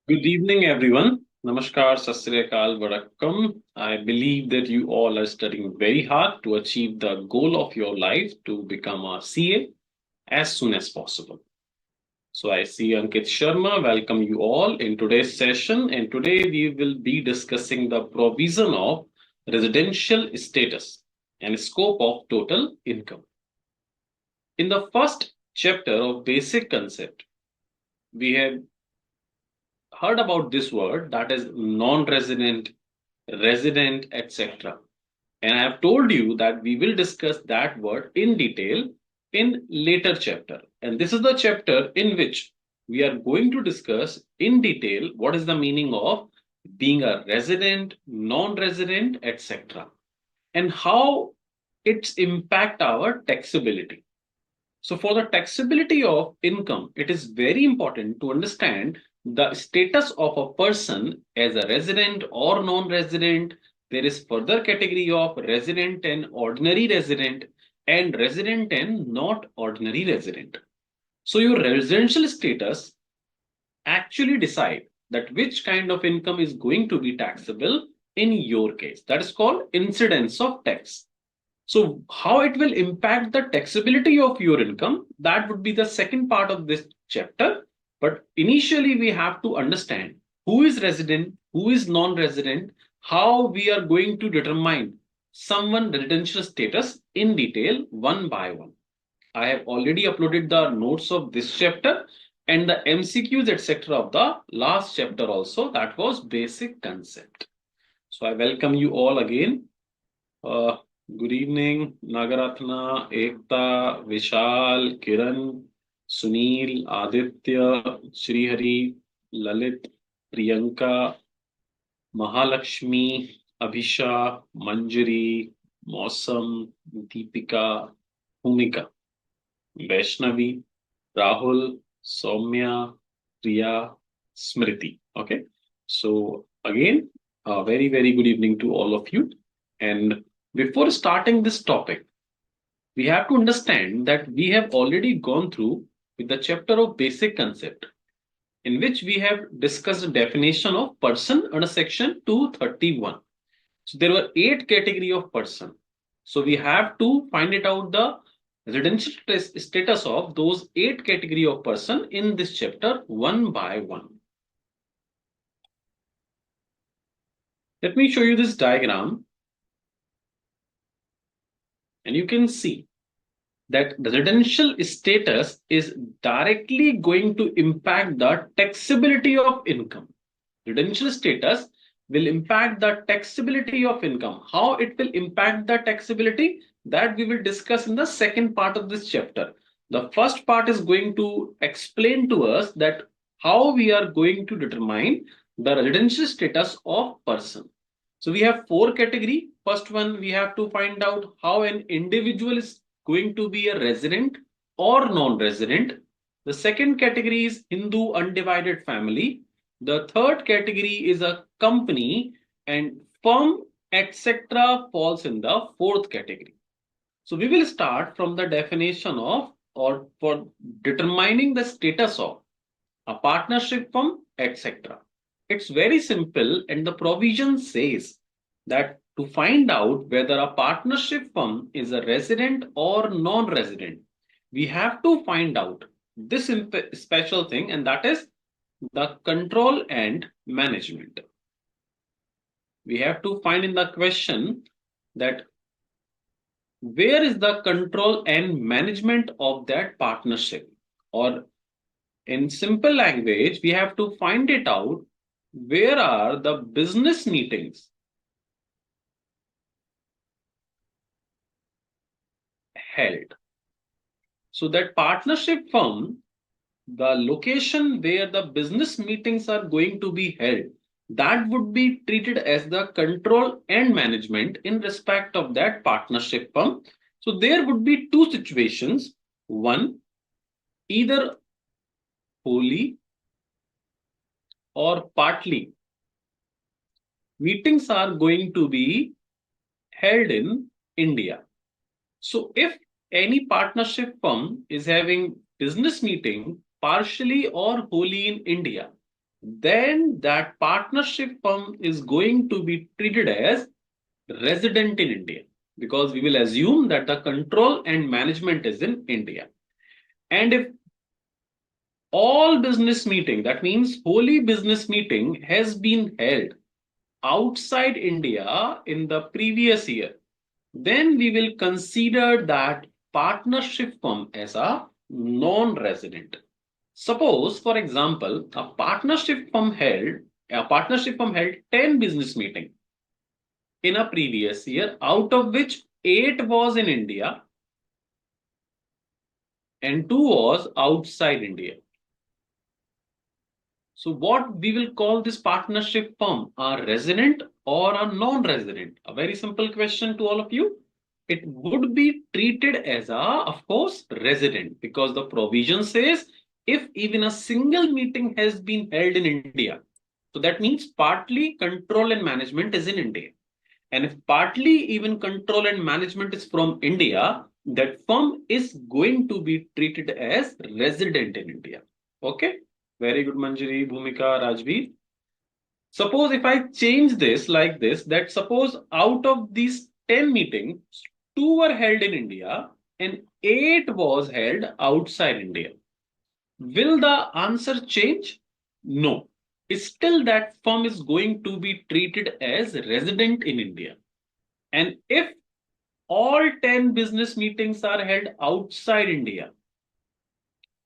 Good evening, everyone. Namaskar, Sat Sri Akal, Vanakkam. I believe that you all are studying very hard to achieve the goal of your life to become a CA as soon as possible. So I see Ankit Sharma. Welcome you all in today's session. And today we will be discussing the provision of residential status and scope of total income. In the first chapter of basic concept, we have heard about this word, that is non-resident, resident, etc. And I have told you that we will discuss that word in detail in later chapter. And this is the chapter in which we are going to discuss in detail what is the meaning of being a resident, non-resident, etc. and how it's impact our taxability. So for the taxability of income, it is very important to understand the status of a person as a resident or non-resident. There is further category of resident and ordinary resident and resident and not ordinary resident. So your residential status actually decide that which kind of income is going to be taxable in your case. That is called incidence of tax. So how it will impact the taxability of your income, that would be the second part of this chapter. But initially we have to understand who is resident, who is non-resident, how we are going to determine someone residential status in detail one by one. I have already uploaded the notes of this chapter and the MCQs etc. of the last chapter also, that was basic concept. So I welcome you all again. Uh, Good evening, Nagaratna, Ekta, Vishal, Kiran, Sunil, Aditya, Srihari, Lalit, Priyanka, Mahalakshmi, Abhisha, Manjari, Mosam, Deepika, Bhumika, Vaishnavi, Rahul, Soumya, Priya, Smriti. Okay. So again, a very, very good evening to all of you. And before starting this topic, we have to understand that we have already gone through with the chapter of basic concept, in which we have discussed the definition of person under section 231. So there were 8 category of person. So we have to find it out the residential status of those 8 category of person in this chapter one by one. Let me show you this diagram. And you can see that the residential status is directly going to impact the taxability of income. Residential status will impact the taxability of income. How it will impact the taxability, that we will discuss in the second part of this chapter. The first part is going to explain to us that how we are going to determine the residential status of person. So we have 4 category. First one, we have to find out how an individual is going to be a resident or non-resident. The second category is Hindu undivided family. The third category is a company, and firm etc. falls in the fourth category. So we will start from the definition of, or for determining the status of a partnership firm etc. It's very simple, and the provision says that to find out whether a partnership firm is a resident or non-resident, we have to find out this special thing, and that is the control and management. We have to find in the question that where is the control and management of that partnership, or in simple language, we have to find it out where are the business meetings held. So that partnership firm, the location where the business meetings are going to be held, that would be treated as the control and management in respect of that partnership firm. So there would be 2 situations. One, either wholly or partly meetings are going to be held in India. So if any partnership firm is having business meeting partially or wholly in India, then that partnership firm is going to be treated as resident in India, because we will assume that the control and management is in India. And if all business meeting, that means wholly business meeting, has been held outside India in the previous year, then we will consider that partnership firm as a non-resident. Suppose, for example, a partnership firm held 10 business meetings in a previous year, out of which 8 was in India and 2 was outside India. So what we will call this partnership firm, a resident or a non-resident? A very simple question to all of you. It would be treated as a, of course, resident, because the provision says if even a single meeting has been held in India, so that means partly control and management is in India. And if partly even control and management is from India, that firm is going to be treated as resident in India. Okay. Very good, Manjari, Bhumika, Rajveer. Suppose if I change this like this, that suppose out of these 10 meetings, 2 were held in India and 8 was held outside India. Will the answer change? No. Still that firm is going to be treated as resident in India. And if all 10 business meetings are held outside India,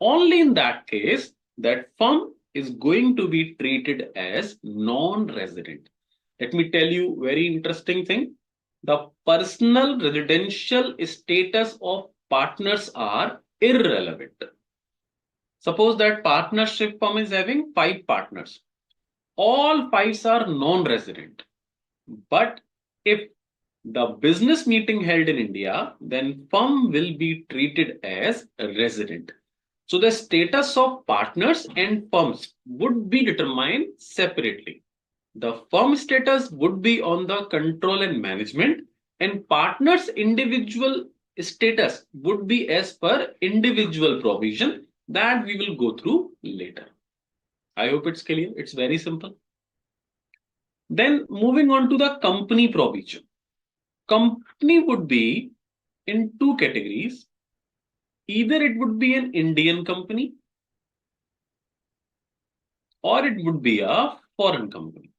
only in that case, that firm is going to be treated as non-resident. Let me tell you very interesting thing. The personal residential status of partners are irrelevant. Suppose that partnership firm is having 5 partners. All 5 are non-resident. But if the business meeting held in India, then firm will be treated as a resident. So the status of partners and firms would be determined separately. The firm status would be on the control and management, and partners' individual status would be as per individual provision that we will go through later. I hope it's clear. It's very simple. Then moving on to the company provision. Company would be in 2 categories. Either it would be an Indian company or it would be a foreign company.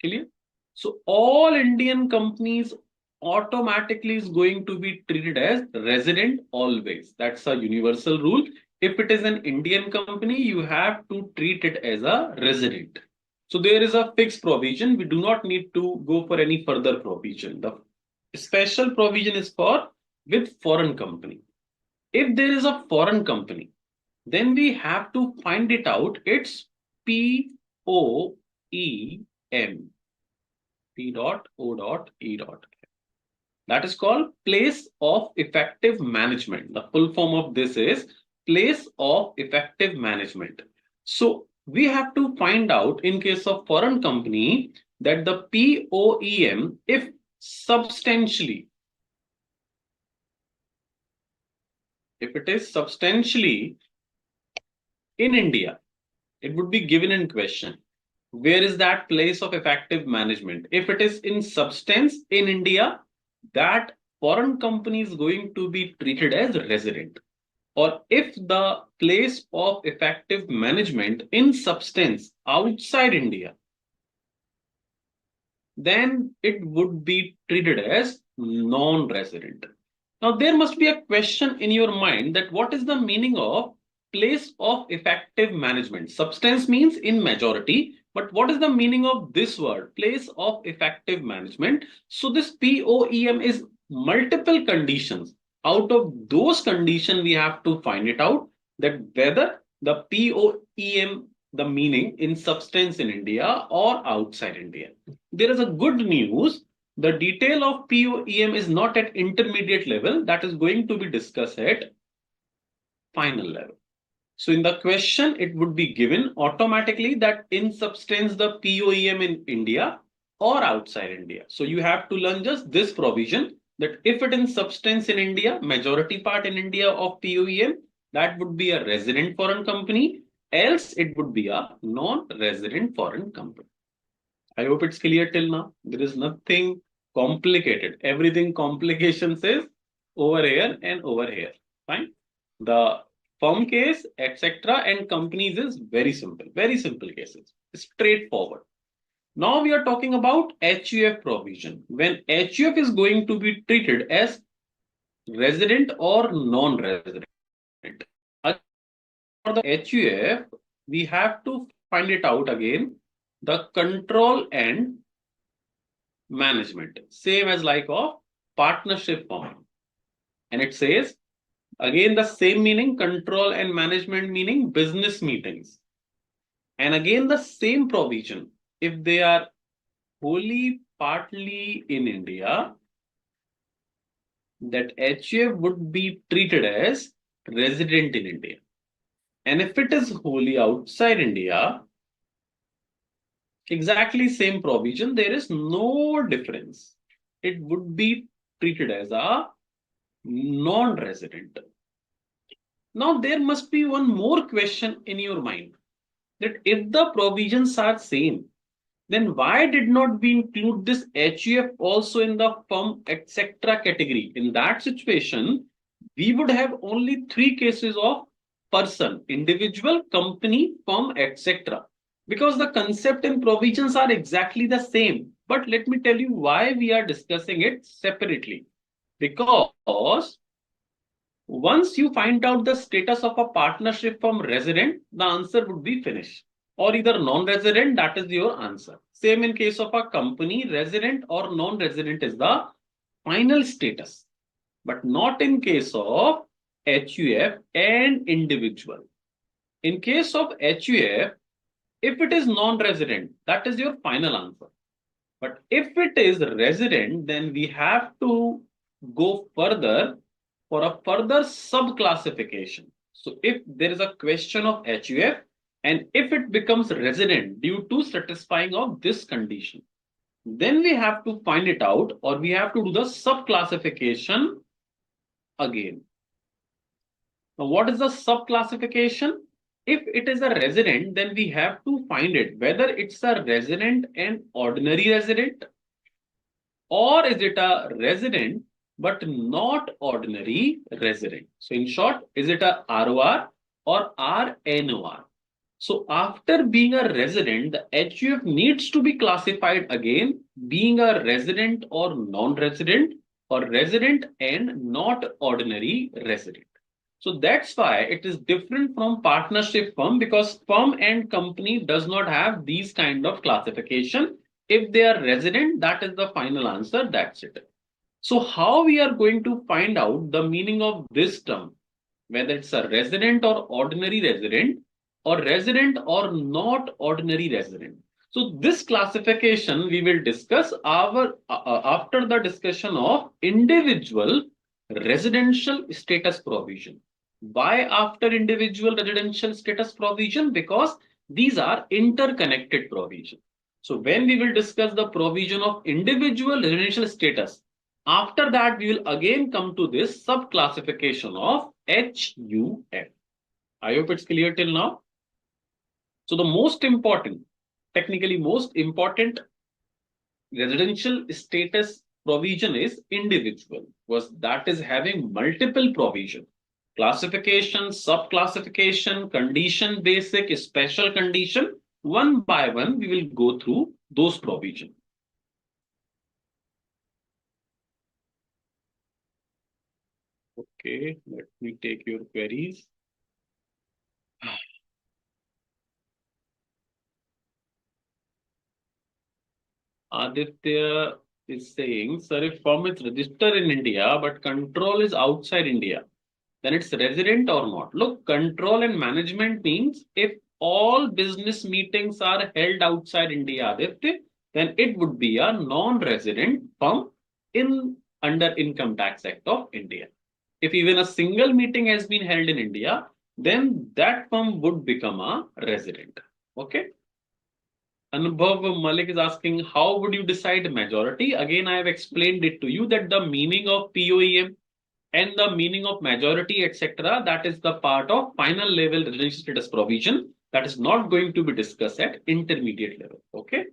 Clear? So all Indian companies automatically is going to be treated as resident always. That's a universal rule. If it is an Indian company, you have to treat it as a resident. So there is a fixed provision. We do not need to go for any further provision. The special provision is for with foreign company. If there is a foreign company, then we have to find it out. It's POEM. P.O.E. That is called place of effective management. The full form of this is place of effective management. So we have to find out in case of foreign company that the POEM, if substantially, if it is substantially in India, it would be given in question. Where is that place of effective management? If it is in substance in India, that foreign company is going to be treated as resident. Or if the place of effective management in substance outside India, then it would be treated as non-resident. Now, there must be a question in your mind that what is the meaning of place of effective management? Substance means in majority, but what is the meaning of this word, place of effective management? So this POEM is multiple conditions. Out of those conditions, we have to find it out that whether the POEM, the meaning in substance in India or outside India. There is a good news. The detail of POEM is not at intermediate level. That is going to be discussed at final level. So in the question, it would be given automatically that in substance the POEM in India or outside India. So you have to learn just this provision that if it in substance in India, majority part in India of POEM, that would be a resident foreign company, else it would be a non-resident foreign company. I hope it's clear till now. There is nothing complicated. Everything complications is over here and over here. Fine. The firm case, etc., and companies is very simple cases, straightforward. Now we are talking about HUF provision. When HUF is going to be treated as resident or non-resident. For the HUF, we have to find it out again. The control and management, same as like of partnership form. And it says, again, the same meaning, control and management meaning business meetings. And again, the same provision. If they are wholly, partly in India, that HUF would be treated as resident in India. And if it is wholly outside India, exactly same provision, there is no difference. It would be treated as a non-resident. Now, there must be one more question in your mind, that if the provisions are same, then why did not we include this HUF also in the firm, etc. category? In that situation, we would have only three cases of person, individual, company, firm, etc. Because the concept and provisions are exactly the same. But let me tell you why we are discussing it separately. Because once you find out the status of a partnership firm resident, the answer would be finished. Or either non-resident, that is your answer. Same in case of a company, resident or non-resident is the final status, but not in case of HUF and individual. In case of HUF, if it is non-resident, that is your final answer. But if it is resident, then we have to go further for a further sub-classification. So if there is a question of HUF, and if it becomes resident due to satisfying of this condition, then we have to find it out, or we have to do the sub-classification again. Now, what is the sub-classification? If it is a resident, then we have to find it whether it's a resident and ordinary resident, or is it a resident but not ordinary resident. So in short, is it a ROR or RNOR? So after being a resident, the HUF needs to be classified again, being a resident or non-resident, or resident and not ordinary resident. So that's why it is different from partnership firm, because firm and company does not have these kind of classification. If they are resident, that is the final answer, that's it. So how we are going to find out the meaning of this term, whether it's a resident or ordinary resident, or resident or not ordinary resident. So this classification we will discuss after the discussion of individual residential status provision. Why after individual residential status provision? Because these are interconnected provision. So when we will discuss the provision of individual residential status, after that we will again come to this sub-classification of HUF. I hope it's clear till now. So the most important, technically most important residential status provision is individual, because that is having multiple provision. Classification, sub-classification, condition, basic, special condition. One by one, we will go through those provisions. Okay, let me take your queries. Aditya is saying, sir, if firm is registered in India, but control is outside India, then it's resident or not? Look, control and management means if all business meetings are held outside India, Aditya, then it would be a non-resident firm under Income Tax Act of India. If even a single meeting has been held in India, then that firm would become a resident. Okay. Anubhav Malik is asking, how would you decide majority? Again, I have explained it to you that the meaning of POEM, and the meaning of majority, etc. That is the part of final level residency status provision that is not going to be discussed at intermediate level. Okay.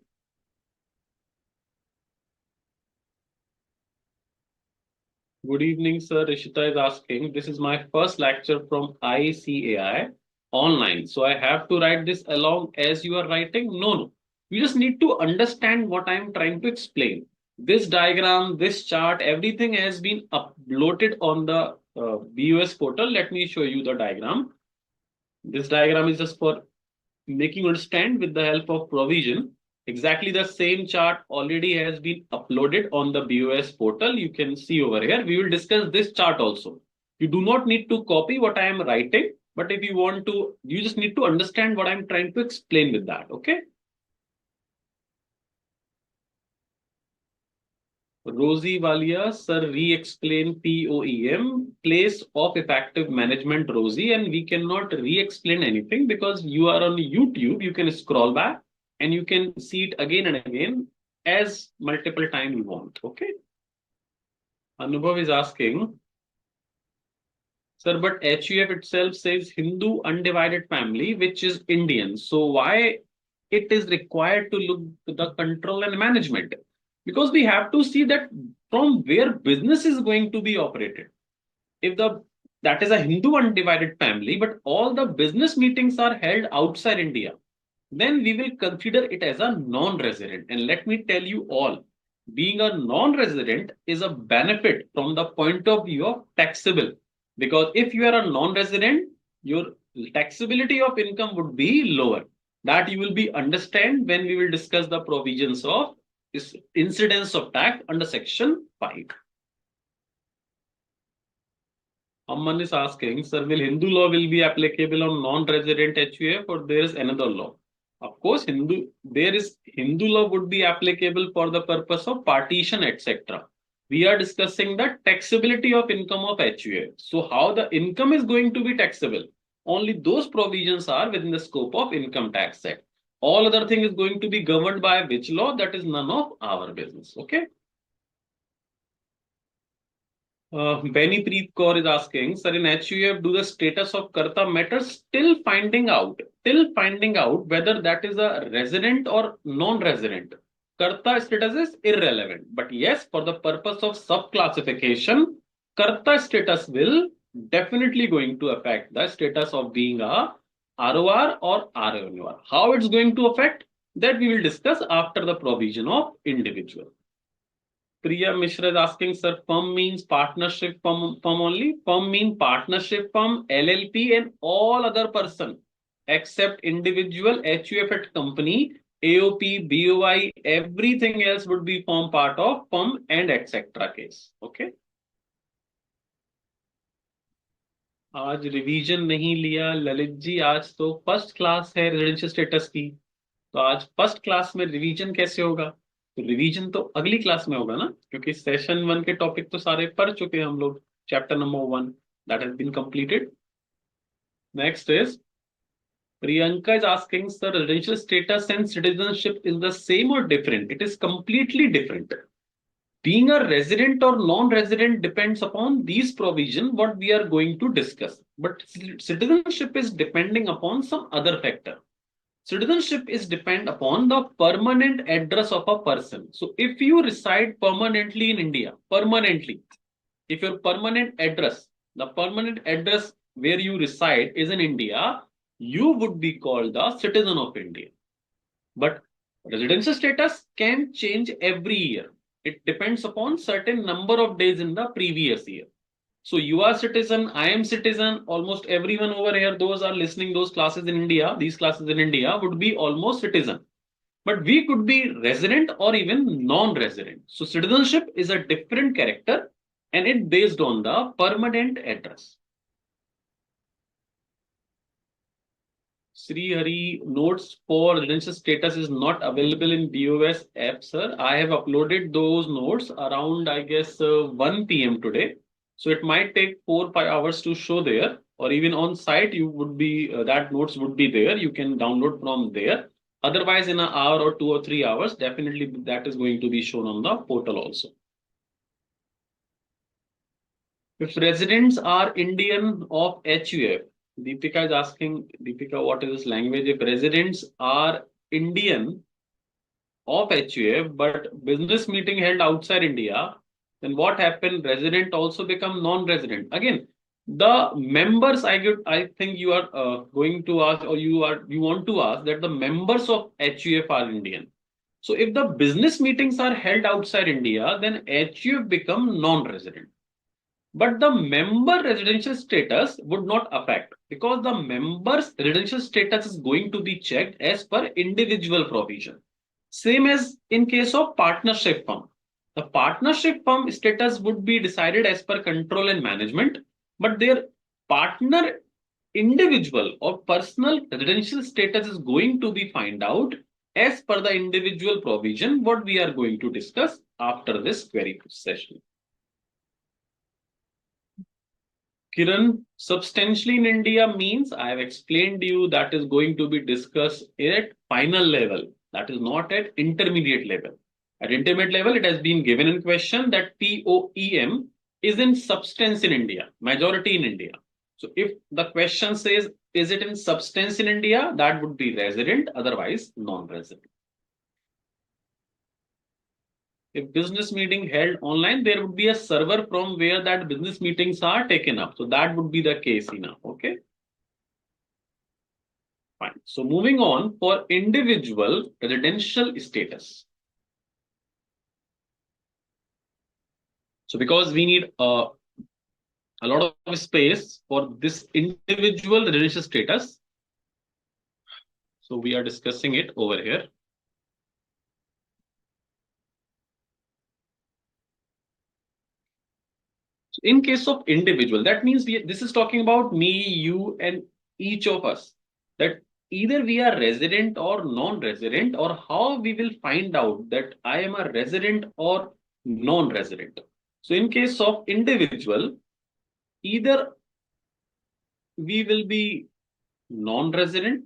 Good evening, sir. Rishita is asking, this is my first lecture from ICAI online. So I have to write this along as you are writing? No, no. You just need to understand what I'm trying to explain. This diagram, this chart, everything has been uploaded on the BUS portal. Let me show you the diagram. This diagram is just for making you understand with the help of provision. Exactly the same chart already has been uploaded on the BOS portal. You can see over here. We will discuss this chart also. You do not need to copy what I am writing, but if you want to, you just need to understand what I'm trying to explain with that. Okay. Rosie Walia, sir, re-explain POEM, place of effective management, Rosie, and we cannot re-explain anything because you are on YouTube. You can scroll back and you can see it again and again as multiple times you want. Okay. Anubhav is asking, sir, but HUF itself says Hindu undivided family, which is Indian. So why it is required to look to the control and management? Because we have to see that from where business is going to be operated. If the that is a Hindu undivided family, but all the business meetings are held outside India, then we will consider it as a non-resident. And let me tell you all, being a non-resident is a benefit from the point of view of taxable. Because if you are a non-resident, your taxability of income would be lower. That you will be understand when we will discuss the provisions of incidence of tax under section 5. Amman is asking, sir, will Hindu law will be applicable on non-resident HUF or there is another law? Of course, Hindu law would be applicable for the purpose of partition, etc. We are discussing the taxability of income of HUF. So how the income is going to be taxable? Only those provisions are within the scope of Income Tax Act. All other thing is going to be governed by which law? That is none of our business. Okay. Benny Preet Kaur is asking, sir, in HUF, do the status of Karta matter till finding out whether that is a resident or non-resident. Karta status is irrelevant. But yes, for the purpose of sub-classification, Karta status will definitely going to affect the status of being a ROR or RONOR. How it's going to affect, that we will discuss after the provision of individual. Priya Mishra is asking, sir, firm means partnership firm only. Firm means partnership firm, LLP, and all other person except individual HUF at company, AOP, BOI, everything else would be form part of firm and etc. case. Okay. आज revision नहीं लिया ललित जी, आज तो first class है residential status की, तो आज first class में रिवीजन कैसे होगा? तो रिवीजन तो अगली क्लास में होगा ना, क्योंकि सेशन 1 के टॉपिक तो सारे पढ़ चुके हैं हम लोग. Chapter number 1 that has been completed. Next is Priyanka is asking, sir, residential status and citizenship is the same or different? It is completely different. Being a resident or non-resident depends upon these provision what we are going to discuss. But citizenship is depending upon some other factor. Citizenship is depend upon the permanent address of a person. So if you reside permanently in India, if your permanent address, the permanent address where you reside is in India, you would be called the citizen of India. But residential status can change every year. It depends upon certain number of days in the previous year. So you are citizen, I am citizen, almost everyone over here, those are listening those classes in India, these classes in India would be almost citizen. But we could be resident or even non-resident. So citizenship is a different character and it based on the permanent address. Sri Hari, notes for residential status is not available in BOS app, sir. I have uploaded those notes around, I guess, 1 p.m. today. So it might take 4 or 5 hours to show there, or even on site, you would be that notes would be there. You can download from there. Otherwise, in an hour or 2 or 3 hours, definitely that is going to be shown on the portal also. If residents are Indian of HUF, Deepika is asking, Deepika, what is this language? If residents are Indian of HUF, but business meeting held outside India, then what happened? Resident also become non-resident. Again, the members, I think you are going to ask, or you want to ask that the members of HUF are Indian. So if the business meetings are held outside India, then HUF become non-resident. But the member residential status would not affect, because the member's residential status is going to be checked as per individual provision. Same as in case of partnership firm. The partnership firm status would be decided as per control and management, but their partner individual or personal residential status is going to be find out as per the individual provision, what we are going to discuss after this query session. Kiran, substantially in India means I have explained to you that is going to be discussed at final level. That is not at intermediate level. At intermediate level, it has been given in question that POEM is in substance in India, majority in India. So if the question says, is it in substance in India? That would be resident, otherwise non-resident. If business meeting held online, there would be a server from where that business meetings are taken up. So that would be the case now. Okay. Fine. So moving on for individual residential status. So because we need a lot of space for this individual residential status, so we are discussing it over here. In case of individual, that means this is talking about me, you, and each of us. That either we are resident or non-resident, or how we will find out that I am a resident or non-resident. So in case of individual, either we will be non-resident,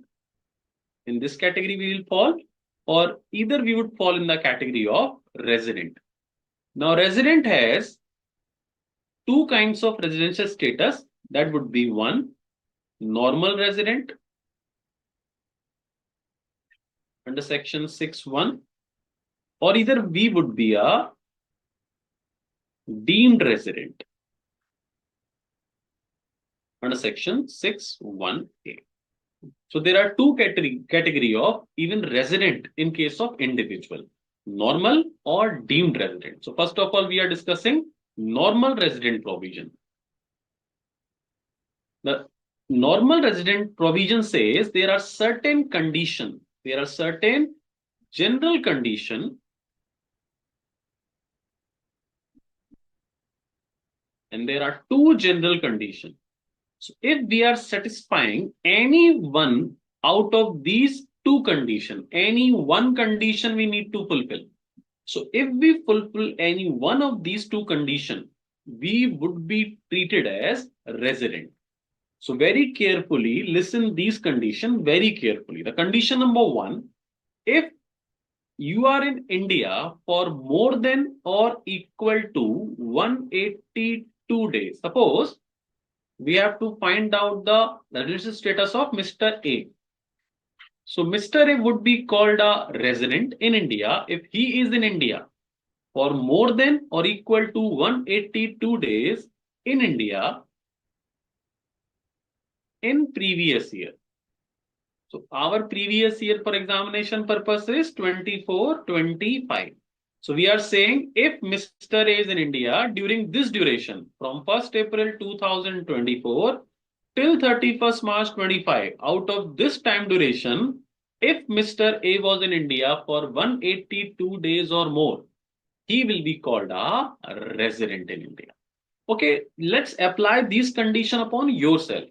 in this category we will fall, or either we would fall in the category of resident. Now resident has two kinds of residential status. That would be one, normal resident under section 6(1), or either we would be a deemed resident under section 6(1)(a). So there are two category of even resident in case of individual, normal or deemed resident. So first of all, we are discussing normal resident provision. The normal resident provision says there are certain conditions, there are certain general condition, and there are two general conditions. So if we are satisfying any one out of these two conditions, any one condition we need to fulfill. So if we fulfill any one of these two conditions, we would be treated as resident. So very carefully listen these conditions very carefully. The condition number one, if you are in India for more than or equal to 182 days. Suppose we have to find out the residential status of Mr. A. So Mr. A would be called a resident in India if he is in India for more than or equal to 182 days in India in previous year. So our previous year for examination purpose is 24-25. So we are saying if Mr. A is in India during this duration from 1st April 2024 till 31st March 25, out of this time duration, if Mr. A was in India for 182 days or more, he will be called a resident in India. Okay, let's apply this condition upon yourself.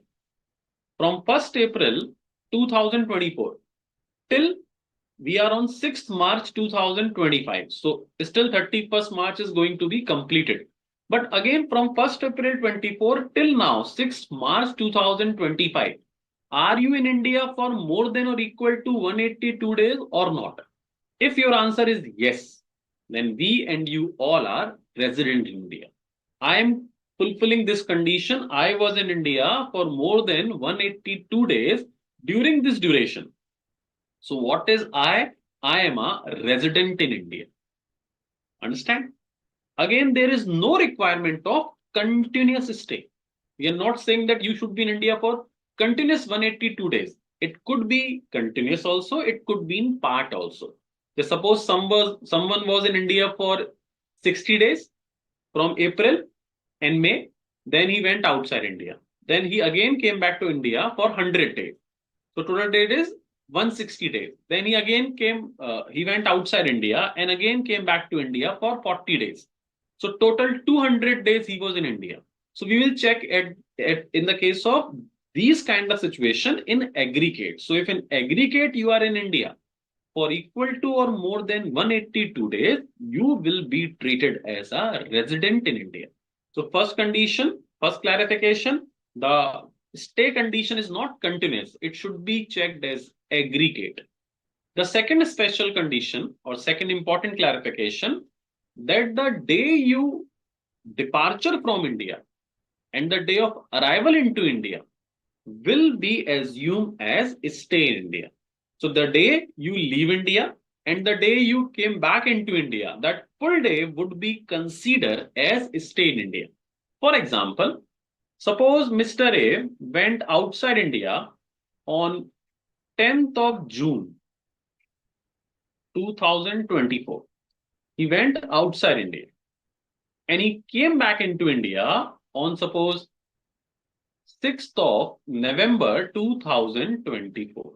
From 1st April 2024 till we are on 6th March 2025. So still 31st March is going to be completed. But again from 1st April 24 till now 6th March 2025, are you in India for more than or equal to 182 days or not? If your answer is yes, then we and you all are resident in India. I am fulfilling this condition, I was in India for more than 182 days during this duration. So what is I? I am a resident in India. Understand? Again, there is no requirement of continuous stay. We are not saying that you should be in India for continuous 182 days. It could be continuous also, it could be in part also. Just suppose someone was in India for 60 days from April and May, then he went outside India. Then he again came back to India for 100 days. So total date is 160 days. Then he went outside India and again came back to India for 40 days. So total 200 days he was in India. So we will check in the case of these kind of situation in aggregate. So if in aggregate you are in India for equal to or more than 182 days, you will be treated as a resident in India. So first condition, first clarification, the stay condition is not continuous. It should be checked as aggregate. The second special condition or second important clarification, that the day you departure from India and the day of arrival into India will be assumed as stay in India. So the day you leave India and the day you came back into India, that full day would be considered as stay in India. For example, suppose Mr. A went outside India on 10th of June 2024. He went outside India and he came back into India on suppose 6th of November 2024.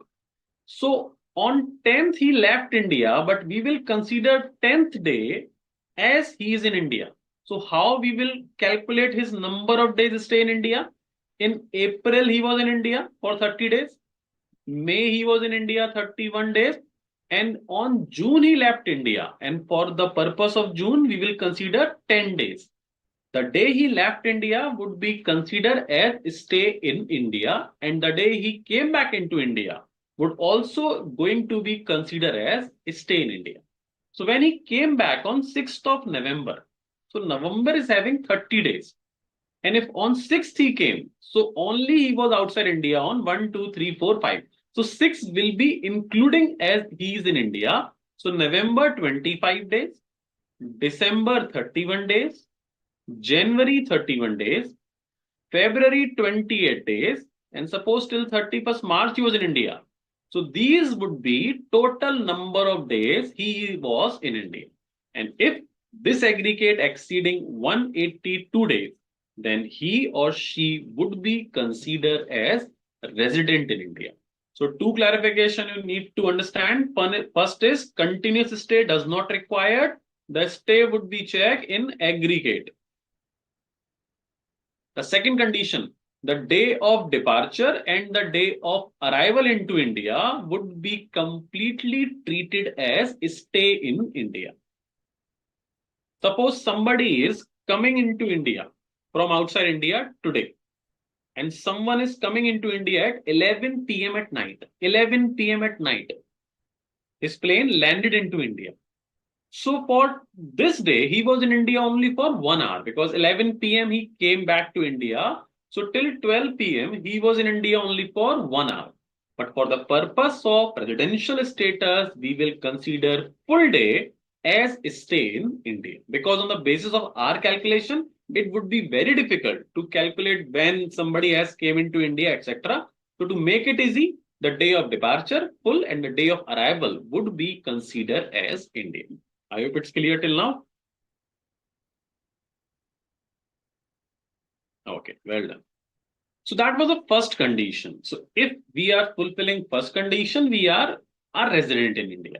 So on 10th he left India, but we will consider 10th day as he is in India. So how we will calculate his number of days stay in India? In April he was in India for 30 days. May he was in India 31 days. And on June he left India. And for the purpose of June, we will consider 10 days. The day he left India would be considered as stay in India. And the day he came back into India would also going to be considered as stay in India. So when he came back on 6th of November, so November is having 30 days. And if on 6th he came, so only he was outside India on 1, 2, 3, 4, 5. So 6 will be including as he is in India. So November 25 days, December 31 days, January 31 days, February 28 days, and suppose till 31st March he was in India. So these would be total number of days he was in India. And if this aggregate exceeding 182 days, then he or she would be considered as resident in India. So two clarification you need to understand. First is continuous stay does not require. The stay would be checked in aggregate. The second condition, the day of departure and the day of arrival into India would be completely treated as stay in India. Suppose somebody is coming into India from outside India today, and someone is coming into India at 11 p.m. at night. 11 p.m. at night. His plane landed into India. So for this day, he was in India only for 1 hour because 11 p.m. he came back to India. So till 12 p.m. he was in India only for 1 hour. But for the purpose of residential status, we will consider full day as stay in India. Because on the basis of our calculation, it would be very difficult to calculate when somebody has came into India, etc. So to make it easy, the day of departure, full, and the day of arrival would be considered as Indian. I hope it's clear till now. Okay, well done. So that was the first condition. So if we are fulfilling first condition, we are a resident in India.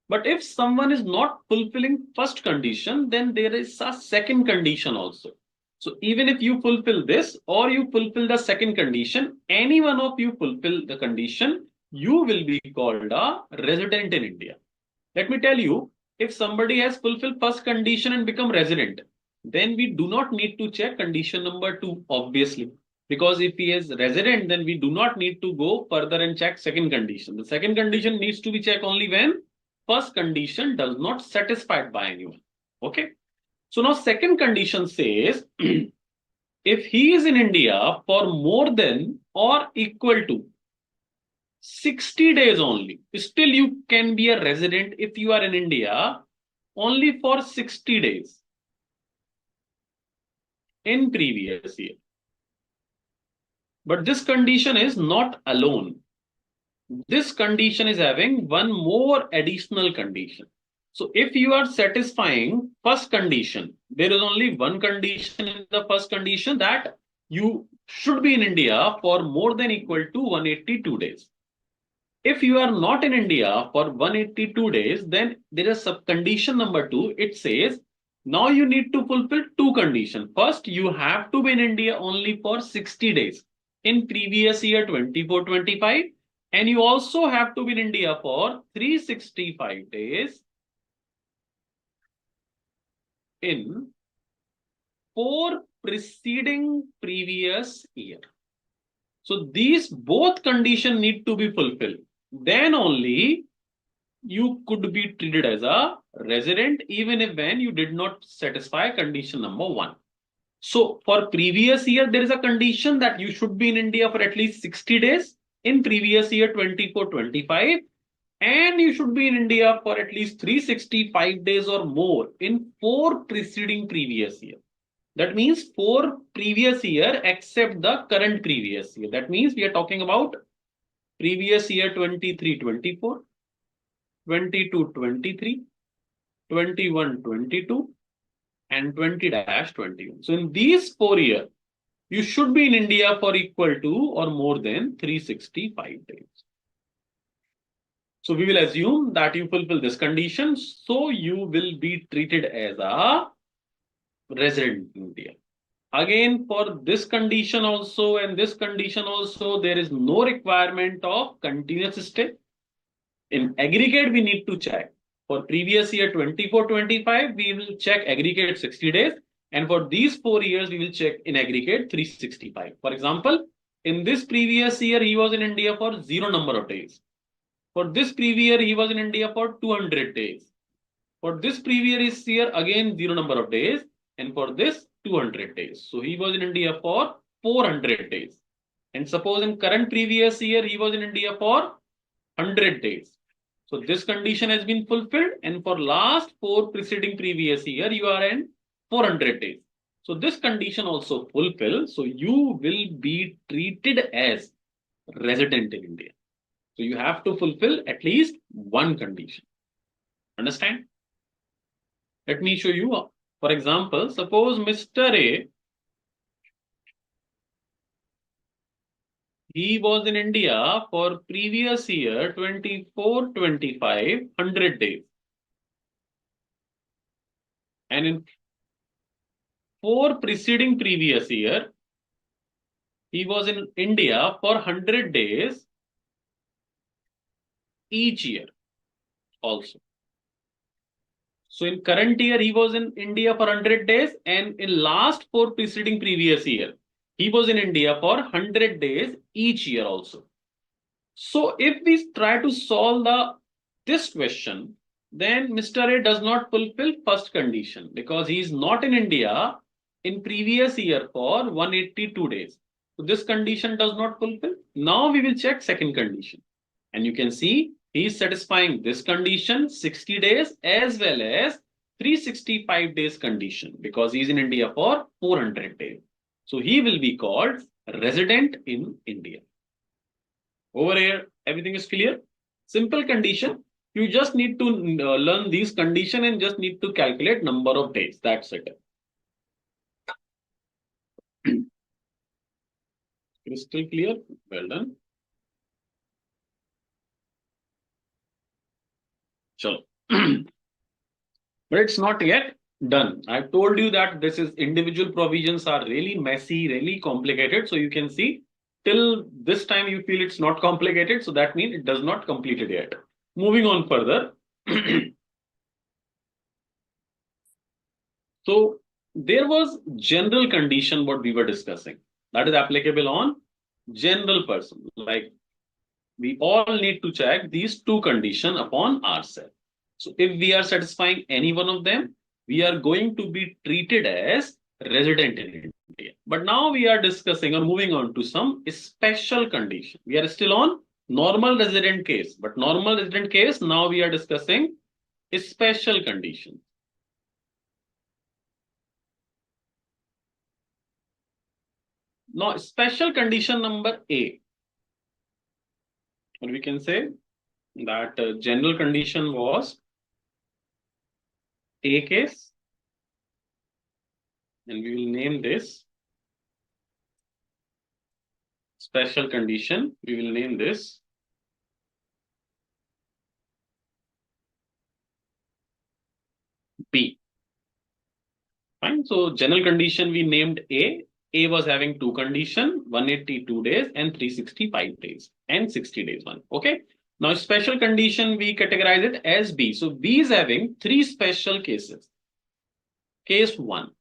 But if someone is not fulfilling first condition, then there is a second condition also. So even if you fulfill this or you fulfill the second condition, any one of you fulfill the condition, you will be called a resident in India. Let me tell you, if somebody has fulfilled first condition and become resident, then we do not need to check condition number 2, obviously. Because if he is resident, then we do not need to go further and check second condition. The second condition needs to be checked only when first condition does not satisfied by anyone. Okay. So now second condition says If he is in India for more than or equal to 60 days only, still you can be a resident if you are in India only for 60 days in previous year. But this condition is not alone. This condition is having one more additional condition. So if you are satisfying first condition, there is only one condition in the first condition, that you should be in India for more than equal to 182 days. If you are not in India for 182 days, then there is sub condition number 2. It says now you need to fulfill two conditions. First, you have to be in India only for 60 days in previous year 24-25, and you also have to be in India for 365 days in 4 preceding previous year. So these both conditions need to be fulfilled. Then only you could be treated as a resident, even if when you did not satisfy condition number 1. So for previous year, there is a condition that you should be in India for at least 60 days in previous year 24-25, and you should be in India for at least 365 days or more in 4 preceding previous year. That means 4 previous year except the current previous year. That means we are talking about previous year 23-24, 22-23, 21-22, and 20-21. So in these 4 years, you should be in India for equal to or more than 365 days. So we will assume that you fulfill this condition, so you will be treated as a resident in India. Again, for this condition also and this condition also, there is no requirement of continuous stay. In aggregate, we need to check. For previous year 24-25, we will check aggregate 60 days. And for these 4 years, we will check in aggregate 365. For example, in this previous year, he was in India for 0 number of days. For this previous year, he was in India for 200 days. For this previous year, again 0 number of days. And for this, 200 days. So he was in India for 400 days. And suppose in current previous year, he was in India for 100 days. So this condition has been fulfilled, and for last 4 preceding previous year, you are in 400 days. So this condition also fulfilled. So you will be treated as resident in India. So you have to fulfill at least one condition. Understand? Let me show you. For example, suppose Mr. A, he was in India for previous year 24-25, 100 days. And in 4 preceding previous year, he was in India for 100 days each year also. So in current year, he was in India for 100 days, and in last 4 preceding previous year, he was in India for 100 days each year also. So if we try to solve this question, then Mr. A does not fulfill first condition because he is not in India in previous year for 182 days. So this condition does not fulfill. Now we will check second condition. And you can see he is satisfying this condition 60 days as well as 365 days condition because he is in India for 400 days. So he will be called resident in India. Over here, everything is clear. Simple condition. You just need to learn these condition and just need to calculate number of days. That's it. Crystal clear? Well done. Chalo. But it's not yet done. I've told you that this is individual provisions are really messy, really complicated. So you can see till this time you feel it's not complicated. So that means it does not complete it yet. Moving on further. So there was general condition what we were discussing that is applicable on general person. Like we all need to check these two conditions upon ourselves. So if we are satisfying any one of them, we are going to be treated as resident in India. Yeah. But now we are discussing or moving on to some special condition. We are still on normal resident case, but normal resident case, now we are discussing special condition. Now, special condition number A, or we can say that general condition was A case, and we will name this special condition. We will name this B. Fine. So general condition we named A. A was having two condition, 182 days and 365 days and 60 days one. Okay. Now special condition we categorize it as B. So B is having three special cases. Case 1.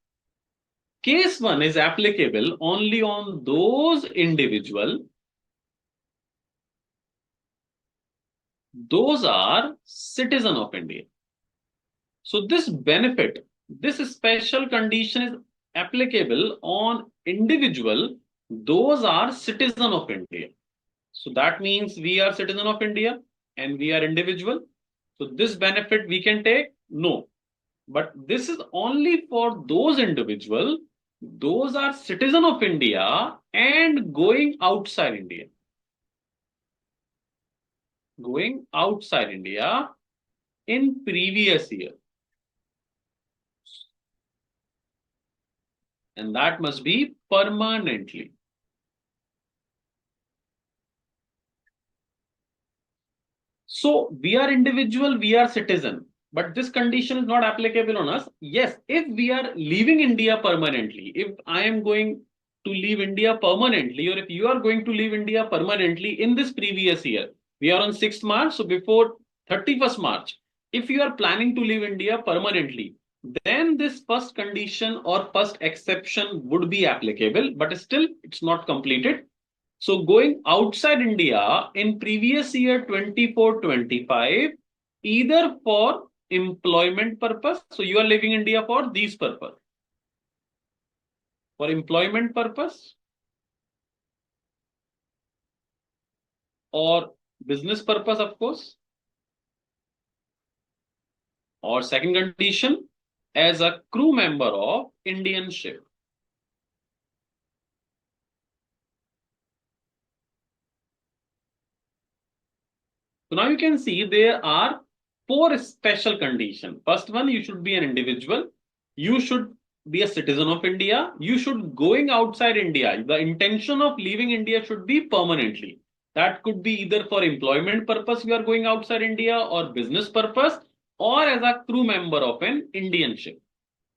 Case 1 is applicable only on those individual. Those are citizen of India. So this benefit, this special condition is applicable on individual. Those are citizen of India. So that means we are citizen of India and we are individual. So this benefit we can take? No. But this is only for those individual. Those are citizen of India and going outside India. Going outside India in previous year. And that must be permanently. So we are individual, we are citizen, but this condition is not applicable on us. Yes, if we are leaving India permanently, if I am going to leave India permanently, or if you are going to leave India permanently in this previous year, we are on 6th March, so before 31st March, if you are planning to leave India permanently, then this first condition or first exception would be applicable, but still it's not completed. So going outside India in previous year 24-25, either for employment purpose, so you are leaving India for these purpose, for employment purpose or business purpose, of course, or second condition, as a crew member of Indian ship. So now you can see there are four special conditions. First one, you should be an individual. You should be a citizen of India. You should going outside India. The intention of leaving India should be permanently. That could be either for employment purpose, you are going outside India, or business purpose, or as a crew member of an Indian ship.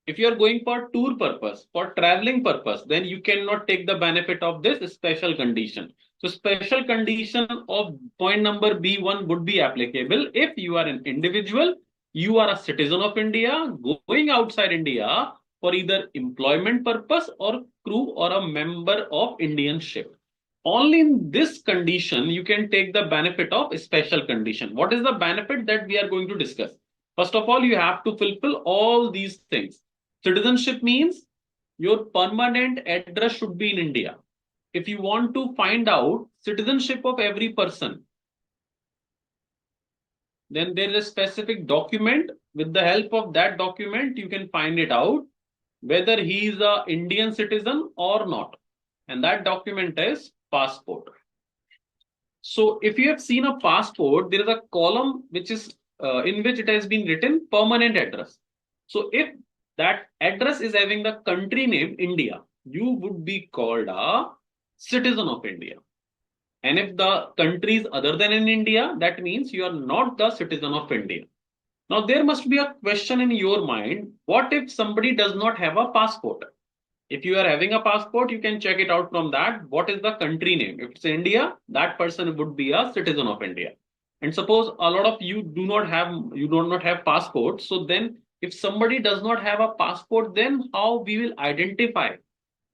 If you are going for tour purpose, for traveling purpose, then you cannot take the benefit of this special condition. So special condition of point number B1 would be applicable if you are an individual, you are a citizen of India, going outside India for either employment purpose or crew or a member of Indian ship. Only in this condition, you can take the benefit of a special condition. What is the benefit that we are going to discuss? First of all, you have to fulfill all these things. Citizenship means your permanent address should be in India. If you want to find out citizenship of every person, then there is a specific document. With the help of that document, you can find it out whether he is an Indian citizen or not. And that document is passport. So if you have seen a passport, there is a column which is in which it has been written permanent address. So if that address is having the country name India, you would be called a citizen of India. And if the country is other than in India, that means you are not the citizen of India. Now there must be a question in your mind, what if somebody does not have a passport? If you are having a passport, you can check it out from that. What is the country name? If it's India, that person would be a citizen of India. And suppose a lot of you do not have passport. So then if somebody does not have a passport, then how we will identify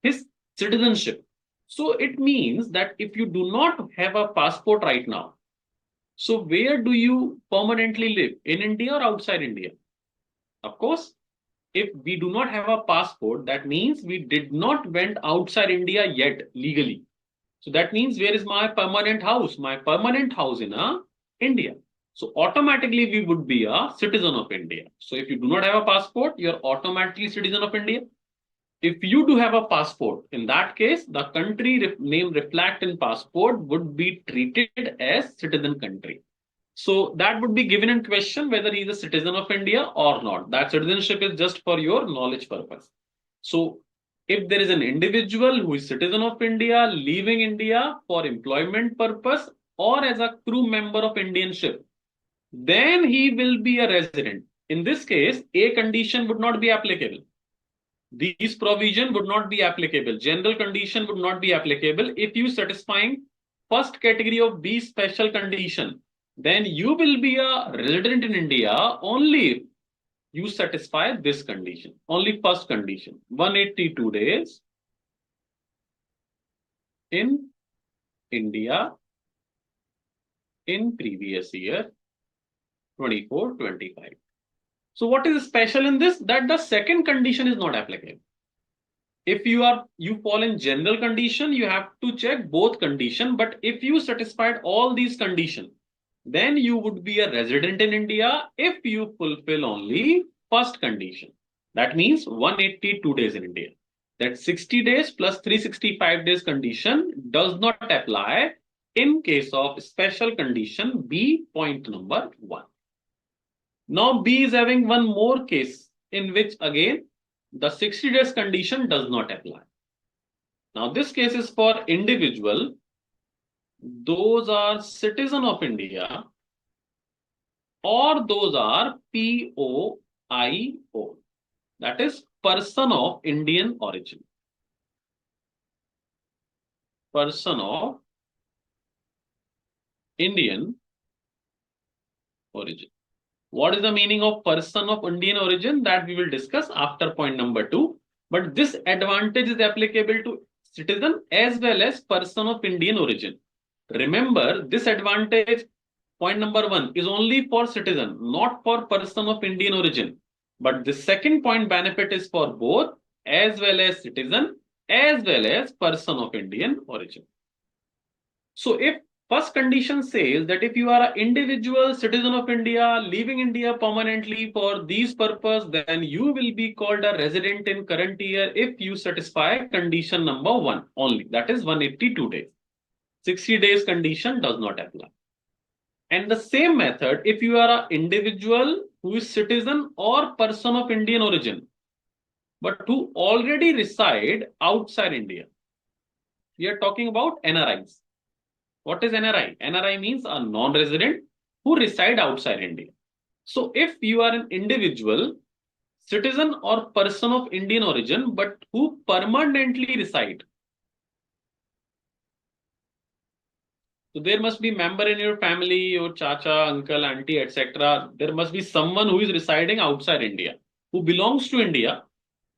his citizenship? So it means that if you do not have a passport right now, so where do you permanently live? In India or outside India? Of course, if we do not have a passport, that means we did not went outside India yet legally. So that means where is my permanent house? My permanent house in India. So automatically we would be a citizen of India. So if you do not have a passport, you're automatically citizen of India. If you do have a passport, in that case, the country name reflect in passport would be treated as citizen country. So that would be given in question whether he is a citizen of India or not. That citizenship is just for your knowledge purpose. So if there is an individual who is citizen of India leaving India for employment purpose or as a crew member of Indian ship, then he will be a resident. In this case, A condition would not be applicable. These provision would not be applicable. General condition would not be applicable. If you satisfying first category of B special condition, then you will be a resident in India only if you satisfy this condition. Only first condition, 182 days in India in previous year, 24-25. So what is special in this? That the second condition is not applicable. If you fall in general condition, you have to check both condition. But if you satisfied all these conditions, then you would be a resident in India if you fulfill only first condition. That means 182 days in India. That 60 days plus 365 days condition does not apply in case of special condition B, point number 1. Now B is having one more case in which again the 60 days condition does not apply. Now this case is for individual. Those are citizen of India or those are POIO. That is person of Indian origin. Person of Indian origin. What is the meaning of person of Indian origin? That we will discuss after point number 2. But this advantage is applicable to citizen as well as person of Indian origin. Remember, this advantage, point number 1, is only for citizen, not for person of Indian origin. But the second point benefit is for both as well as citizen as well as person of Indian origin. So if first condition says that if you are an individual citizen of India leaving India permanently for these purpose, then you will be called a resident in current year if you satisfy condition number 1 only, that is 182 days. 60 days condition does not apply. And the same method, if you are an individual who is citizen or person of Indian origin, but who already reside outside India, we are talking about NRIs. What is NRI? NRI means a non-resident who reside outside India. So if you are an individual, citizen or person of Indian origin, but who permanently reside, so there must be member in your family, your chacha, uncle, auntie, etc. There must be someone who is residing outside India, who belongs to India.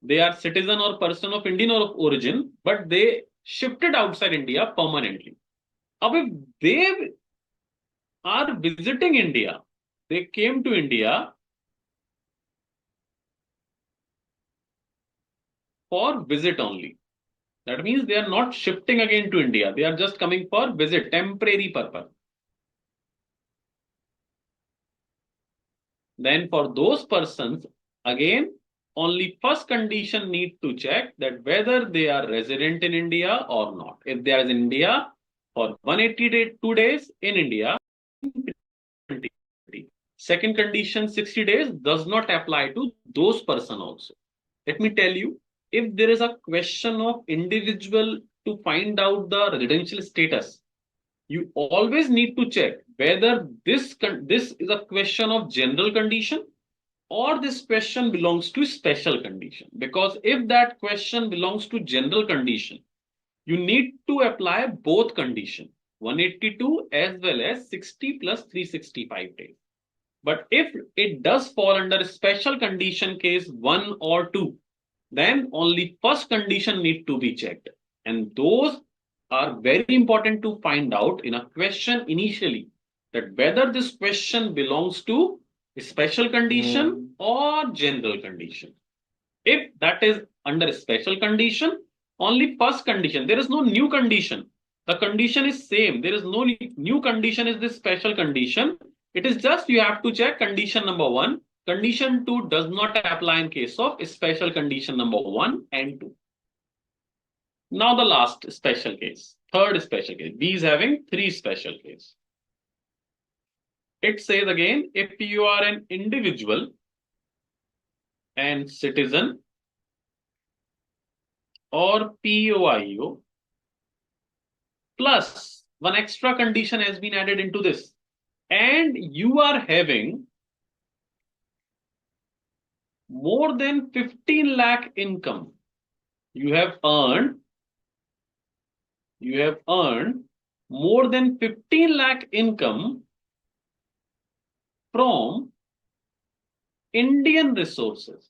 They are citizen or person of Indian origin, but they shifted outside India permanently. Now, if they are visiting India, they came to India for visit only. That means they are not shifting again to India. They are just coming for visit, temporary purpose. Then for those persons, again, only first condition need to check that whether they are resident in India or not. If they are in India for 182 days in India, second condition 60 days does not apply to those person also. Let me tell you, if there is a question of individual to find out the residential status, you always need to check whether this is a question of general condition or this question belongs to special condition. Because if that question belongs to general condition, you need to apply both condition, 182 as well as 60 plus 365 days. But if it does fall under special condition case 1 or 2, then only first condition need to be checked. And those are very important to find out in a question initially, that whether this question belongs to a special condition or general condition. If that is under special condition, only first condition, there is no new condition. The condition is same. There is no new condition is this special condition. It is just you have to check condition number 1. Condition 2 does not apply in case of special condition number 1 and 2. Now the last special case, third special case. B is having 3 special case. It says again, if you are an individual and citizen or POIO, plus one extra condition has been added into this, and you are having more than 15 lakh income. You have earned more than 15 lakh income from Indian resources.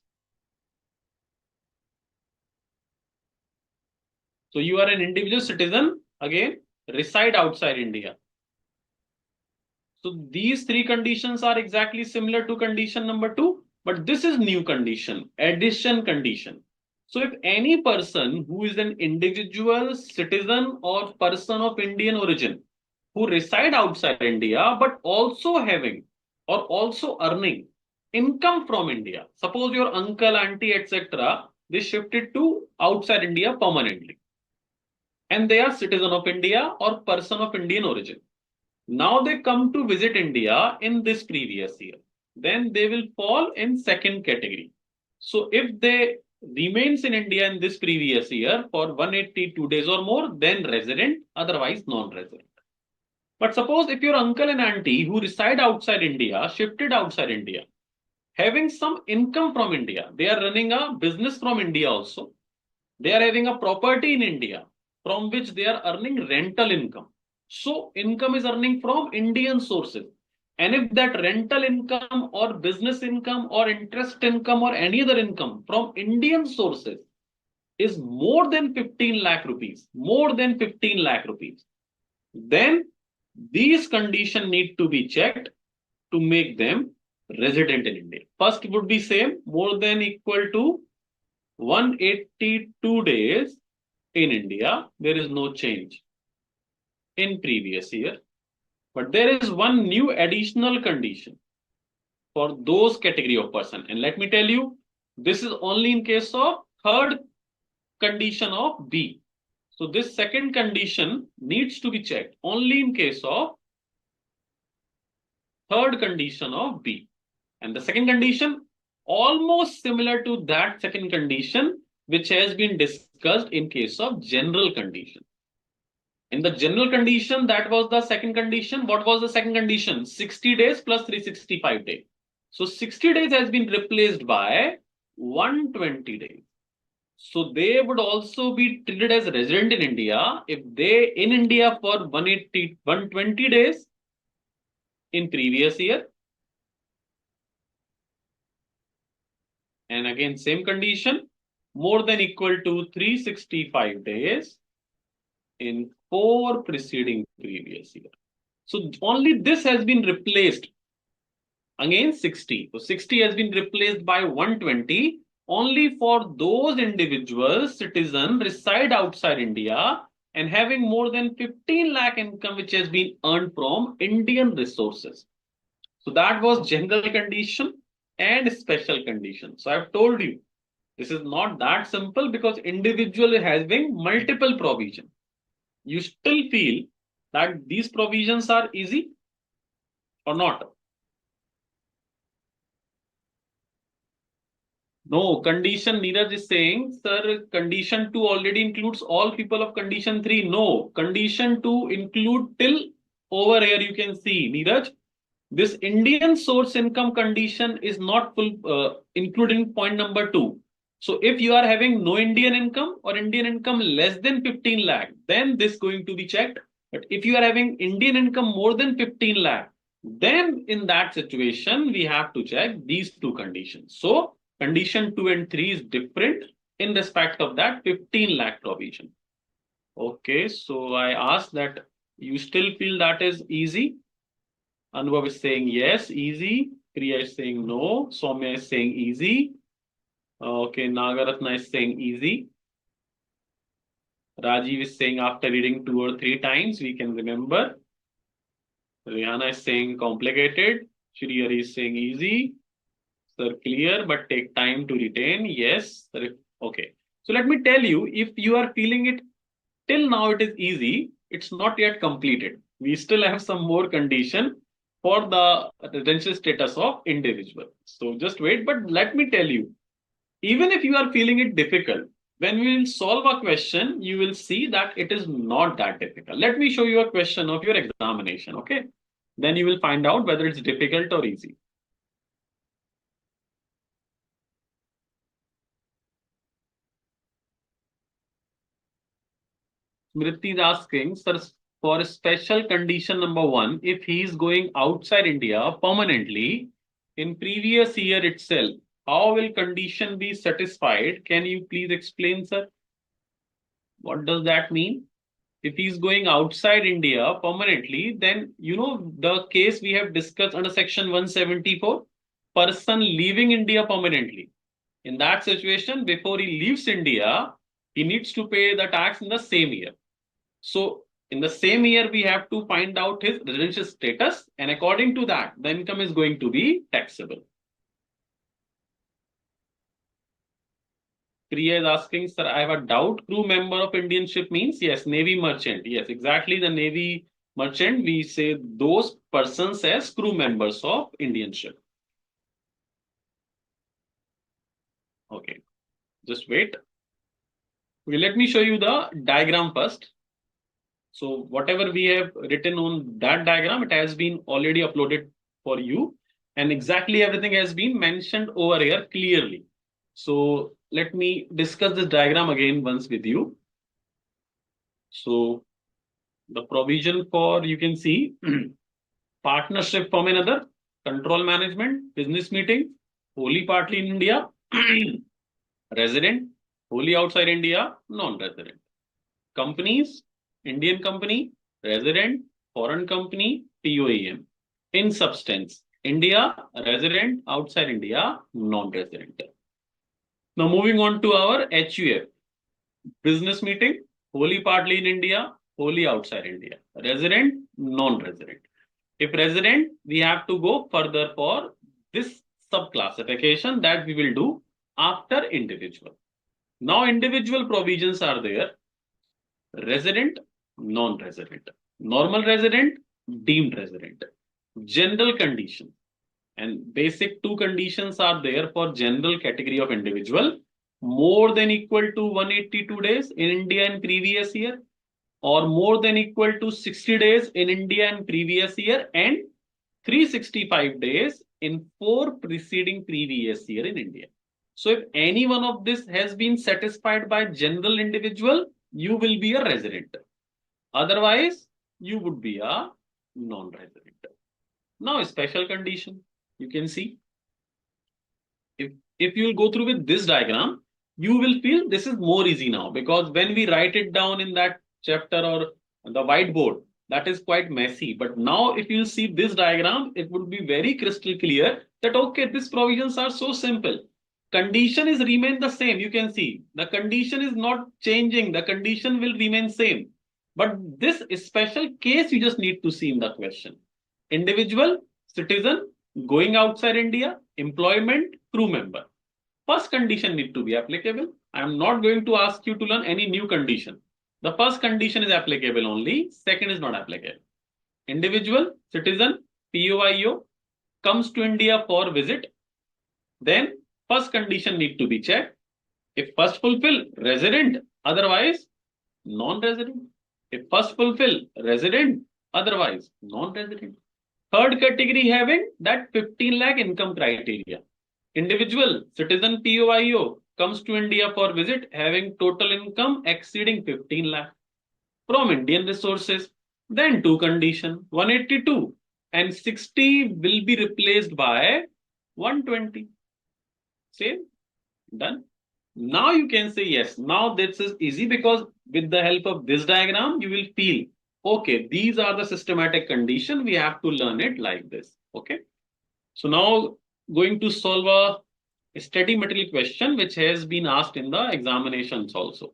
So you are an individual citizen, again, reside outside India. So these 3 conditions are exactly similar to condition number 2, but this is new condition, addition condition. So if any person who is an individual citizen or person of Indian origin who reside outside India, but also having or also earning income from India, suppose your uncle, auntie, etc., they shifted to outside India permanently, and they are citizen of India or person of Indian origin. Now they come to visit India in this previous year, then they will fall in second category. So if they remains in India in this previous year for 182 days or more, then resident, otherwise non-resident. But suppose if your uncle and auntie who reside outside India, shifted outside India, having some income from India, they are running a business from India also, they are having a property in India from which they are earning rental income. So income is earning from Indian sources. And if that rental income or business income or interest income or any other income from Indian sources is more than 15 lakh rupees, then these conditions need to be checked to make them resident in India. First would be same, more than equal to 182 days in India. There is no change in previous year, but there is one new additional condition for those category of person. And let me tell you, this is only in case of third condition of B. So this second condition needs to be checked only in case of third condition of B. And the second condition almost similar to that second condition which has been discussed in case of general condition. In the general condition, that was the second condition. What was the second condition? 60 days plus 365 days. So 60 days has been replaced by 120 days. So they would also be treated as resident in India if they in India for 120 days in previous year. And again, same condition, more than equal to 365 days in 4 preceding previous year. So only this has been replaced. Again 60. So 60 has been replaced by 120 only for those individuals, citizens reside outside India and having more than 15 lakh income which has been earned from Indian resources. So that was general condition and special condition. So I've told you, this is not that simple because individual is having multiple provision. You still feel that these provisions are easy or not? No, condition Neeraj is saying, sir, condition 2 already includes all people of condition 3. No, condition 2 include till over here you can see, Neeraj. This Indian source income condition is not full, including point number 2. So if you are having no Indian income or Indian income less than 15 lakh, then this going to be checked. But if you are having Indian income more than 15 lakh, then in that situation, we have to check these 2 conditions. So condition 2 and 3 is different in respect of that 15 lakh provision. Okay, so I asked that you still feel that is easy. Anubhav is saying yes, easy. Priya is saying no. Soumya is saying easy. Okay, Nagaratna is saying easy. Rajiv is saying after reading 2 or 3 times, we can remember. Rihanna is saying complicated. Shriyari is saying easy. Sir, clear, but take time to retain. Yes. Sir, okay. So let me tell you, if you are feeling it till now, it is easy. It's not yet completed. We still have some more condition for the residential status of individual. So just wait. But let me tell you, even if you are feeling it difficult, when we will solve a question, you will see that it is not that difficult. Let me show you a question of your examination. Okay. Then you will find out whether it's difficult or easy. Smriti is asking, sir, for special condition number one, if he is going outside India permanently in previous year itself, how will condition be satisfied? Can you please explain, sir? What does that mean? If he's going outside India permanently, then you know the case we have discussed under section 174, person leaving India permanently. In that situation, before he leaves India, he needs to pay the tax in the same year. So in the same year, we have to find out his residential status, and according to that, the income is going to be taxable. Priya is asking, sir, I have a doubt. Crew member of Indian ship means yes, Navy merchant. Yes, exactly. The Navy merchant, we say those persons as crew members of Indian ship. Okay, just wait. Okay, let me show you the diagram first. So whatever we have written on that diagram, it has been already uploaded for you, and exactly everything has been mentioned over here clearly. So let me discuss this diagram again once with you. So the provision for, you can see, partnership from another, control management, business meeting, wholly partly in India, resident, wholly outside India, non-resident. Companies, Indian company, resident, foreign company, POEM. In substance, India, resident, outside India, non-resident. Now moving on to our HUF, business meeting, wholly partly in India, wholly outside India. Resident, non-resident. If resident, we have to go further for this sub-classification that we will do after individual. Now individual provisions are there. Resident, non-resident, normal resident, deemed resident, general condition. And basic two conditions are there for general category of individual: more than equal to 182 days in India in previous year, or more than equal to 60 days in India in previous year, and 365 days in 4 preceding previous year in India. So if any one of this has been satisfied by general individual, you will be a resident. Otherwise, you would be a non-resident. Now, a special condition, you can see. If you will go through with this diagram, you will feel this is more easy now, because when we write it down in that chapter or the whiteboard, that is quite messy. But now if you see this diagram, it would be very crystal clear that, okay, these provisions are so simple. Condition is remain the same. You can see the condition is not changing. The condition will remain same. But this special case you just need to see in the question. Individual, citizen, going outside India, employment, crew member. First condition need to be applicable. I am not going to ask you to learn any new condition. The first condition is applicable only. Second is not applicable. Individual, citizen, POIO comes to India for visit. Then first condition need to be checked. If first fulfill, resident, otherwise non-resident. If first fulfill, resident, otherwise non-resident. Third category having that 15 lakh income criteria. Individual, citizen, POIO comes to India for visit having total income exceeding 15 lakh from Indian resources. Then two condition, 182 and 60 will be replaced by 120. Same, done. Now you can say yes. Now this is easy, because with the help of this diagram, you will feel, okay, these are the systematic condition. We have to learn it like this. Okay. So now going to solve a study material question which has been asked in the examinations also.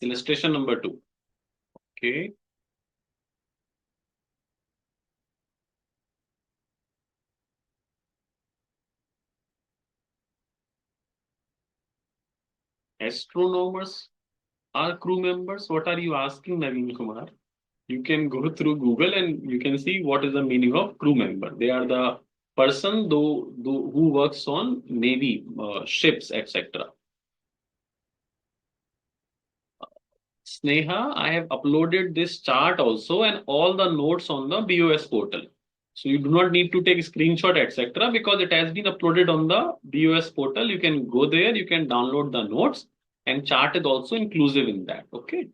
Illustration number 2. Okay. Astronomers are crew members. What are you asking, Naveen Kumar? You can go through Google and you can see what is the meaning of crew member. They are the person who works on navy ships, etc. Sneha, I have uploaded this chart also and all the notes on the BOS portal. So you do not need to take screenshot, etc. because it has been uploaded on the BOS portal. You can go there, you can download the notes, and chart is also inclusive in that. Okay.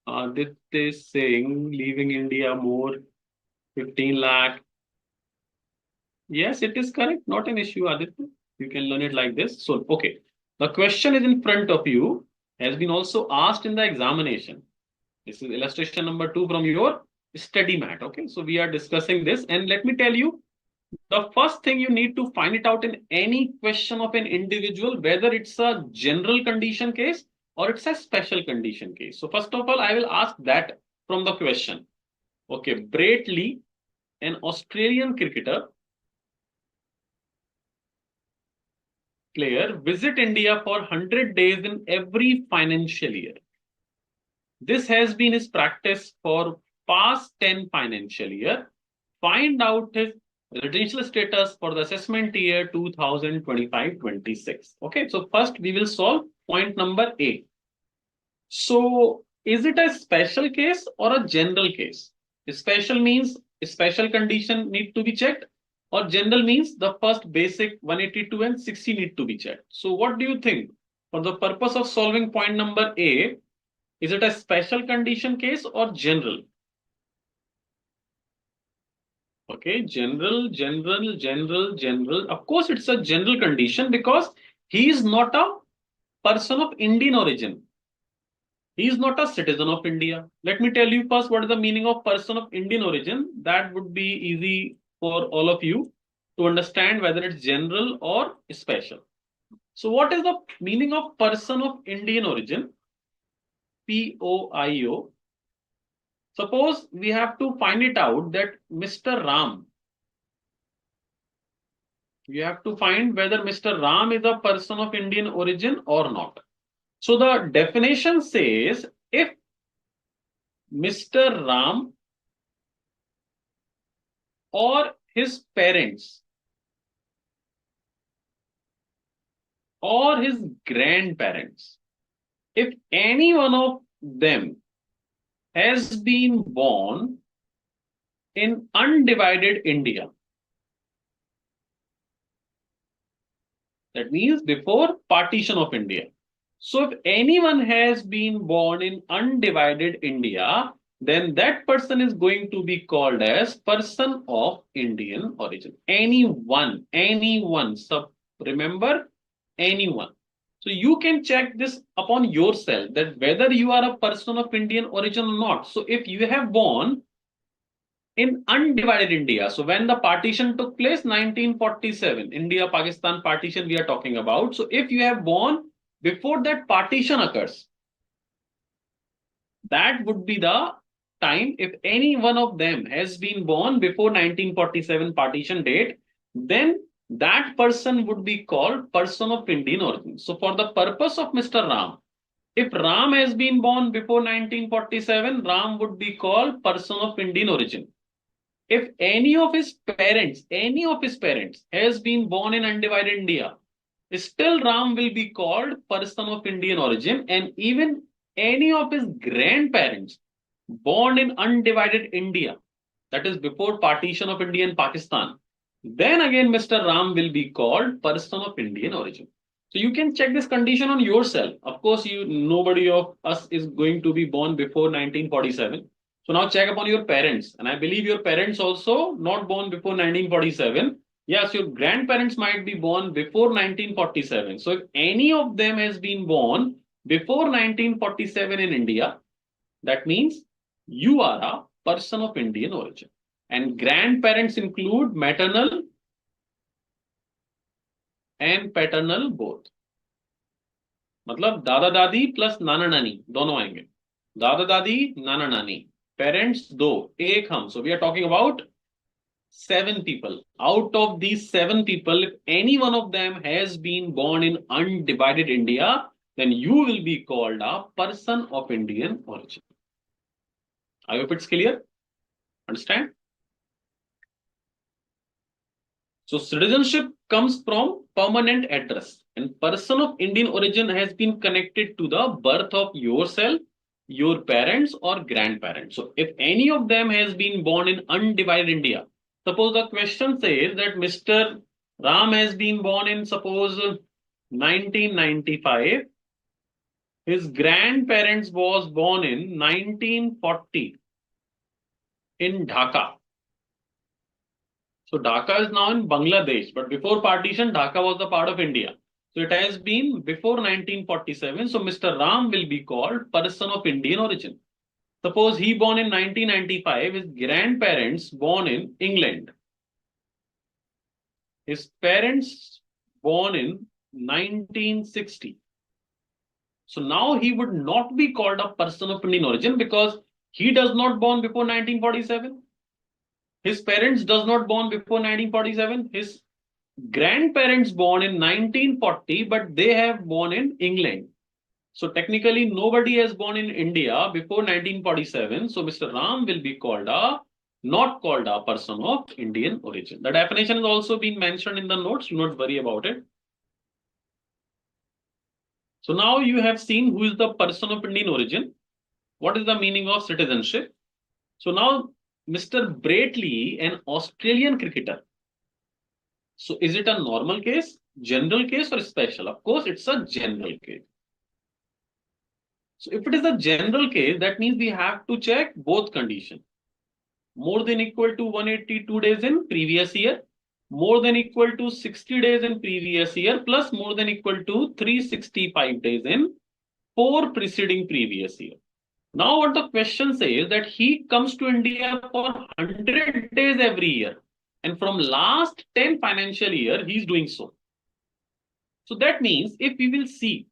Aditya is saying leaving India more 15 lakh. Yes, it is correct. Not an issue, Aditya. You can learn it like this. So, okay. The question is in front of you, has been also asked in the examination. This is illustration number 2 from your study mat. Okay. So we are discussing this. And let me tell you, the first thing you need to find it out in any question of an individual, whether it's a general condition case or it's a special condition case. So first of all, I will ask that from the question. Okay. Brett Lee, an Australian cricketer, player visit India for 100 days in every financial year. This has been his practice for past 10 financial year. Find out his residential status for the assessment year 2025-26. Okay, so first we will solve point number A. So is it a special case or a general case? Special means special condition need to be checked, or general means the first basic 182 and 60 need to be checked. So what do you think? For the purpose of solving point number A, is it a special condition case or general? Okay, general. Of course, it's a general condition because he is not a person of Indian origin. He is not a citizen of India. Let me tell you first what is the meaning of person of Indian origin. That would be easy for all of you to understand whether it's general or special. So what is the meaning of person of Indian origin? POIO. Suppose we have to find it out that Mr. Ram, you have to find whether Mr. Ram is a person of Indian origin or not. So the definition says if Mr. Ram or his parents or his grandparents, if any one of them has been born in undivided India, that means before partition of India. So if anyone has been born in undivided India, then that person is going to be called as person of Indian origin. Anyone. So remember, anyone. So you can check this upon yourself that whether you are a person of Indian origin or not. So if you have born in undivided India. So when the partition took place, 1947, India-Pakistan partition we are talking about. So if you have born before that partition occurs, that would be the time. If any one of them has been born before 1947 partition date, then that person would be called person of Indian origin. So for the purpose of Mr. Ram, if Ram has been born before 1947, Ram would be called person of Indian origin. If any of his parents has been born in undivided India, still Ram will be called person of Indian origin, and even any of his grandparents born in undivided India, that is before partition of India and Pakistan, then again Mr. Ram will be called person of Indian origin. So you can check this condition on yourself. Of course, nobody of us is going to be born before 1947. So now check upon your parents. And I believe your parents also not born before 1947. Yes, your grandparents might be born before 1947. So if any of them has been born before 1947 in India, that means you are a person of Indian origin. And grandparents include maternal and paternal both. मतलब दादा दादी plus नाना नानी दोनों आएंगे. दादा दादी नाना नानी, parents दो, एक हम. So we are talking about 7 people. Out of these 7 people, if any one of them has been born in undivided India, then you will be called a person of Indian origin. I hope it's clear. Understand? So citizenship comes from permanent address, and person of Indian origin has been connected to the birth of yourself, your parents or grandparents. So if any of them has been born in undivided India, suppose the question says that Mr. Ram has been born in suppose 1995, his grandparents was born in 1940 in Dhaka. So Dhaka is now in Bangladesh, but before partition, Dhaka was the part of India. So it has been before 1947. So Mr. Ram will be called person of Indian origin. Suppose he born in 1995, his grandparents born in England. His parents born in 1960. So now he would not be called a person of Indian origin because he does not born before 1947. His parents does not born before 1947. His grandparents born in 1940, but they have born in England. So technically nobody has born in India before 1947. So Mr. Ram will be called not called a person of Indian origin. The definition has also been mentioned in the notes. Do not worry about it. So now you have seen who is the person of Indian origin. What is the meaning of citizenship? So now Mr. Braitley, an Australian cricketer. So is it a normal case, general case or special? Of course, it's a general case. So if it is a general case, that means we have to check both conditions. More than equal to 182 days in previous year, more than equal to 60 days in previous year, plus more than equal to 365 days in 4 preceding previous year. Now what the question says that he comes to India for 100 days every year. And from last 10 financial year, he is doing so. So that means if we will see,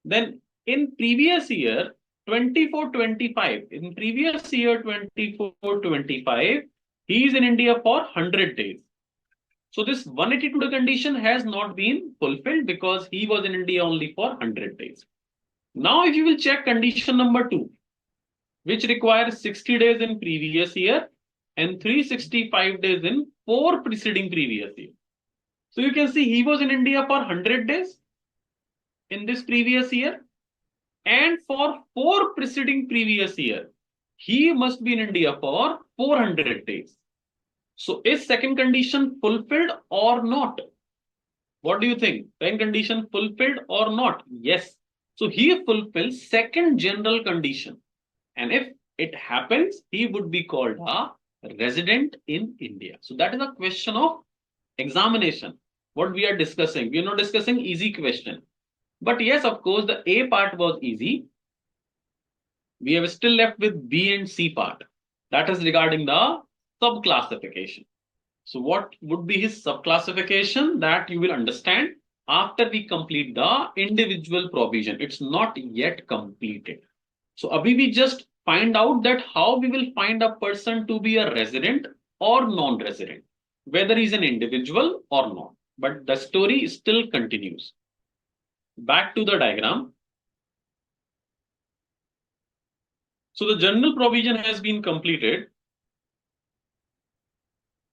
then in previous year, 24-25, in previous year 24-25, he is in India for 100 days. So this 182 condition has not been fulfilled because he was in India only for 100 days. Now if you will check condition number 2, which requires 60 days in previous year and 365 days in 4 preceding previous year. So you can see he was in India for 100 days in this previous year, and for 4 preceding previous year, he must be in India for 400 days. So is second condition fulfilled or not? What do you think? Second condition fulfilled or not? Yes. So he fulfills second general condition. And if it happens, he would be called a resident in India. So that is a question of examination. What we are discussing, we are not discussing easy question. But yes, of course, the A part was easy. We have still left with B and C part. That is regarding the sub-classification. So what would be his sub-classification? That you will understand after we complete the individual provision. It's not yet completed. So abhi we just find out that how we will find a person to be a resident or non-resident, whether he's an individual or not. But the story still continues. Back to the diagram. So the general provision has been completed.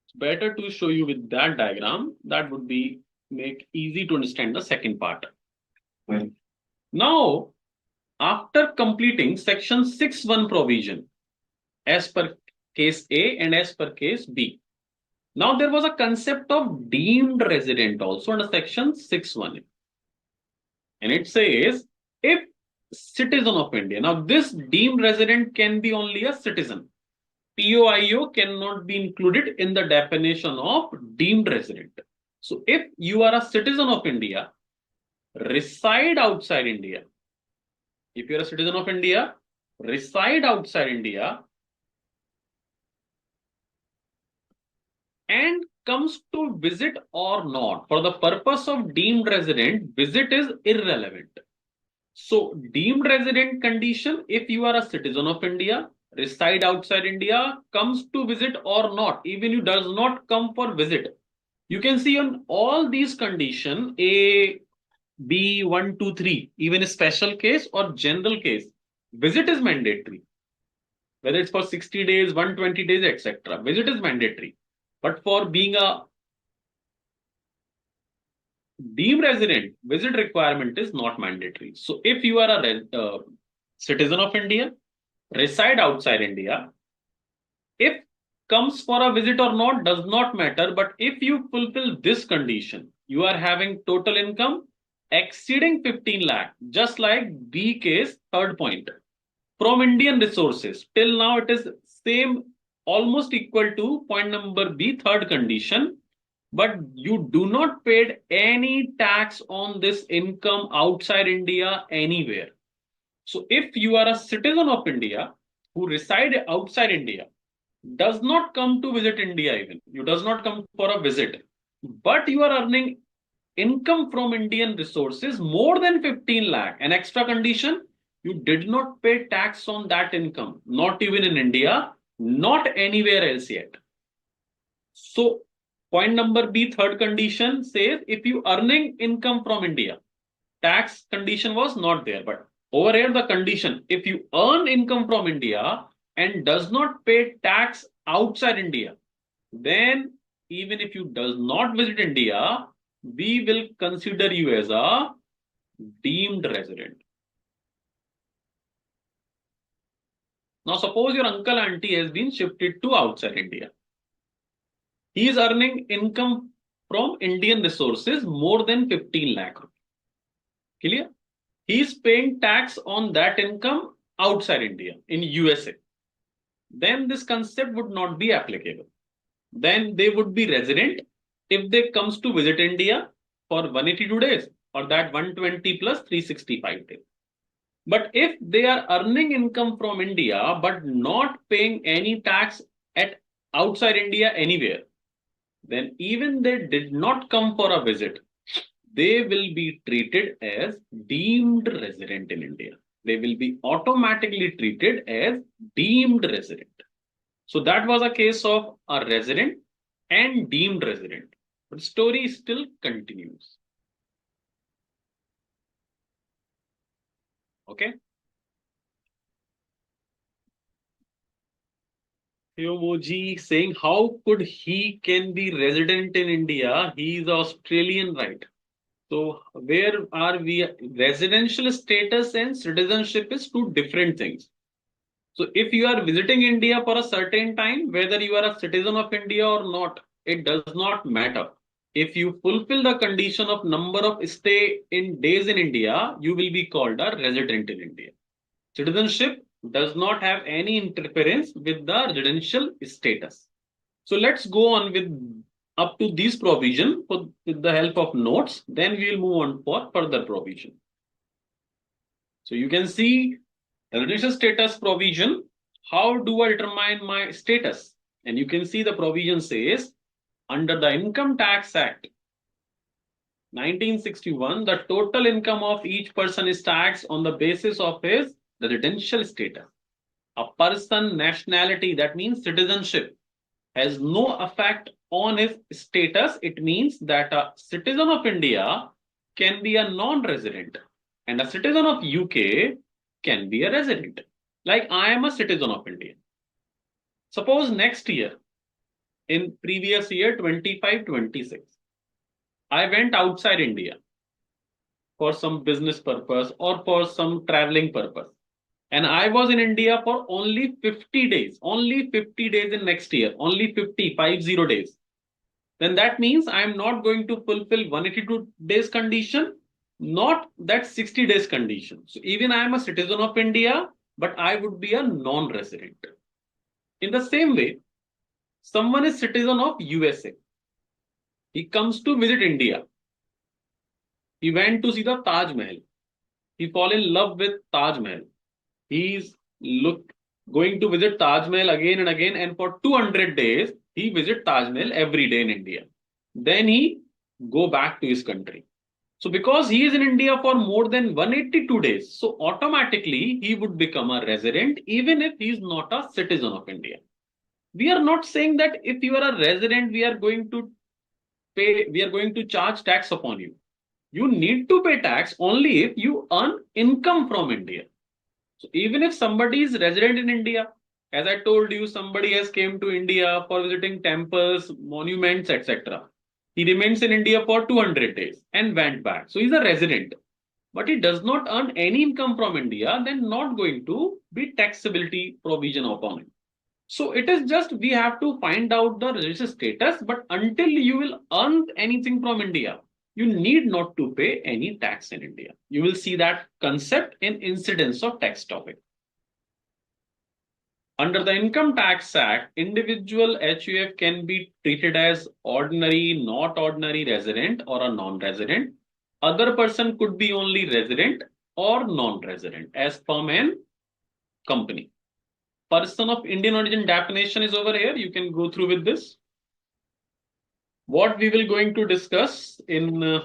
It's better to show you with that diagram. That would be make easy to understand the second part. Right. Now, after completing section 6.1 provision as per case A and as per case B. Now there was a concept of deemed resident also under section 6.1. And it says, if citizen of India. Now, this deemed resident can be only a citizen. POIO cannot be included in the definition of deemed resident. So, if you are a citizen of India, reside outside India, if you're a citizen of India, reside outside India, and comes to visit or not, for the purpose of deemed resident, visit is irrelevant. So, deemed resident condition, if you are a citizen of India, reside outside India, comes to visit or not, even you does not come for visit. You can see on all these condition, A, B, 1, 2, 3, even a special case or general case, visit is mandatory. Whether it's for 60 days, 120 days, etc. Visit is mandatory. But for being a deemed resident, visit requirement is not mandatory. So if you are a citizen of India, reside outside India, if comes for a visit or not does not matter. But if you fulfill this condition, you are having total income exceeding 15 lakh, just like B case, third point, from Indian resources. Till now, it is same, almost equal to point number B, third condition. But you do not paid any tax on this income outside India anywhere. So if you are a citizen of India who reside outside India, does not come to visit India even, you does not come for a visit, but you are earning income from Indian resources more than 15 lakh, an extra condition, you did not pay tax on that income, not even in India, not anywhere else yet. So point number B, third condition says if you earning income from India, tax condition was not there. But over here, the condition, if you earn income from India and does not pay tax outside India, then even if you does not visit India, we will consider you as a deemed resident. Now, suppose your uncle auntie has been shifted to outside India. He is earning income from Indian resources more than 15 lakh rupees. Clear? He is paying tax on that income outside India in USA. Then this concept would not be applicable. Then they would be resident if they comes to visit India for 182 days or that 120 plus 365 days. But if they are earning income from India but not paying any tax at outside India anywhere, then even they did not come for a visit, they will be treated as deemed resident in India. They will be automatically treated as deemed resident. So that was a case of a resident and deemed resident. But story still continues. Okay. Yomoji saying, how could he can be resident in India? He is Australian, right? So where are we? Residential status and citizenship is two different things. So if you are visiting India for a certain time, whether you are a citizen of India or not, it does not matter. If you fulfill the condition of number of stay in days in India, you will be called a resident in India. Citizenship does not have any interference with the residential status. So let's go on with up to this provision with the help of notes. Then we will move on for further provision. So you can see residential status provision. How do I determine my status? And you can see the provision says under the Income Tax Act 1961, the total income of each person is taxed on the basis of his residential status. A person nationality, that means citizenship, has no effect on his status. It means that a citizen of India can be a non-resident and a citizen of UK can be a resident. Like I am a citizen of India. Suppose next year, in previous year 25-26, I went outside India for some business purpose or for some traveling purpose. And I was in India for only 50 days, only 50 days in next year, only 50 days. Then that means I am not going to fulfill 182 days condition. not that 60 days condition. So even I am a citizen of India, but I would be a non-resident. In the same way, someone is citizen of USA. He comes to visit India. He went to see the Taj Mahal. He fall in love with Taj Mahal. He's look going to visit Taj Mahal again and again, and for 200 days he visit Taj Mahal every day in India. Then he go back to his country. So because he is in India for more than 182 days, so automatically he would become a resident even if he is not a citizen of India. We are not saying that if you are a resident, we are going to charge tax upon you. You need to pay tax only if you earn income from India. So even if somebody is resident in India, as I told you, somebody has came to India for visiting temples, monuments, etc. He remains in India for 200 days and went back. So he's a resident, but he does not earn any income from India, then not going to be taxability provision upon him. So it is just we have to find out the registered status, but until you will earn anything from India, you need not to pay any tax in India. You will see that concept in incidence of tax topic. Under the Income Tax Act, individual HUF can be treated as ordinary, not ordinary resident or a non-resident. Other person could be only resident or non-resident as firm and company. Person of Indian origin definition is over here. You can go through with this. What we will going to discuss in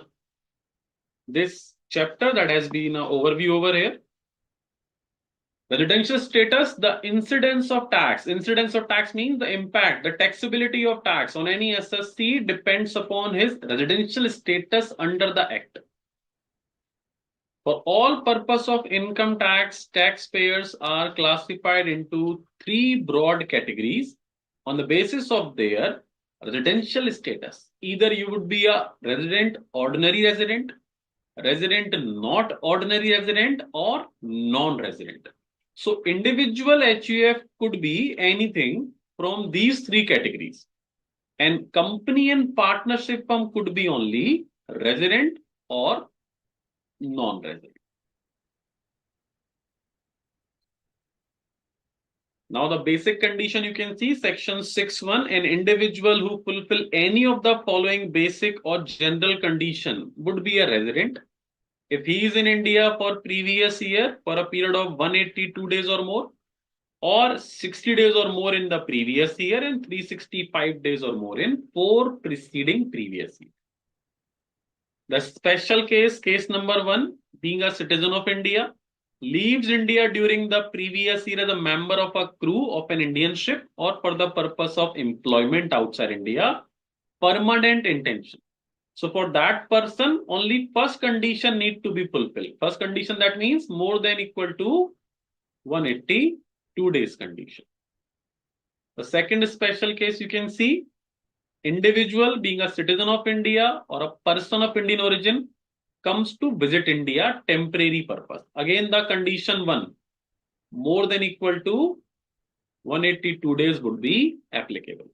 this chapter, that has been an overview over here. Residential status, the incidence of tax. Incidence of tax means the impact, the taxability of tax on any SSC depends upon his residential status under the Act. For all purpose of income tax, taxpayers are classified into three broad categories on the basis of their residential status. Either you would be a resident, ordinary resident, resident not ordinary resident, or non-resident. So individual HUF could be anything from these three categories. And company and partnership firm could be only resident or non-resident. Now the basic condition you can see section 6(1), an individual who fulfill any of the following basic or general condition would be a resident. If he is in India for previous year for a period of 182 days or more, or 60 days or more in the previous year and 365 days or more in 4 preceding previous year. The special case, case number 1, being a citizen of India, leaves India during the previous year as a member of a crew of an Indian ship or for the purpose of employment outside India, permanent intention. So for that person, only first condition need to be fulfilled. First condition, that means more than equal to 182 days condition. The second special case you can see, individual being a citizen of India or a person of Indian origin comes to visit India temporary purpose. Again, the condition 1, more than equal to 182 days would be applicable.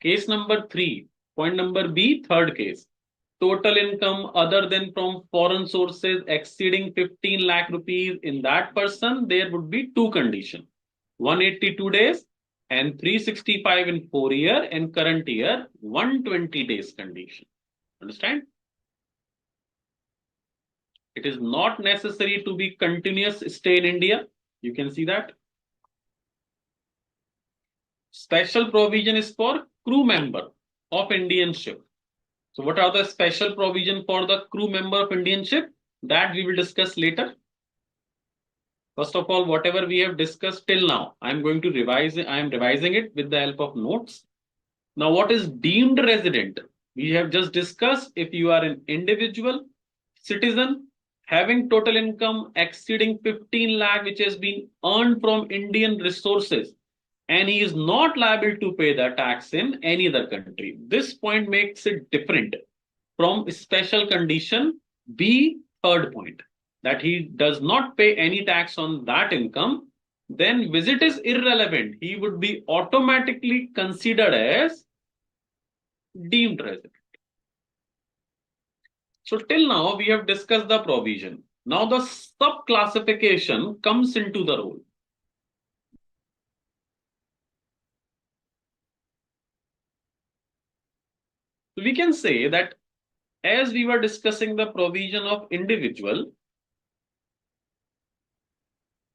Case number 3, point number B, third case. Total income other than from foreign sources exceeding 15 lakh rupees in that person, there would be two conditions. 182 days and 365 in 4 year, and current year 120 days condition. Understand? It is not necessary to be continuous stay in India. You can see that. Special provision is for crew member of Indian ship. So what are the special provision for the crew member of Indian ship? That we will discuss later. First of all, whatever we have discussed till now, I am going to revise it. I am revising it with the help of notes. Now, what is deemed resident? We have just discussed if you are an individual citizen having total income exceeding 15 lakh, which has been earned from Indian resources, and he is not liable to pay the tax in any other country. This point makes it different from special condition B, third point, that he does not pay any tax on that income. Then visit is irrelevant. He would be automatically considered as deemed resident. So till now, we have discussed the provision. Now the sub-classification comes into the role. So we can say that as we were discussing the provision of individual,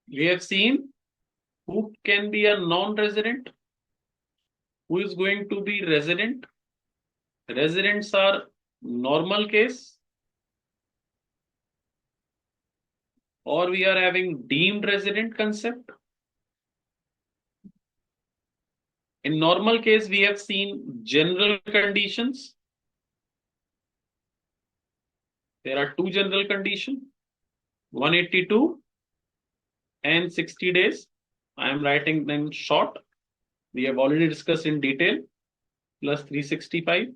we have seen who can be a non-resident, who is going to be resident. Residents are normal case, or we are having deemed resident concept. In normal case, we have seen general conditions. There are two general conditions, 182 and 60 days. I am writing them short. We have already discussed in detail, plus 365.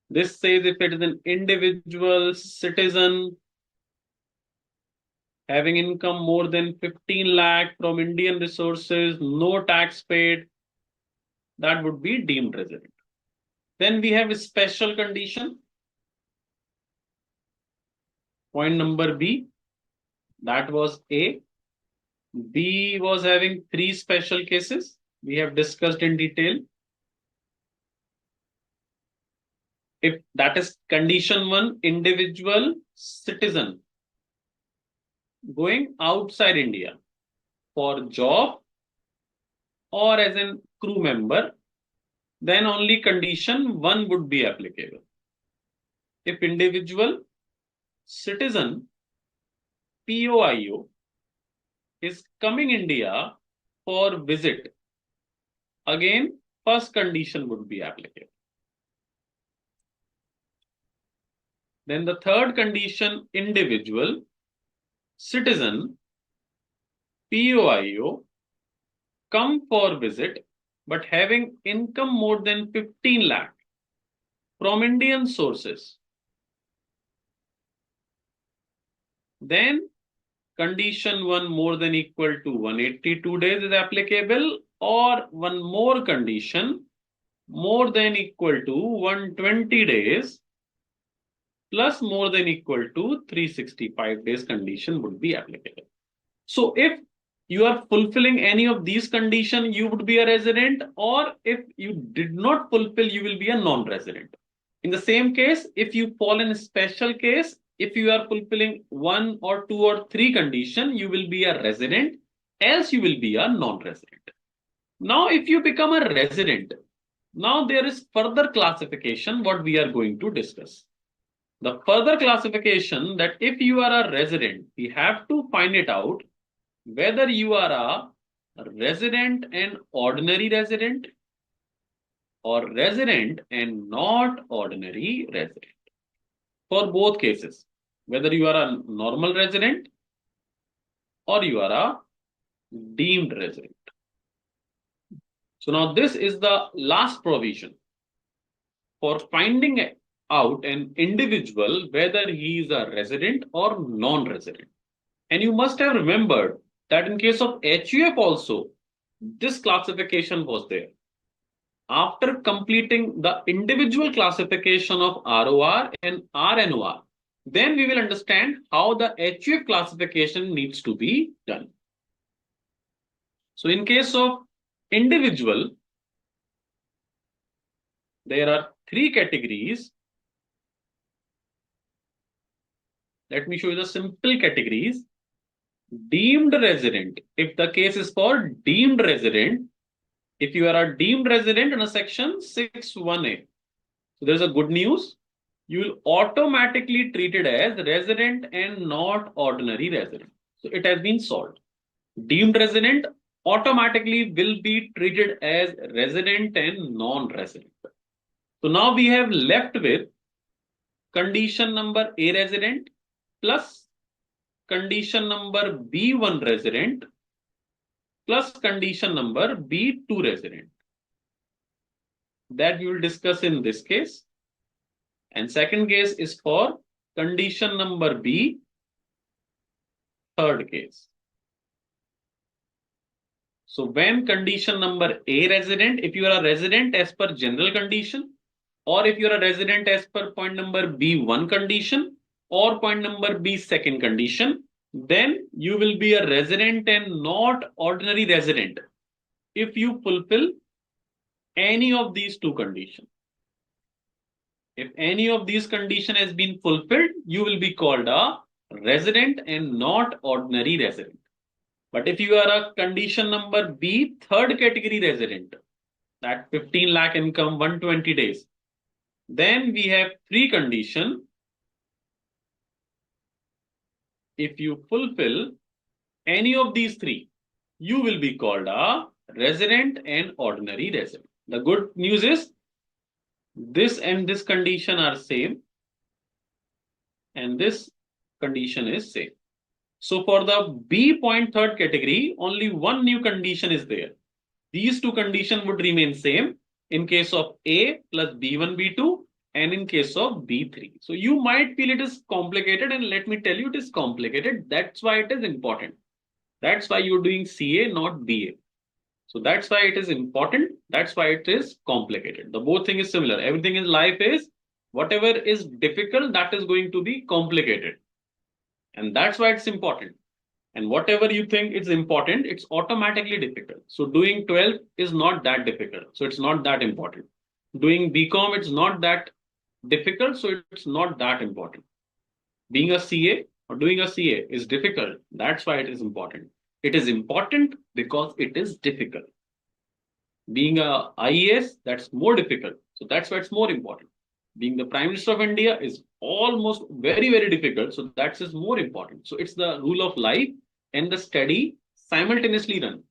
This says if it is an individual citizen having income more than 15 lakh from Indian resources, no tax paid, that would be deemed resident. Then we have a special condition. Point number B, that was A. B was having three special cases. We have discussed in detail. If that is condition one, individual citizen going outside India for job or as a crew member, then only condition one would be applicable. If individual citizen POIO is coming India for visit, again first condition would be applicable. Then the third condition, individual citizen POIO come for visit but having income more than 15 lakh from Indian sources, then condition one more than equal to 182 days is applicable, or one more condition more than equal to 120 days plus more than equal to 365 days condition would be applicable. So if you are fulfilling any of these conditions, you would be a resident, or if you did not fulfill, you will be a non-resident. In the same case, if you fall in a special case, if you are fulfilling one or two or three conditions, you will be a resident, else you will be a non-resident. Now, if you become a resident, now there is further classification what we are going to discuss. The further classification that if you are a resident, we have to find it out whether you are a resident and ordinary resident or resident and not ordinary resident. For both cases, whether you are a normal resident or you are a deemed resident. So now this is the last provision for finding out an individual whether he is a resident or non-resident. And you must have remembered that in case of HUF also, this classification was there. After completing the individual classification of ROR and RNOR, then we will understand how the HUF classification needs to be done. So in case of individual, there are three categories. Let me show you the simple categories. Deemed resident. If the case is for deemed resident, if you are a deemed resident in a section 61A, so there's a good news. You will automatically treated as resident and not ordinary resident. So it has been solved. Deemed resident automatically will be treated as resident and non-resident. So now we have left with condition number A resident plus condition number B1 resident plus condition number B2 resident. That we will discuss in this case. And second case is for condition number B, third case. So when condition number A resident, if you are a resident as per general condition, or if you're a resident as per point number B1 condition or point number B second condition, then you will be a resident and not ordinary resident if you fulfill any of these two conditions. If any of these condition has been fulfilled, you will be called a resident and not ordinary resident. But if you are a condition number B, third category resident, that 15 lakh income, 120 days, then we have three conditions. If you fulfill any of these three, you will be called a resident and ordinary resident. The good news is this and this condition are same and this condition is same. So for the B point third category, only one new condition is there. These two conditions would remain same in case of A plus B1, B2 and in case of B3. So you might feel it is complicated, and let me tell you it is complicated. That's why it is important. That's why you're doing CA, not BA. So that's why it is important. That's why it is complicated. The both thing is similar. Everything in life is whatever is difficult, that is going to be complicated. And that's why it's important. And whatever you think is important, it's automatically difficult. So doing 12 is not that difficult. So it's not that important. Doing BCom, it's not that difficult. So it's not that important. Being a CA or doing a CA is difficult. That's why it is important. It is important because it is difficult. Being a IAS, that's more difficult. So that's why it's more important. Being the Prime Minister of India is almost very, very difficult. So that's is more important. So it's the rule of life and the study simultaneously run.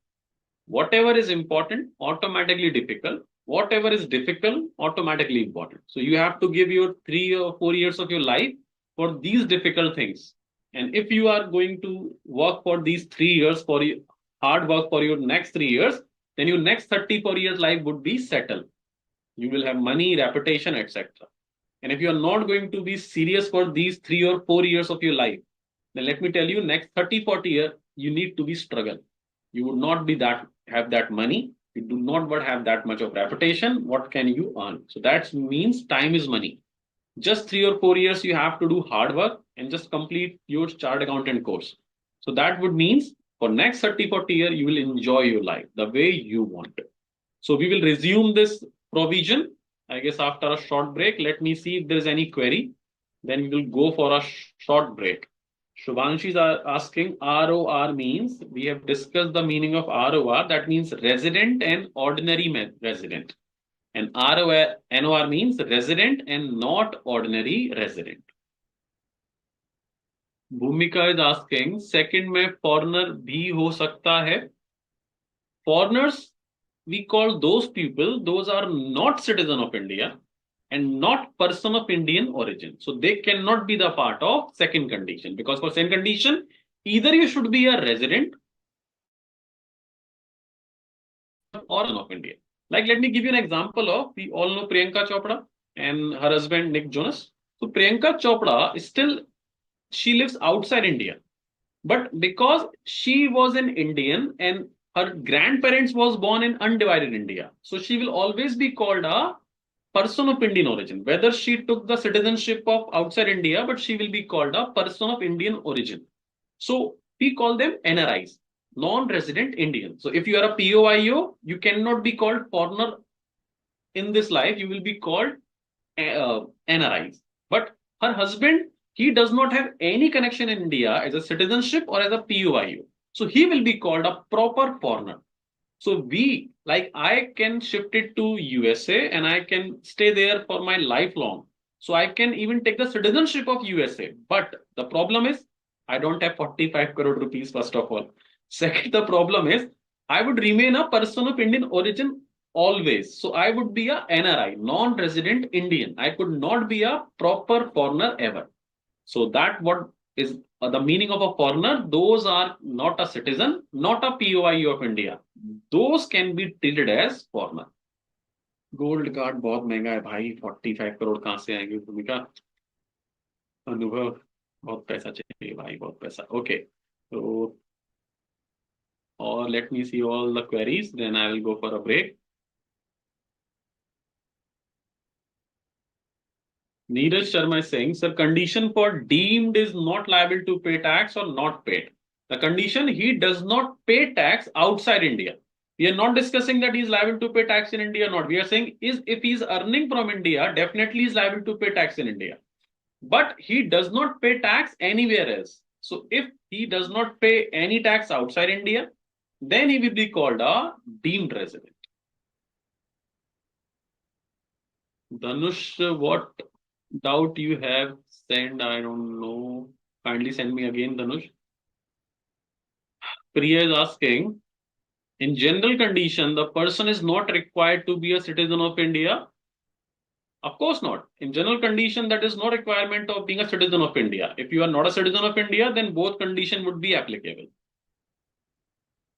Whatever is important, automatically difficult. Whatever is difficult, automatically important. So you have to give your 3 or 4 years of your life for these difficult things. And if you are going to work for these 3 years, for hard work for your next 3 years, then your next 34 years life would be settled. You will have money, reputation, etc. And if you are not going to be serious for these 3 or 4 years of your life, then let me tell you, next 30, 40 years, you need to be struggle. You would not be have that money. You do not have that much of reputation. What can you earn? So that means time is money. Just 3 or 4 years, you have to do hard work and just complete your chart accountant course. So that would means for next 30, 40 years, you will enjoy your life the way you want. So we will resume this provision, I guess, after a short break. Let me see if there's any query. Then we will go for a short break. Shubhanshu is asking, ROR means, we have discussed the meaning of ROR. That means resident and ordinary resident. And NOR means resident and not ordinary resident. Bhumika is asking, second में foreigner भी हो सकता है? Foreigners, we call those people, those are not citizen of India and not person of Indian origin. So they cannot be the part of second condition, because for second condition, either you should be a resident or of India. Like, let me give you an example of, we all know Priyanka Chopra and her husband Nick Jonas. So Priyanka Chopra is still, she lives outside India, but because she was an Indian and her grandparents was born in undivided India, so she will always be called a person of Indian origin. Whether she took the citizenship of outside India, but she will be called a person of Indian origin. So we call them NRIs, non-resident Indian. So if you are a POIO, you cannot be called foreigner in this life. You will be called NRIs. But her husband, he does not have any connection in India as a citizenship or as a POIO. So he will be called a proper foreigner. So we, like, I can shift it to USA and I can stay there for my lifelong. So I can even take the citizenship of USA. But the problem is, I don't have 45 crore rupees, first of all. Second, the problem is, I would remain a person of Indian origin always. So I would be a NRI, non-resident Indian. I could not be a proper foreigner ever. So that what is the meaning of a foreigner. Those are not a citizen, not a POIU of India. Those can be treated as foreigner. Gold card बहुत महंगा है भाई, 45 करोड़ कहाँ से आएंगे भूमिका? अनुभव, बहुत पैसा चाहिए भाई, बहुत पैसा. ओके, तो और let me see all the queries, then I will go for a break. Neeraj Sharma is saying, sir, condition for deemed is not liable to pay tax or not paid. The condition, he does not pay tax outside India. We are not discussing that he is liable to pay tax in India or not. We are saying is if he is earning from India, definitely he is liable to pay tax in India. But he does not pay tax anywhere else. So if he does not pay any tax outside India, then he will be called a deemed resident. Dhanush, what doubt you have sent? I don't know. Kindly send me again, Dhanush. Priya is asking, in general condition, the person is not required to be a citizen of India. Of course not. In general condition, that is no requirement of being a citizen of India. If you are not a citizen of India, then both condition would be applicable.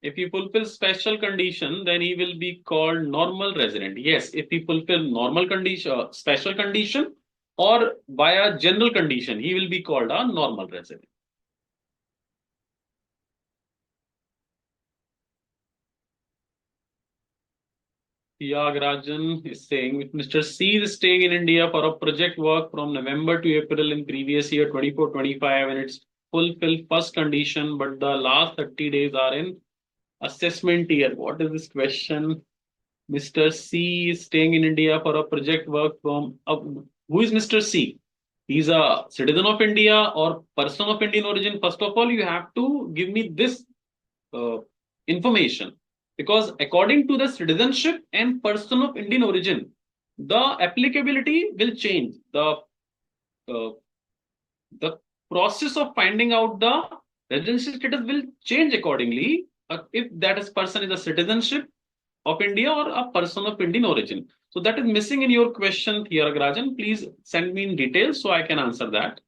If he fulfills special condition, then he will be called normal resident. Yes, if he fulfill normal condition, special condition, or via general condition, he will be called a normal resident. Yagarajan is saying, if Mr. C is staying in India for a project work from November to April in previous year 24-25 and it's fulfilled first condition, but the last 30 days are in assessment year. What is this question? Mr. C is staying in India for a project work from who is Mr. C? He's a citizen of India or person of Indian origin. First of all, you have to give me this uh, information because according to the citizenship and person of Indian origin, the applicability will change. Uh, the process of finding out the residency status will change accordingly if that is person is a citizenship of India or a person of Indian origin. So that is missing in your question, Thiagarajan. Please send me in details so I can answer that.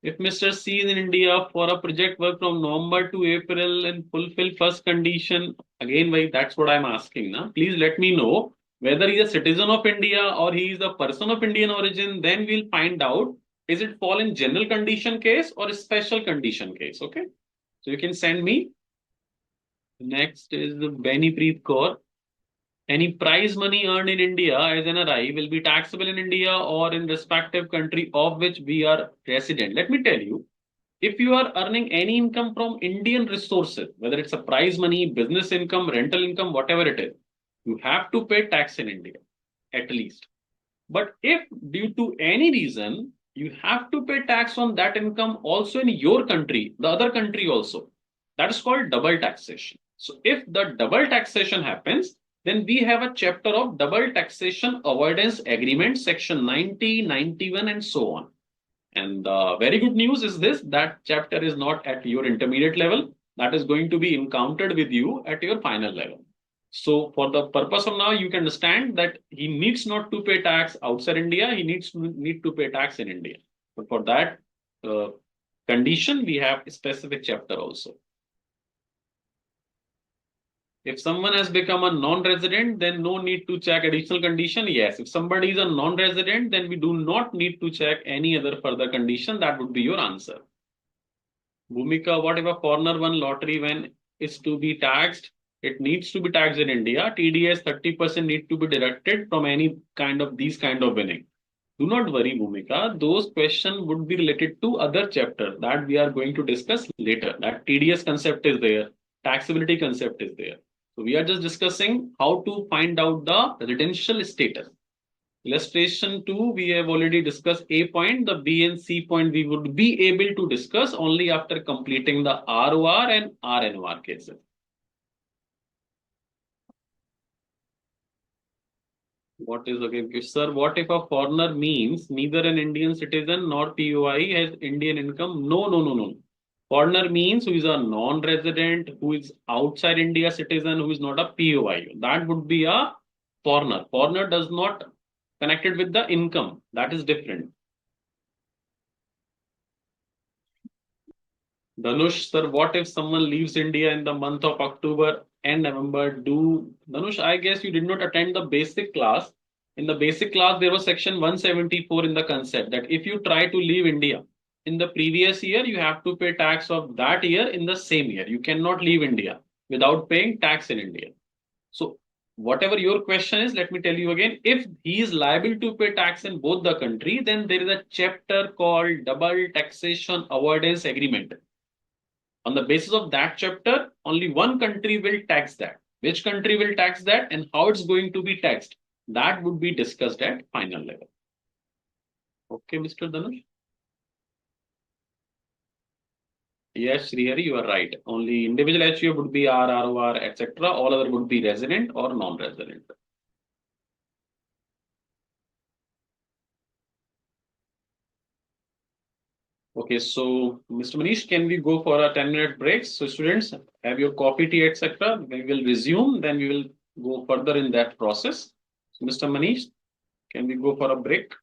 If Mr. C is in India for a project work from November to April and fulfill first condition, again, why that's what I'm asking. Na? Please let me know whether he is a citizen of India or he is a person of Indian origin. Then we'll find out is it fall in general condition case or a special condition case. Okay. So you can send me. Next is the Benny Preet Kaur. Any prize money earned in India as an NRI will be taxable in India or in respective country of which we are resident. Let me tell you, if you are earning any income from Indian resources, whether it's a prize money, business income, rental income, whatever it is, you have to pay tax in India, at least. But if due to any reason, you have to pay tax on that income also in your country, the other country also, that is called double taxation. So if the double taxation happens, then we have a chapter of double taxation avoidance agreement, section 90, 91, and so on. And the very good news is this, that chapter is not at your intermediate level. That is going to be encountered with you at your final level. So for the purpose of now, you can understand that he needs not to pay tax outside India. He need to pay tax in India. But for that condition, we have a specific chapter also. If someone has become a non-resident, then no need to check additional condition. Yes, if somebody is a non-resident, then we do not need to check any other further condition. That would be your answer. Bhumika, what if a foreigner won lottery when is to be taxed? It needs to be taxed in India. TDS 30% need to be deducted from any kind of these kind of winning. Do not worry, Bhumika. Those questions would be related to other chapter that we are going to discuss later. That TDS concept is there, taxability concept is there. So we are just discussing how to find out the residential status. Illustration 2, we have already discussed A point. The B and C point we would be able to discuss only after completing the ROR and RNOR cases. What is okay, sir? What if a foreigner means neither an Indian citizen nor POI has Indian income? No, no, no, no. Foreigner means who is a non-resident, who is outside India citizen, who is not a POI. That would be a foreigner. Foreigner does not connected with the income. That is different. Dhanush, sir, what if someone leaves India in the month of October and November? Dhanush, I guess you did not attend the basic class. In the basic class, there was section 174 in the concept that if you try to leave India in the previous year, you have to pay tax of that year in the same year. You cannot leave India without paying tax in India. So Whatever your question is, let me tell you again. If he is liable to pay tax in both the country, then there is a chapter called Double Taxation Avoidance Agreement. On the basis of that chapter, only one country will tax that. Which country will tax that and how it's going to be taxed? That would be discussed at final level. Okay, Mr. Dhanush? Yes, Srihari, you are right. Only individual HUF would be R, ROR, etc. All other would be resident or non-resident. Okay, so Mr. Manish, can we go for a 10-minute break? So students, have your coffee, tea, etc. We will resume, then we will go further in that process. So Mr. Manish, can we go for a break?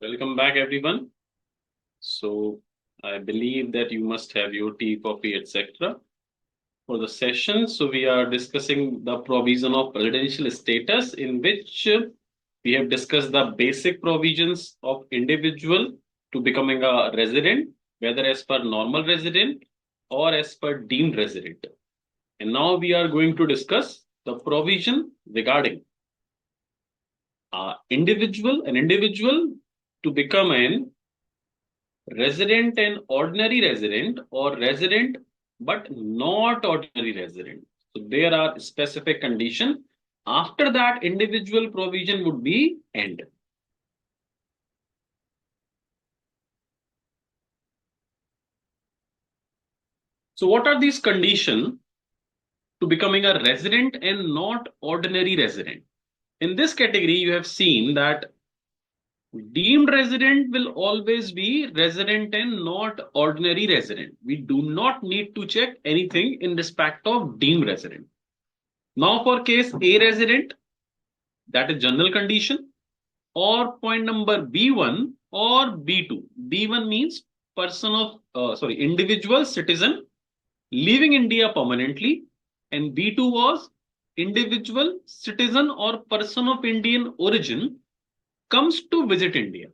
Welcome back, everyone. So, I believe that you must have your tea, coffee, etc. for the session. So, we are discussing the provision of residential status, in which we have discussed the basic provisions of individual to becoming a resident, whether as per normal resident or as per deemed resident. And now we are going to discuss the provision regarding an individual to become an resident and ordinary resident, or resident but not ordinary resident. So there are specific conditions. After that, individual provision would be end. So what are these conditions to becoming a resident and not ordinary resident? In this category, you have seen that deemed resident will always be resident and not ordinary resident. We do not need to check anything in respect of deemed resident. Now for case A resident, that is general condition, or point number B1 or B2. B1 means person of, individual citizen leaving India permanently, and B2 was individual citizen or person of Indian origin comes to visit India.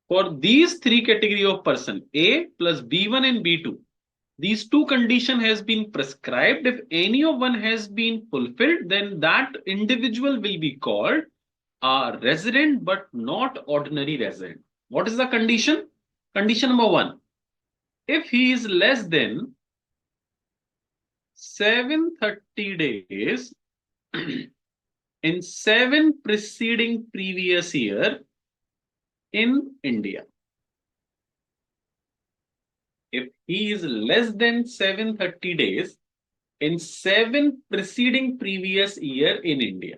For these three category of person, A plus B1 and B2, these two condition has been prescribed. If any of one has been fulfilled, then that individual will be called a resident but not ordinary resident. What is the condition? Condition number one, if he is less than 730 days in 7 preceding previous year in India. If he is less than 730 days in 7 preceding previous year in India.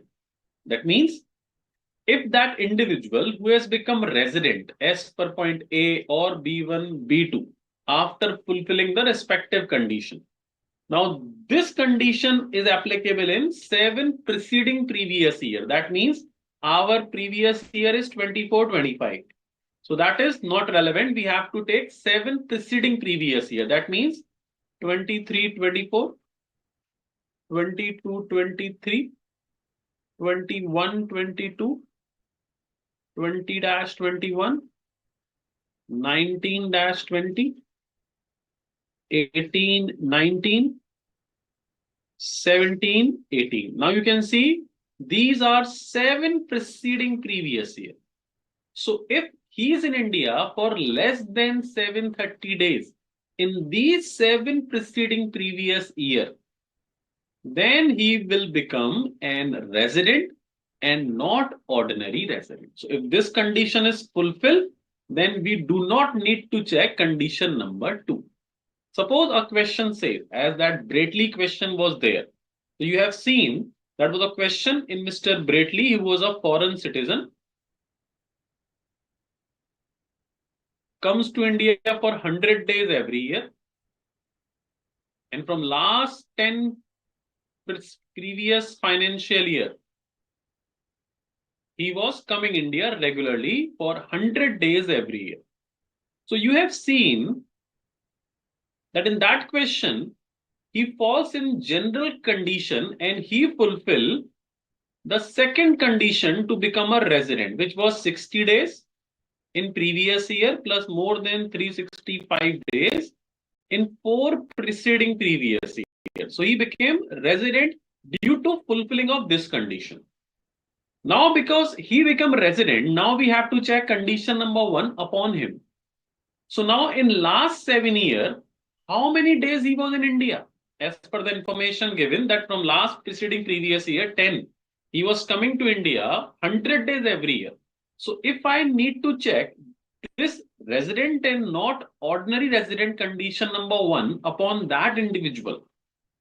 That means if that individual who has become resident as per point A or B1, B2 after fulfilling the respective condition. Now, this condition is applicable in 7 preceding previous year. That means our previous year is 24-25. So that is not relevant. We have to take 7 preceding previous year. That means 23-24, 22-23, 21-22, 20-21, 19-20, 18-19, 17-18. Now you can see these are 7 preceding previous year. So if he is in India for less than 730 days in these 7 preceding previous year, then he will become an resident and not ordinary resident. So if this condition is fulfilled, then we do not need to check condition number 2. Suppose a question says, as that Bratley question was there. So you have seen that was a question in Mr. Bratley, who was a foreign citizen, comes to India for 100 days every year. And from last 10 previous financial year, he was coming India regularly for 100 days every year. So you have seen that in that question, he falls in general condition and he fulfill the second condition to become a resident, which was 60 days in previous year plus more than 365 days in 4 preceding previous year. So he became resident due to fulfilling of this condition. Now, because he became resident, now we have to check condition number 1 upon him. So now in last 7 years, how many days he was in India? As per the information given that from last preceding previous year, 10. He was coming to India 100 days every year. So if I need to check this resident and not ordinary resident condition number 1 upon that individual,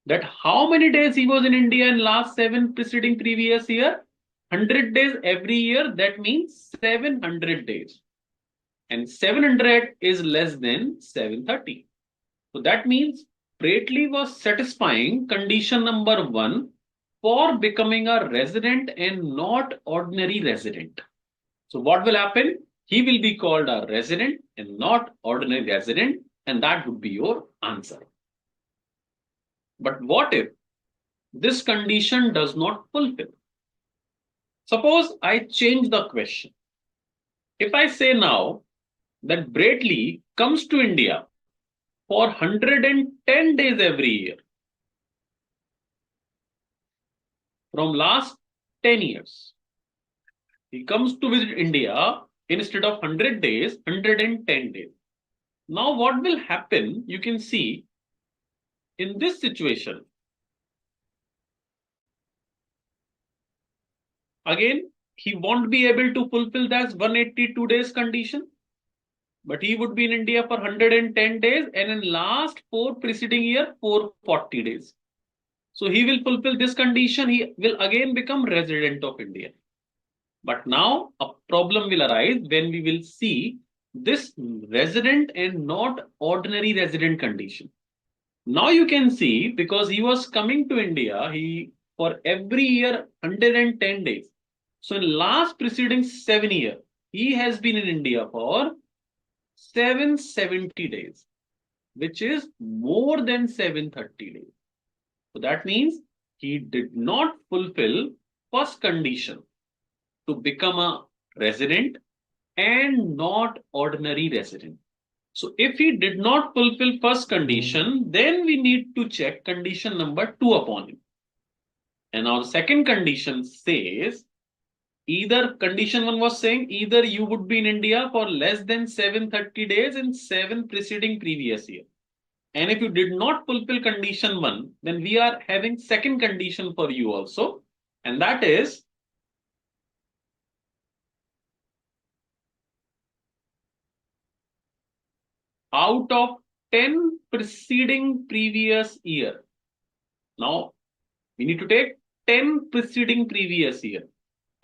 that how many days he was in India in last 7 preceding previous year, 100 days every year, that means 700 days. And 700 is less than 730. So that means Bratley was satisfying condition number 1 for becoming a resident and not ordinary resident. So what will happen? he will be called a resident and not ordinary resident, and that would be your answer. But what if this condition does not fulfill? Suppose I change the question. If I say now that Bradley comes to India for 110 days every year from last 10 years, he comes to visit India instead of 100 days, 110 days. Now, what will happen? You can see in this situation. Again, he won't be able to fulfill that 182 days condition, but he would be in India for 110 days and in last 4 preceding year, 440 days. So he will fulfill this condition. He will again become resident of India. But now a problem will arise when we will see this resident and not ordinary resident condition. Now you can see because he was coming to India, he for every year 110 days. So in last preceding 7 years, he has been in India for 770 days, which is more than 730 days. So that means he did not fulfill first condition to become a resident and not ordinary resident. So if he did not fulfill first condition, then we need to check condition number 2 upon him. And our second condition says either condition 1 was saying either you would be in India for less than 730 days in 7 preceding previous year. And if you did not fulfill condition 1, then we are having second condition for you also. And that is out of 10 preceding previous year. Now, we need to take 10 preceding previous year.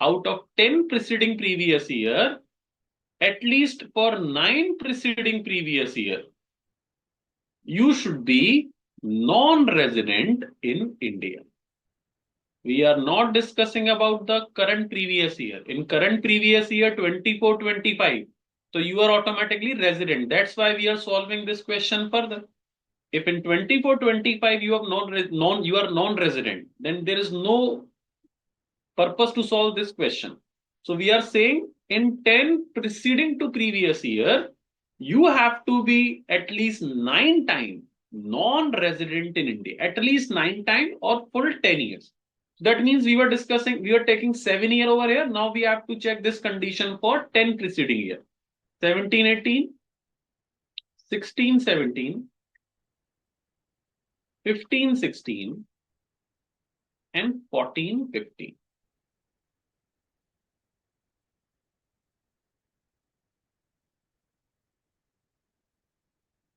Out of 10 preceding previous year, at least for 9 preceding previous year, you should be non-resident in India. We are not discussing about the current previous year. In current previous year, 24-25, so you are automatically resident. That's why we are solving this question further. If in 24-25 you have you are non-resident, then there is no purpose to solve this question. So we are saying in 10 preceding to previous year, you have to be at least 9 times non-resident in India, at least 9 times or full 10 years. That means we were taking 7 year over here. Now we have to check this condition for 10 preceding year. 17-18, 16-17, 15-16, and 14-15.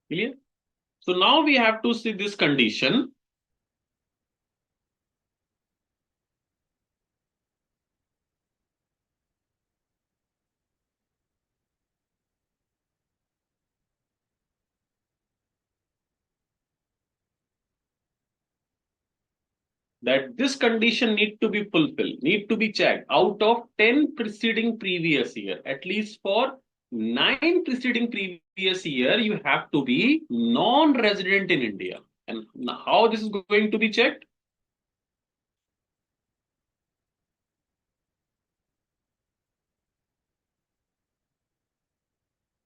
Clear? So now we have to see this condition. That this condition need to be fulfilled, need to be checked out of 10 preceding previous year, at least for 9 preceding previous year, you have to be non-resident in India. And how this is going to be checked?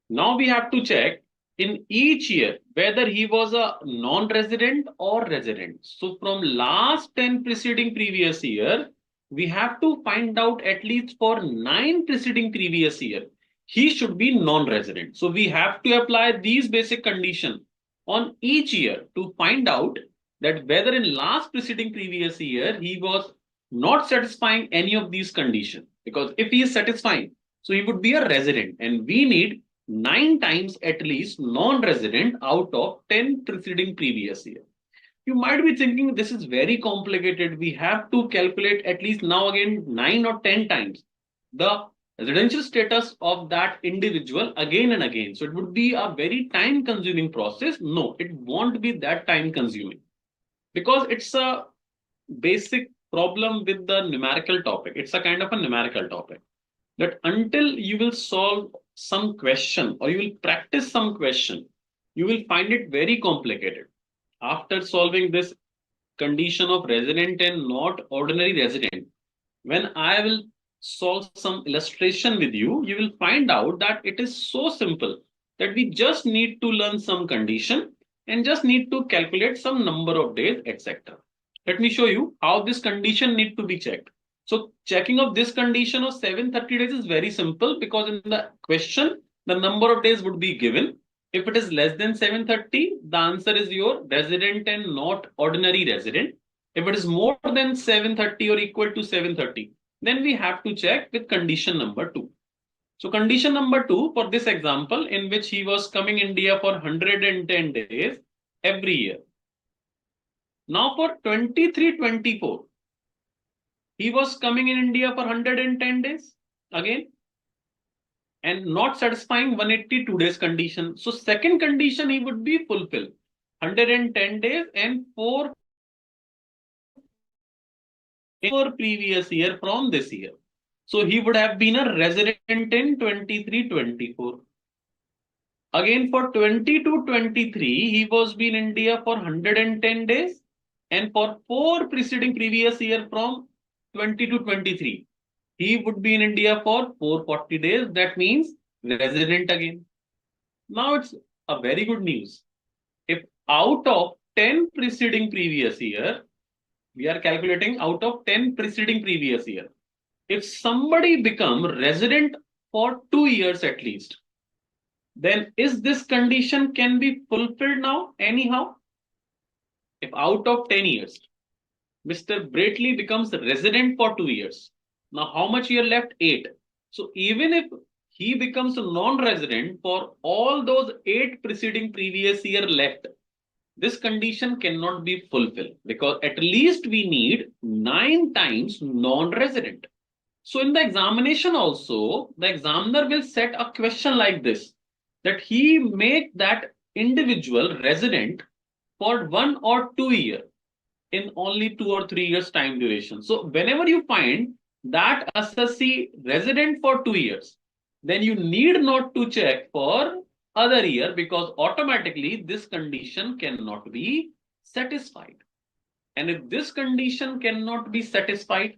Now we have to check in each year whether he was a non-resident or resident. So from last 10 preceding previous year, we have to find out at least for 9 preceding previous year, he should be non-resident. So we have to apply these basic conditions on each year to find out that whether in last preceding previous year, he was not satisfying any of these conditions. Because if he is satisfying, so he would be a resident, and we need 9 times at least non-resident out of 10 preceding previous year. You might be thinking this is very complicated. We have to calculate at least now again 9 or 10 times the residential status of that individual again and again. So it would be a very time consuming process. No, it won't be that time consuming because it's a basic problem with the numerical topic. It's a kind of a numerical topic that until you will solve some question or you will practice some question, you will find it very complicated. After solving this condition of resident and not ordinary resident, when I will solve some illustration with you, you will find out that it is so simple that we just need to learn some condition and just need to calculate some number of days, etc. Let me show you how this condition need to be checked. So checking of this condition of 730 days is very simple because in the question, the number of days would be given. If it is less than 730, the answer is your resident and not ordinary resident. If it is more than 730 or equal to 730, then we have to check with condition number 2. So condition number 2 for this example in which he was coming India for 110 days every year. Now for 23-24, he was coming in India for 110 days again and not satisfying 182 days condition. So second condition he would be fulfilled 110 days and 4 previous year from this year. So he would have been a resident in 23-24. Again for 22-23, he was been in India for 110 days and for 4 preceding previous year from 22-23. He would be in India for 440 days. That means resident again. Now it's a very good news. If out of 10 preceding previous year, we are calculating out of 10 preceding previous year. If somebody become resident for 2 years at least, then is this condition can be fulfilled now anyhow? If out of 10 years, Mr. Bratley becomes resident for 2 years. Now how much year left? 8. So even if he becomes a non-resident for all those 8 preceding previous year left, this condition cannot be fulfilled because at least we need 9 times non-resident. So in the examination also, the examiner will set a question like this, that he make that individual resident for 1 or 2 years in only 2 or 3 years time duration. So whenever you find that assessee resident for 2 years, then you need not to check for other year because automatically this condition cannot be satisfied. And if this condition cannot be satisfied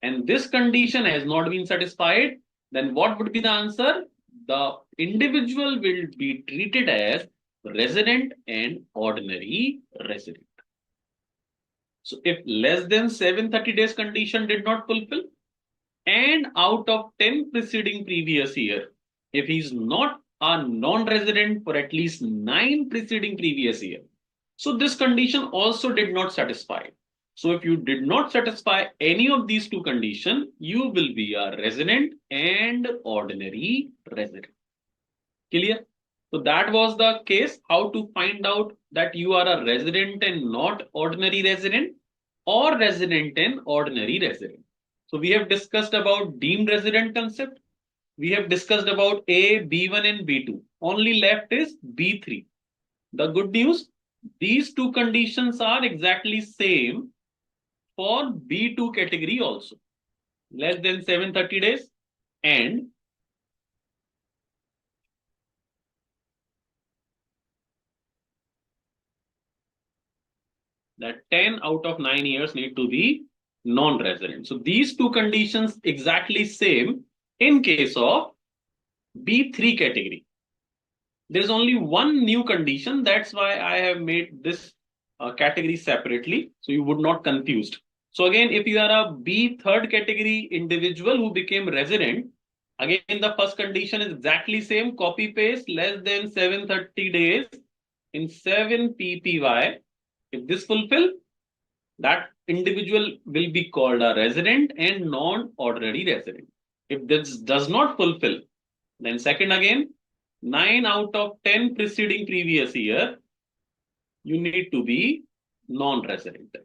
and this condition has not been satisfied, then what would be the answer? The individual will be treated as resident and ordinary resident. So if less than 730 days condition did not fulfill, and out of 10 preceding previous year, if he's not a non-resident for at least 9 preceding previous year, so this condition also did not satisfy. So if you did not satisfy any of these 2 conditions, you will be a resident and ordinary resident. Clear? So that was the case, how to find out that you are a resident and not ordinary resident or resident and ordinary resident. So we have discussed about deemed resident concept. We have discussed about A, B1 and B2. Only left is B3. The good news, these 2 conditions are exactly same for B2 category also. Less than 730 days and that 10 out of 9 years need to be non-resident. So these 2 conditions exactly same in case of B3 category. There is only one new condition. That's why I have made this category separately, so you would not confused. So again, if you are a B3rd category individual who became resident, again the first condition is exactly same, copy paste, less than 730 days in 7 PPY. If this fulfill, that individual will be called a resident and non-ordinary resident. If this does not fulfill, then second again, 9 out of 10 preceding previous year, you need to be non-resident.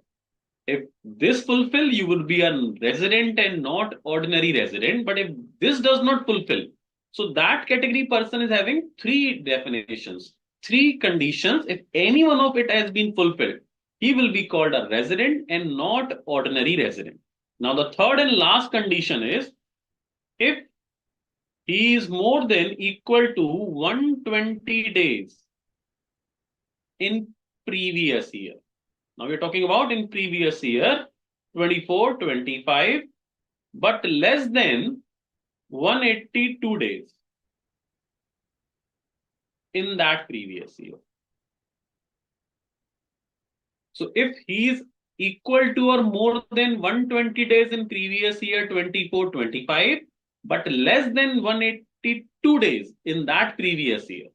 If this fulfill, you will be a resident and not ordinary resident. But if this does not fulfill, so that category person is having 3 definitions, 3 conditions. If any one of it has been fulfilled, he will be called a resident and not ordinary resident. Now the third and last condition is if he is more than equal to 120 days in previous year. Now we're talking about in previous year, 24, 25, but less than 182 days in that previous year. So if he is equal to or more than 120 days in previous year 24, 25, but less than 182 days in that previous year,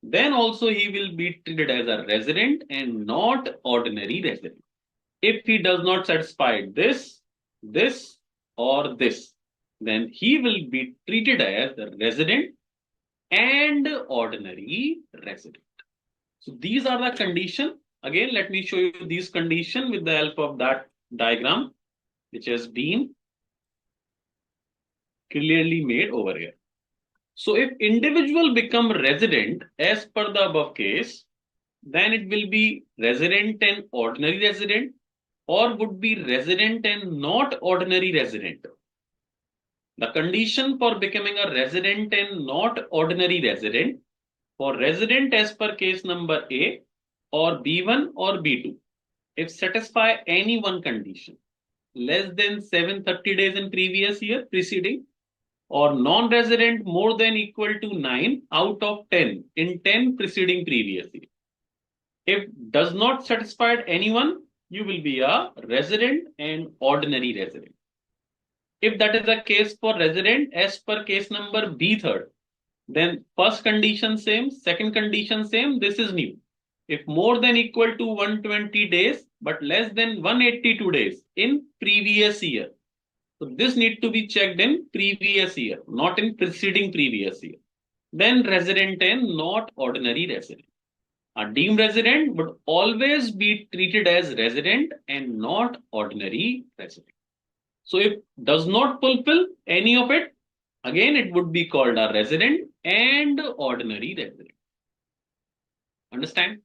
then also he will be treated as a resident and not ordinary resident. If he does not satisfy this, this, or this, then he will be treated as a resident and ordinary resident. So these are the conditions. Again, let me show you these conditions with the help of that diagram, which has been clearly made over here. So if individual become resident as per the above case, then it will be resident and ordinary resident, or would be resident and not ordinary resident. The condition for becoming a resident and not ordinary resident, for resident as per case number A, or B1 or B2, if satisfy any one condition, less than 730 days in previous year preceding, or non-resident more than equal to 9 out of 10 in 10 preceding previous year. If does not satisfy anyone, you will be a resident and ordinary resident. If that is the case for resident as per case number B3, then first condition same, second condition same, this is new. If more than equal to 120 days, but less than 182 days in previous year. So this need to be checked in previous year, not in preceding previous year. Then resident and not ordinary resident. A deemed resident would always be treated as resident and not ordinary resident. So if does not fulfill any of it, again it would be called a resident and ordinary resident. Understand?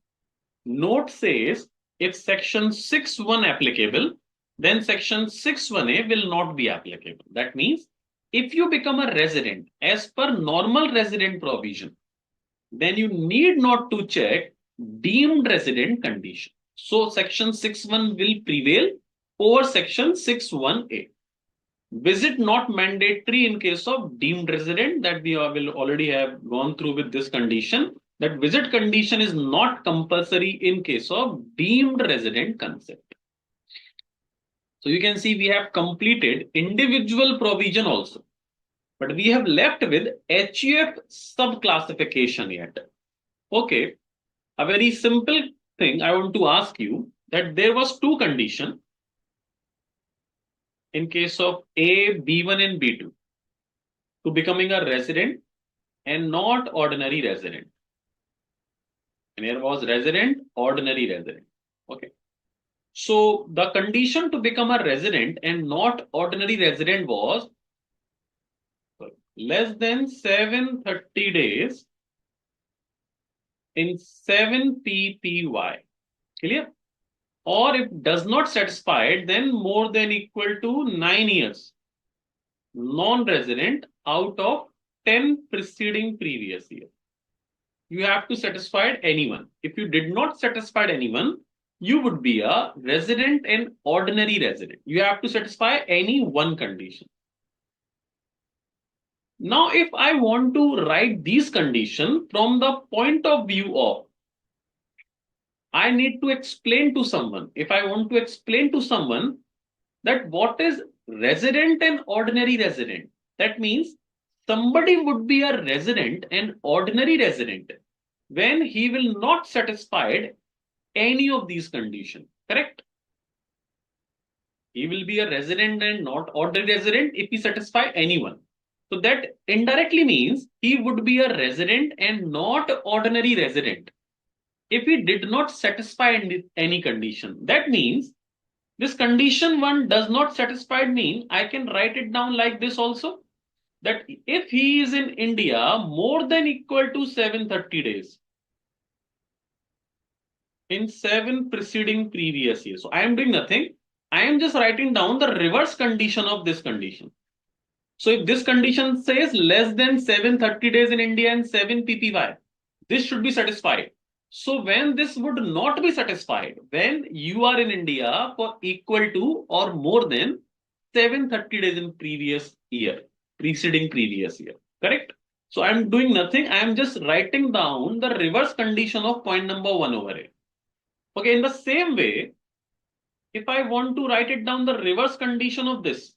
Note says if section 6.1 applicable, then section 6.1a will not be applicable. That means if you become a resident as per normal resident provision, then you need not to check deemed resident condition. So section 6.1 will prevail over section 6.1a. Visit not mandatory in case of deemed resident, that we will already have gone through with this condition. That visit condition is not compulsory in case of deemed resident concept. So you can see we have completed individual provision also, but we have left with HUF subclassification yet. Okay, a very simple thing I want to ask you, that there was two conditions in case of A, B1 and B2 to becoming a resident and not ordinary resident. And here was resident, ordinary resident. Okay. So the condition to become a resident and not ordinary resident was less than 730 days in 7 PPY. Clear? Or if does not satisfy it, then more than equal to 9 years non-resident out of 10 preceding previous year. You have to satisfy anyone. If you did not satisfy anyone, you would be a resident and ordinary resident. You have to satisfy any one condition. Now, if I want to write these conditions from the point of view of, I need to explain to someone. If I want to explain to someone that what is resident and ordinary resident, that means somebody would be a resident and ordinary resident when he will not satisfied any of these conditions, correct? He will be a resident and not ordinary resident if he satisfy anyone. So that indirectly means he would be a resident and not ordinary resident if he did not satisfy any condition. That means this condition one does not satisfy mean I can write it down like this also, that if he is in India more than equal to 730 days in 7 preceding previous years. So I am doing nothing. I am just writing down the reverse condition of this condition. So if this condition says less than 730 days in India and 7 PPY, this should be satisfied. So when this would not be satisfied, when you are in India for equal to or more than 730 days in previous year, preceding previous year, correct? So I'm doing nothing. I'm just writing down the reverse condition of point number 1 over here. Okay, in the same way, if I want to write it down the reverse condition of this,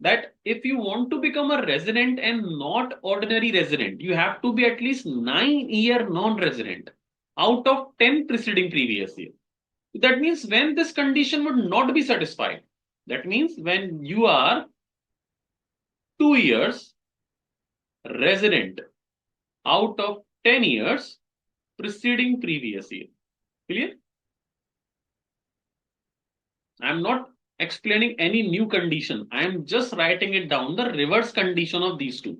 that if you want to become a resident and not ordinary resident, you have to be at least 9-year non-resident out of 10 preceding previous year. That means when this condition would not be satisfied, that means when you are 2 years resident out of 10 years preceding previous year. Clear? I'm not explaining any new condition. I am just writing it down, the reverse condition of these two.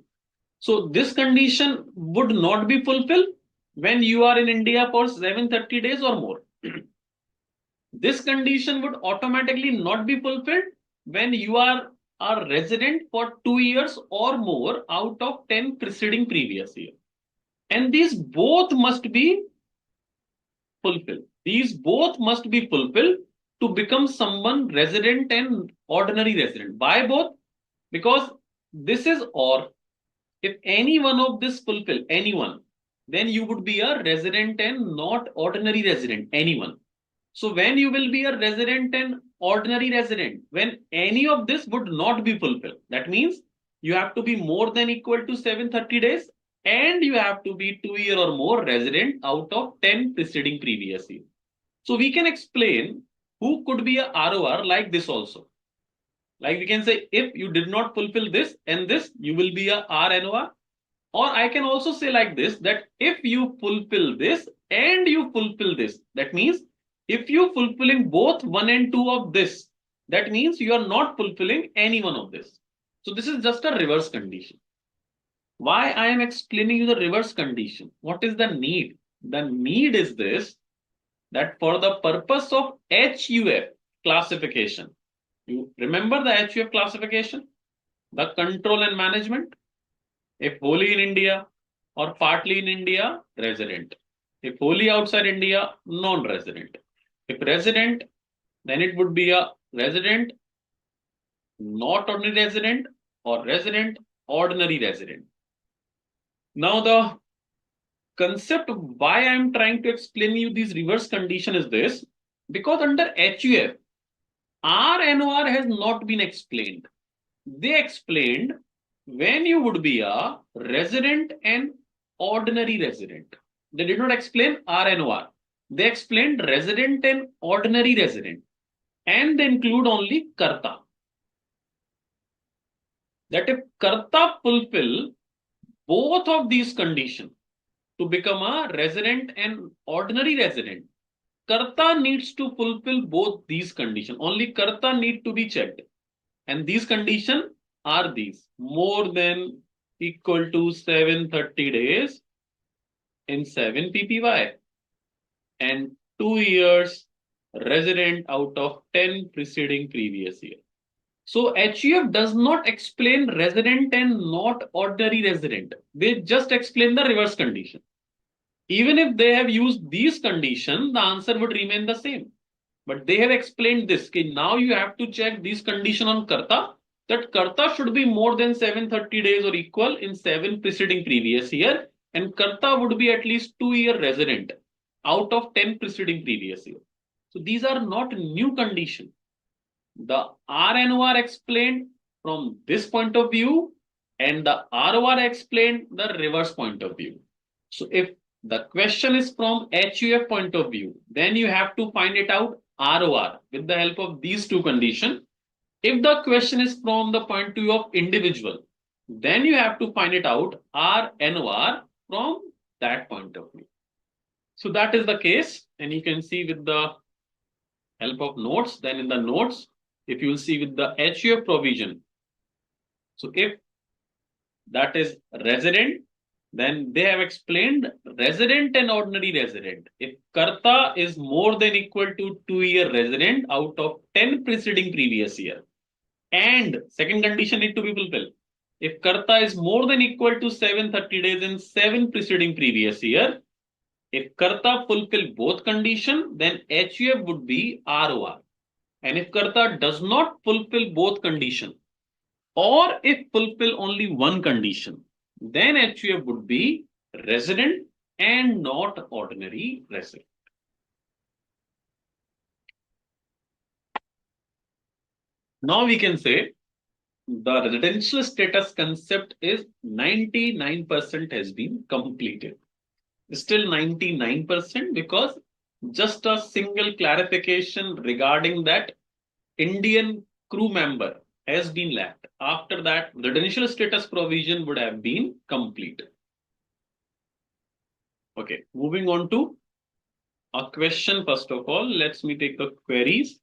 So this condition would not be fulfilled when you are in India for 730 days or more. This condition would automatically not be fulfilled when you are a resident for 2 years or more out of 10 preceding previous year. And these both must be fulfilled. These both must be fulfilled to become someone resident and ordinary resident. Why both? Because this is or. If any one of this fulfill, anyone, then you would be a resident and not ordinary resident, anyone. So when you will be a resident and ordinary resident, when any of this would not be fulfilled, that means you have to be more than equal to 730 days and you have to be 2 year or more resident out of 10 preceding previous year. So we can explain who could be a ROR like this also. Like we can say, if you did not fulfill this and this, you will be a RNOR. Or I can also say like this, that if you fulfill this and you fulfill this, that means if you fulfilling both 1 and 2 of this, that means you are not fulfilling any one of this. So this is just a reverse condition. Why I am explaining you the reverse condition? What is the need? The need is this, that for the purpose of HUF classification, you remember the HUF classification? The control and management. If wholly in India or partly in India, resident. If wholly outside India, non-resident. If resident, then it would be a resident, not ordinary resident, or resident, ordinary resident. Now the concept of why I am trying to explain you this reverse condition is this, because under HUF, RNOR has not been explained. They explained when you would be a resident and ordinary resident. They did not explain RNOR. They explained resident and ordinary resident. And they include only Karta. That if Karta fulfill both of these conditions to become a resident and ordinary resident, Karta needs to fulfill both these conditions. Only Karta need to be checked. And these conditions are these: more than equal to 730 days in 7 PPY and 2 years resident out of 10 preceding previous year. So HUF does not explain resident and not ordinary resident. They just explain the reverse condition. Even if they have used these conditions, the answer would remain the same. But they have explained this. Okay, now you have to check this condition on Karta, that Karta should be more than 730 days or equal in 7 preceding previous year, and Karta would be at least 2-year resident out of 10 preceding previous year. So these are not new condition. The RNOR explained from this point of view, and the ROR explained the reverse point of view. So if the question is from HUF point of view, then you have to find it out ROR with the help of these two conditions. If the question is from the point of view of individual, then you have to find it out RNOR from that point of view. So that is the case, and you can see with the help of notes. Then in the notes, if you will see with the HUF provision, so if that is resident, then they have explained resident and ordinary resident. If Karta is more than equal to 2-year resident out of 10 preceding previous year, and second condition need to be fulfilled. If karta is more than equal to 730 days in 7 preceding previous year, if karta fulfill both condition, then HUF would be ROR. And if karta does not fulfill both condition, or if fulfill only one condition, then HUF would be resident and not ordinary resident. Now we can say the residential status concept is 99% has been completed. Still 99% because just a single clarification regarding that Indian crew member has been lacked. After that, residential status provision would have been complete. Okay, moving on to a question. First of all, let's me take the queries.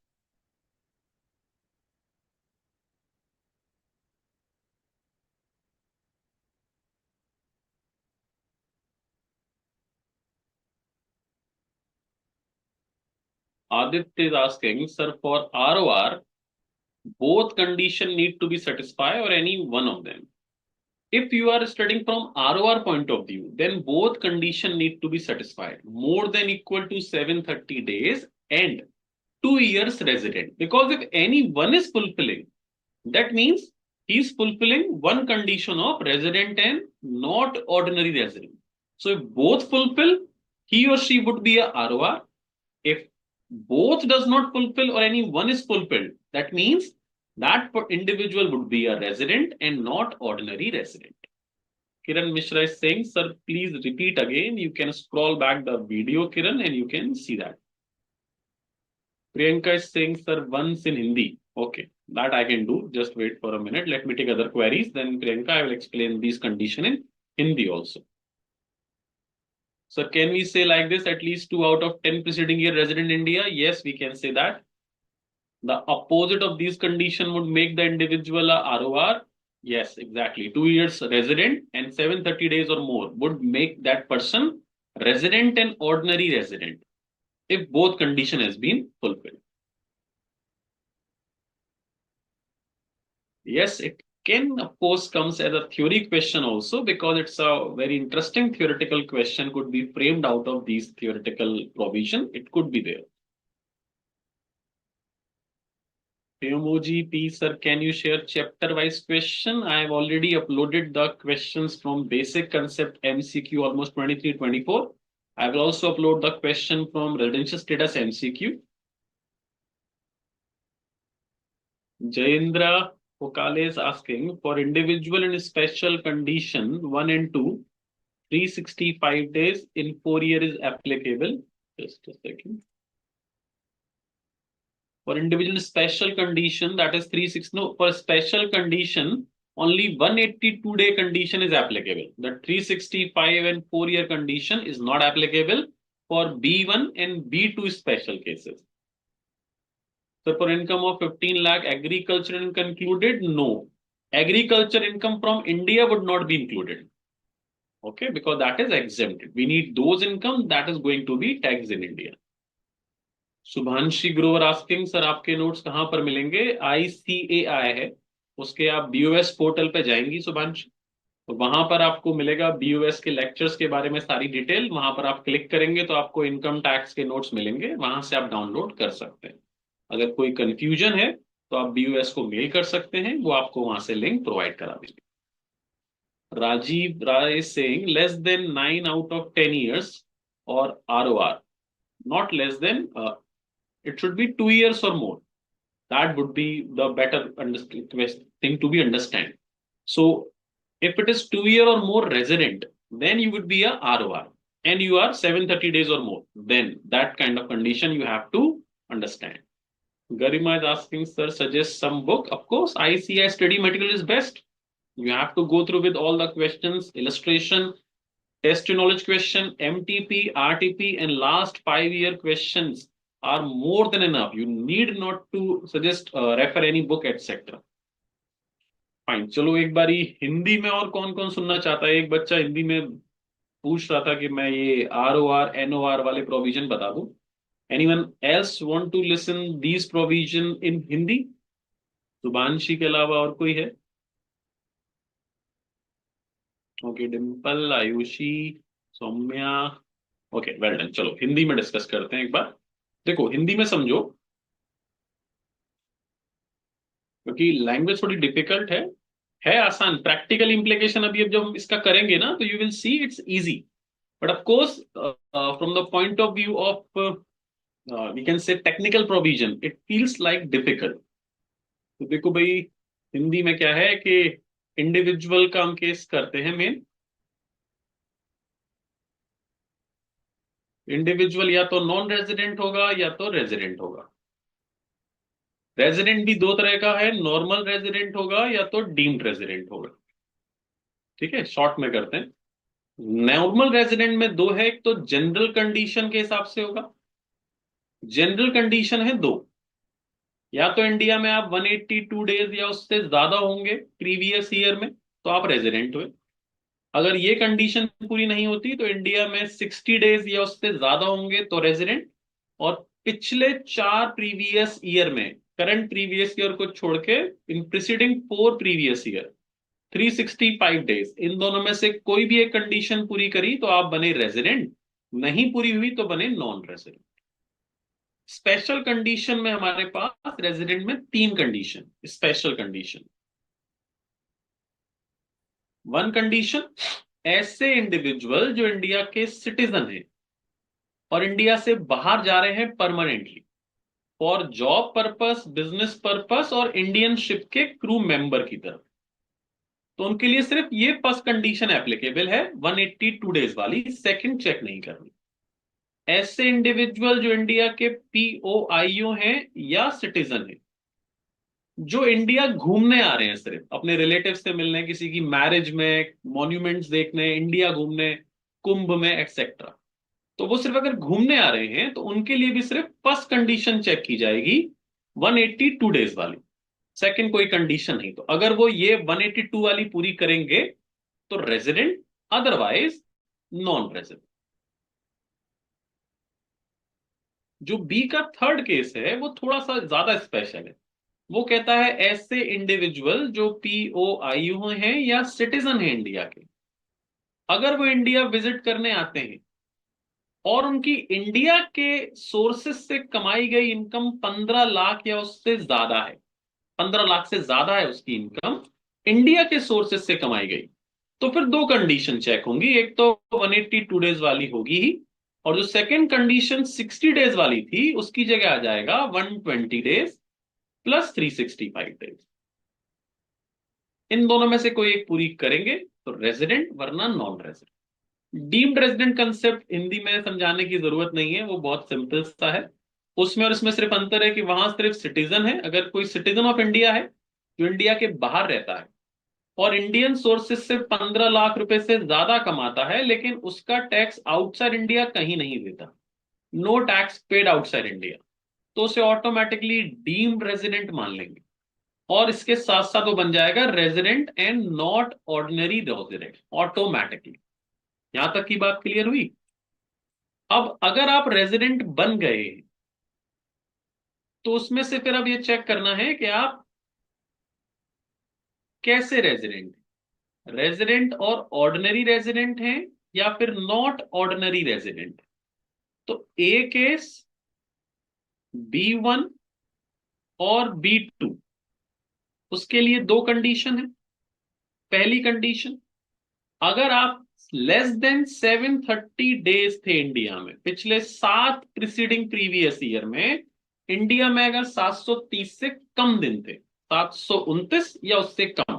Aditya is asking, sir, for ROR, both condition need to be satisfied or any one of them? If you are studying from ROR point of view, then both condition need to be satisfied. More than equal to 730 days and 2 years resident. Because if any one is fulfilling, that means he is fulfilling one condition of resident and not ordinary resident. So if both fulfill, he or she would be a ROR. If both does not fulfill or any one is fulfilled, that means that individual would be a resident and not ordinary resident. Kiran Mishra is saying, sir, please repeat again. You can scroll back the video, Kiran, and you can see that. Priyanka is saying, sir, once in Hindi. Okay, that I can do. Just wait for a minute. Let me take other queries. Then Priyanka, I will explain these conditions in Hindi also. So can we say like this, at least 2 out of 10 preceding year resident in India? Yes, we can say that. The opposite of these conditions would make the individual a ROR. Yes, exactly. 2 years resident and 730 days or more would make that person resident and ordinary resident if both condition has been fulfilled. Yes, it can of course comes as a theory question also because it's a very interesting theoretical question could be framed out of these theoretical provision. It could be there. Emoji P, sir, can you share chapter-wise question? I have already uploaded the questions from basic concept MCQ almost 23, 24. I will also upload the question from residential status MCQ. Jayendra Pokale is asking for individual in special condition 1 and 2, 365 days in 4 years is applicable. Just a second. For individual special condition, that is 360. No, for special condition, only 182-day condition is applicable. The 365 and 4-year condition is not applicable for B1 and B2 special cases. So for income of 15 lakh, agriculture income included? No. Agriculture income from India would not be included. Okay, because that is exempted. We need those income that is going to be taxed in India. Shubhanshi Grover asking, sir आपके notes कहां पर मिलेंगे? ICAI है, उसके आप BOS portal पे जाएंगी शुभांशी, तो वहां पर आपको मिलेगा BOS के लेक्चर्स के बारे में सारी डिटेल. वहां पर आप क्लिक करेंगे तो आपको इनकम टैक्स के नोट्स मिलेंगे, वहां से आप डाउनलोड कर सकते हैं. अगर कोई कंफ्यूजन है तो आप BOS को मेल कर सकते हैं, वो आपको वहां से लिंक प्रोवाइड करा देंगे. Rajiv Rai is saying less than 9 out of 10 years or ROR, not less than it should be 2 years or more. That would be the better thing to be understand. So if it is 2 year or more resident, then you would be a ROR and you are 730 days or more. Then that kind of condition you have to understand. Garima is asking, sir, suggest some book. Of course, ICAI study material is best. You have to go through with all the questions, illustration, test your knowledge question, MTP, RTP, and last 5-year questions are more than enough. You need not to suggest refer any book etc. Fine, चलो एक बारी हिंदी में और कौन कौन सुनना चाहता है? एक बच्चा हिंदी में पूछ रहा था कि मैं ये ROR NOR वाले प्रोविजन बता दूं. Anyone else want to listen these provision in Hindi? Shubhanshi के अलावा और कोई है? Okay, Dimple, Ayushi, Saumya. Okay, well done. चलो हिंदी में डिस्कस करते हैं एक बार। देखो हिंदी में समझो, क्योंकि लैंग्वेज थोड़ी डिफिकल्ट है आसान। प्रैक्टिकल इम्प्लीकेशन अभी अब जब हम इसका करेंगे ना, तो you will see it's easy. But of course from the point of view of we can say technical provision, it feels like difficult. तो देखो भाई, हिंदी में क्या है कि इंडिविजुअल का हम केस करते हैं मेन। इंडिविजुअल या तो नॉन रेजिडेंट होगा या तो रेजिडेंट होगा। रेजिडेंट भी दो तरह का है, नॉर्मल रेजिडेंट होगा या तो डीम्ड रेजिडेंट होगा। ठीक है, शॉर्ट में करते हैं। नॉर्मल रेजिडेंट में दो है, एक तो जनरल कंडीशन के हिसाब से होगा। जनरल कंडीशन है दो, या तो इंडिया में आप 182 डेज या उससे ज्यादा होंगे प्रीवियस ईयर में, तो आप रेजिडेंट हुए। अगर ये कंडीशन पूरी नहीं होती तो इंडिया में 60 डेज या उससे ज्यादा होंगे तो रेजिडेंट। और पिछले 4 प्रीवियस ईयर में, करंट प्रीवियस ईयर को छोड़ के, इन प्रिसीडिंग 4 प्रीवियस ईयर, 365 डेज, इन दोनों में से कोई भी एक कंडीशन पूरी करी तो आप बने रेजिडेंट। नहीं पूरी हुई तो बने नॉन रेजिडेंट। स्पेशल कंडीशन में हमारे पास रेजिडेंट में 3 condition, special condition. One condition, ऐसे इंडिविजुअल जो इंडिया के सिटीजन हैं और इंडिया से बाहर जा रहे हैं permanently for job purpose, business purpose और इंडियन शिप के क्रू मेंबर की तरफ, तो उनके लिए सिर्फ ये फर्स्ट कंडीशन एप्लीकेबल है, 182 डेज वाली, सेकंड चेक नहीं करनी। ऐसे इंडिविजुअल जो इंडिया के पीओआईओ हैं या सिटीजन हैं, जो इंडिया घूमने आ रहे हैं, सिर्फ अपने रिलेटिव से मिलने, किसी की मैरिज में, मॉन्यूमेंट्स देखने, इंडिया घूमने, कुंभ में एक्सेट्रा, तो वो सिर्फ अगर घूमने आ रहे हैं तो उनके लिए भी सिर्फ फर्स्ट कंडीशन चेक की जाएगी, 182 डेज वाली। सेकंड कोई कंडीशन नहीं। तो अगर वो ये 182 वाली पूरी करेंगे तो रेजिडेंट, अदरवाइज नॉन रेजिडेंट। जो बी का थर्ड केस है वो थोड़ा सा ज्यादा स्पेशल है। वो कहता है ऐसे इंडिविजुअल जो पीओआई हैं या सिटीजन है इंडिया के, अगर वो इंडिया विजिट करने आते हैं और उनकी इंडिया के सोर्सेस से कमाई गई इनकम 15 लाख या उससे ज्यादा है, 15 लाख से ज्यादा है उसकी इनकम, इंडिया के सोर्सेस से कमाई गई, तो फिर दो कंडीशन चेक होंगी। एक तो 182 डेज वाली होगी ही, और जो सेकंड कंडीशन 60 डेज वाली थी उसकी जगह आ जाएगा 120 डेज प्लस 365 डेज। इन दोनों में से कोई एक पूरी करेंगे तो रेजिडेंट, वरना non resident. Deemed resident concept Hindi में समझाने की जरूरत नहीं है, वो बहुत सिंपल सा है। उसमें और इसमें सिर्फ अंतर है कि वहां सिर्फ सिटीजन है। अगर कोई सिटीजन ऑफ इंडिया है जो इंडिया के बाहर रहता है और इंडियन सोर्सेस से 15 लाख रुपए से ज्यादा कमाता है, लेकिन उसका टैक्स आउटसाइड इंडिया कहीं नहीं देता, no tax paid outside India, तो उसे ऑटोमेटिकली डीम्ड रेजिडेंट मान लेंगे। और इसके साथ साथ वो बन जाएगा resident and not ordinary resident automatically. यहां तक की बात क्लियर हुई? अब अगर आप रेजिडेंट बन गए तो उसमें से फिर अब ये चेक करना है कि आप कैसे रेजिडेंट, रेजिडेंट और ऑर्डिनरी रेजिडेंट हैं या फिर नॉट ऑर्डिनरी रेजिडेंट। तो ए केस, B1 और B2, उसके लिए दो कंडीशन है। पहली कंडीशन, अगर आप लेस देन 730 डेज थे इंडिया में पिछले 7 प्रीसीडिंग प्रीवियस ईयर में, इंडिया में अगर 730 से कम दिन थे, 729 या उससे कम,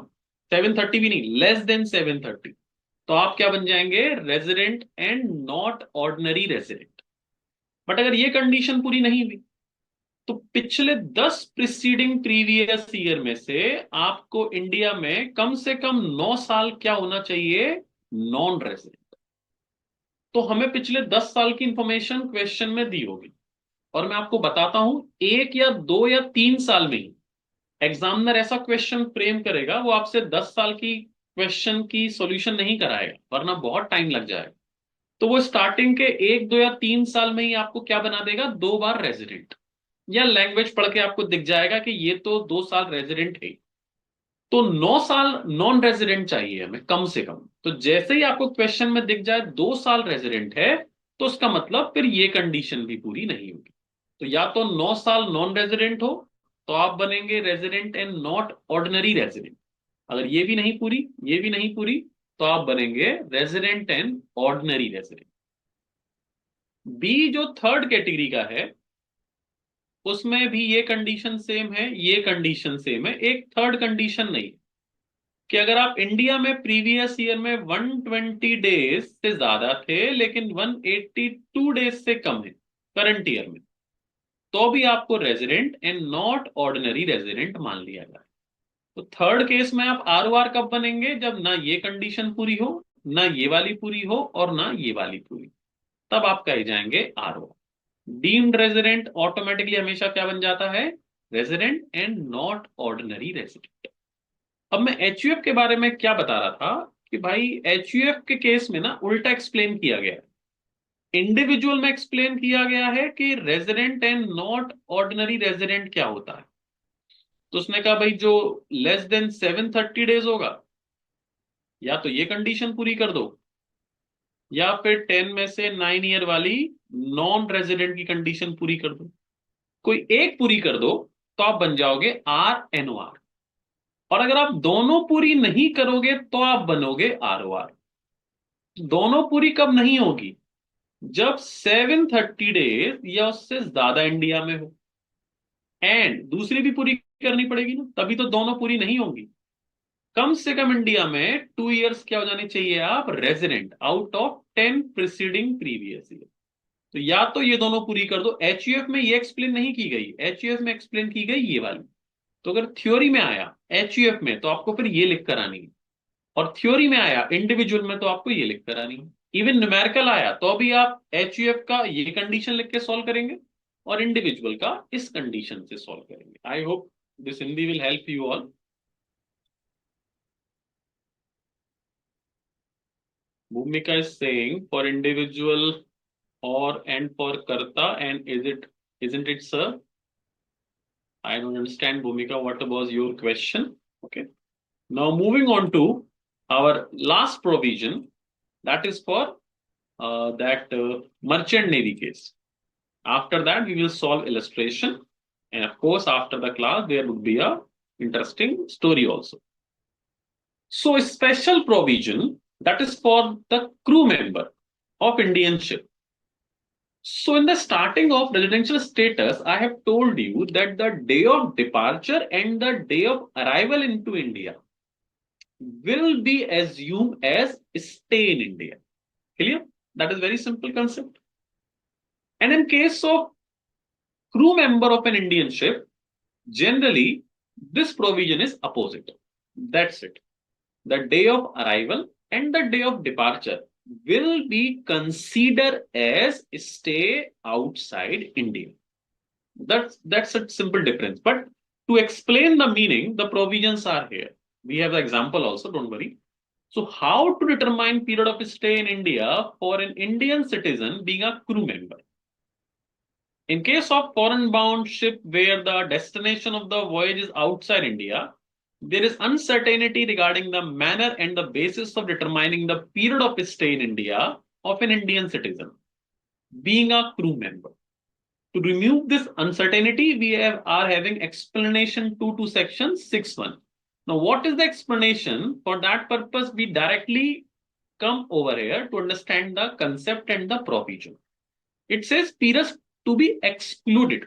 730 भी नहीं, लेस देन 730, तो आप क्या बन जाएंगे, resident and not ordinary resident. But अगर ये कंडीशन पूरी नहीं हुई तो पिछले 10 प्रीसीडिंग प्रीवियस ईयर में से आपको इंडिया में कम से कम 9 साल क्या होना चाहिए, नॉन रेजिडेंट। तो हमें पिछले 10 साल की इंफॉर्मेशन क्वेश्चन में दी होगी, और मैं आपको बताता हूं, 1 या 2 या 3 साल में ही एग्जामिनर ऐसा क्वेश्चन फ्रेम करेगा, वो आपसे 10 साल की क्वेश्चन की सॉल्यूशन नहीं कराएगा, वरना बहुत टाइम लग जाएगा। तो वो स्टार्टिंग के 1 2 या 3 साल में ही आपको क्या बना देगा, 2 बार रेजिडेंट। या लैंग्वेज पढ़ के आपको दिख जाएगा कि ये तो 2 साल रेजिडेंट है। तो 9 साल नॉन रेजिडेंट चाहिए हमें कम से कम। तो जैसे ही आपको क्वेश्चन में दिख जाए 2 साल रेजिडेंट है, तो उसका मतलब फिर ये कंडीशन भी पूरी नहीं होगी। तो या तो 9 साल नॉन रेजिडेंट हो, तो आप बनेंगे resident and not ordinary resident. अगर ये भी नहीं पूरी, ये भी नहीं पूरी, तो आप बनेंगे resident and ordinary resident. B जो थर्ड कैटेगरी का है, उसमें भी ये कंडीशन सेम है, ये कंडीशन सेम है, एक थर्ड कंडीशन नहीं, कि अगर आप इंडिया में प्रीवियस ईयर में 120 डेज से ज्यादा थे लेकिन 182 डेज से कम है करंट ईयर में, तो भी आपको resident and not ordinary resident मान लिया जाए। तो थर्ड केस में आप आर ओ आर कब बनेंगे? जब ना ये कंडीशन पूरी हो, ना ये वाली पूरी हो, और ना ये वाली पूरी, तब आप कहे जाएंगे R O. Deemed resident automatically हमेशा क्या बन जाता है? Resident and not ordinary resident. अब मैं एचयूएफ के बारे में क्या बता रहा था, कि भाई एचयूएफ के केस में ना उल्टा एक्सप्लेन किया गया है। इंडिविजुअल में एक्सप्लेन किया गया है कि resident and not ordinary resident क्या होता है। तो उसने कहा भाई जो लेस देन 730 डेज होगा, या तो ये कंडीशन पूरी कर दो, या फिर 10 में से 9 ईयर वाली नॉन रेजिडेंट की कंडीशन पूरी कर दो। कोई एक पूरी कर दो, तो आप बन जाओगे आर एन ओ आर। और अगर आप दोनों पूरी नहीं करोगे, तो आप बनोगे आर ओ आर। दोनों पूरी कब नहीं होगी? जब 730 डेज या उससे ज्यादा इंडिया में हो, एंड दूसरी भी पूरी करनी पड़ेगी ना, तभी तो दोनों पूरी नहीं होंगी। कम से कम इंडिया में 2 इयर्स क्या हो जाने चाहिए आप? Resident out of 10 previous year. तो या तो ये दोनों पूरी कर दो। एचयूएफ में ये एक्सप्लेन नहीं की गई, एचयूएफ में एक्सप्लेन की गई ये वाली। तो अगर थ्योरी में आया एचयूएफ में, तो आपको फिर ये लिख कर आनी है, और थ्योरी में आया इंडिविजुअल में, तो आपको ये लिख कर आनी है। इवन न्यूमेरिकल आया तो अभी आप एचयूएफ का ये कंडीशन लिख के सॉल्व करेंगे, और इंडिविजुअल का इस कंडीशन से सॉल्व करेंगे। I hope this Hindi will help you all. Bhumika is saying for individual or and for karta, and is it, isn't it, sir? I don't understand, Bhumika. What was your question? Okay. Now moving on to our last provision, that is for that merchant navy case. After that, we will solve illustration, and of course, after the class, there would be a interesting story also. So, a special provision that is for the crew member of Indian ship. So, in the starting of residential status, I have told you that the day of departure and the day of arrival into India will be assumed as stay in India. Clear? That is very simple concept. And in case of crew member of an Indian ship, generally this provision is opposite. That's it. The day of arrival and the day of departure will be considered as stay outside India. That's a simple difference. But to explain the meaning, the provisions are here. We have the example also, don't worry. So how to determine period of stay in India for an Indian citizen being a crew member? In case of foreign bound ship where the destination of the voyage is outside India, there is uncertainty regarding the manner and the basis of determining the period of stay in India of an Indian citizen being a crew member. To remove this uncertainty, are having explanation 2 to section 6.1. Now, what is the explanation? For that purpose, we directly come over here to understand the concept and the provision. It says periods to be excluded.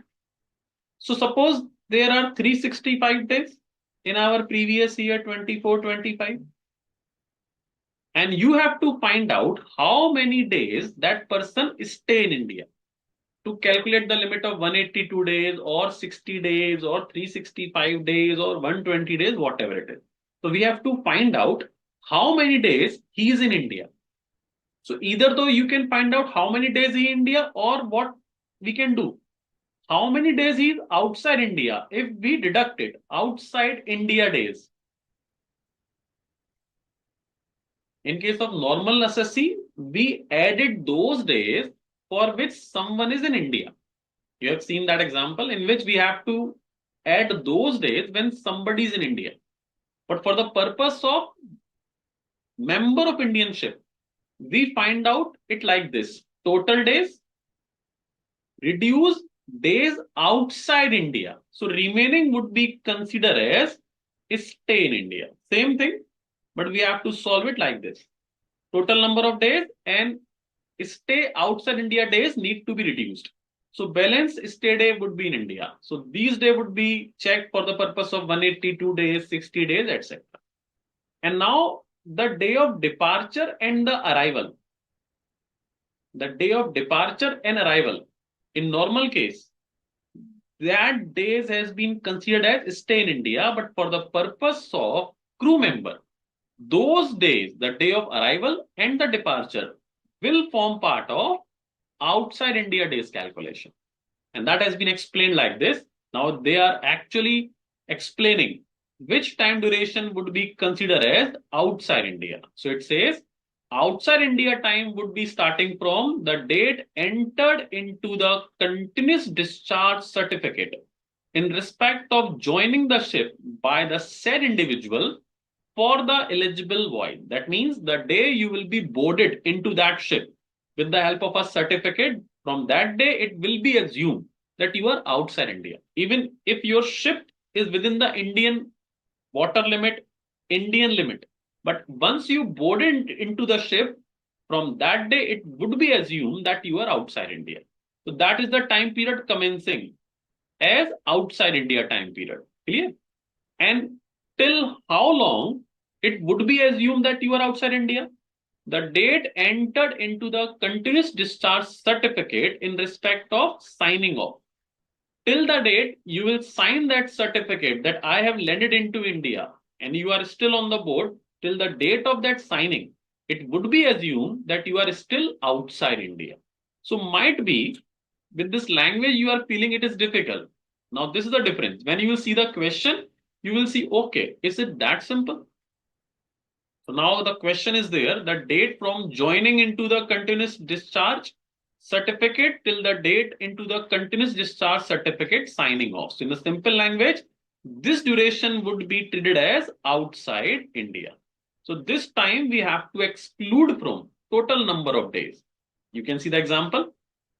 So suppose there are 365 days in our previous year 24-25, and you have to find out how many days that person stay in India to calculate the limit of 182 days or 60 days or 365 days or 120 days, whatever it is. So we have to find out how many days he is in India. So either though you can find out how many days he is in India, or what we can do, how many days he is outside India. If we deduct it, outside India days. In case of normal necessity, we added those days for which someone is in India. You have seen that example in which we have to add those days when somebody is in India. But for the purpose of member of Indian ship, we find out it like this: total days, reduce days outside India. So remaining would be considered as stay in India. Same thing, but we have to solve it like this: total number of days and stay outside India days need to be reduced. So balance stay day would be in India. So these days would be checked for the purpose of 182 days, 60 days, etc. And now the day of departure and the arrival. The day of departure and arrival. In normal case, that days has been considered as stay in India, but for the purpose of crew member, those days, the day of arrival and the departure, will form part of outside India days calculation. And that has been explained like this. Now they are actually explaining which time duration would be considered as outside India. So it says outside India time would be starting from the date entered into the continuous discharge certificate in respect of joining the ship by the said individual for the eligible void. That means the day you will be boarded into that ship with the help of a certificate, from that day it will be assumed that you are outside India. Even if your ship is within the Indian water limit, Indian limit. But once you boarded into the ship, from that day it would be assumed that you are outside India. So that is the time period commencing as outside India time period. Clear? And till how long it would be assumed that you are outside India? The date entered into the continuous discharge certificate in respect of signing off. Till the date you will sign that certificate that I have landed into India and you are still on the board, till the date of that signing, it would be assumed that you are still outside India. So might be with this language you are feeling it is difficult. Now this is the difference. When you will see the question, you will see, okay, is it that simple? So now the question is there, the date from joining into the continuous discharge certificate till the date into the continuous discharge certificate signing off. So in the simple language, this duration would be treated as outside India. So this time we have to exclude from total number of days. You can see the example.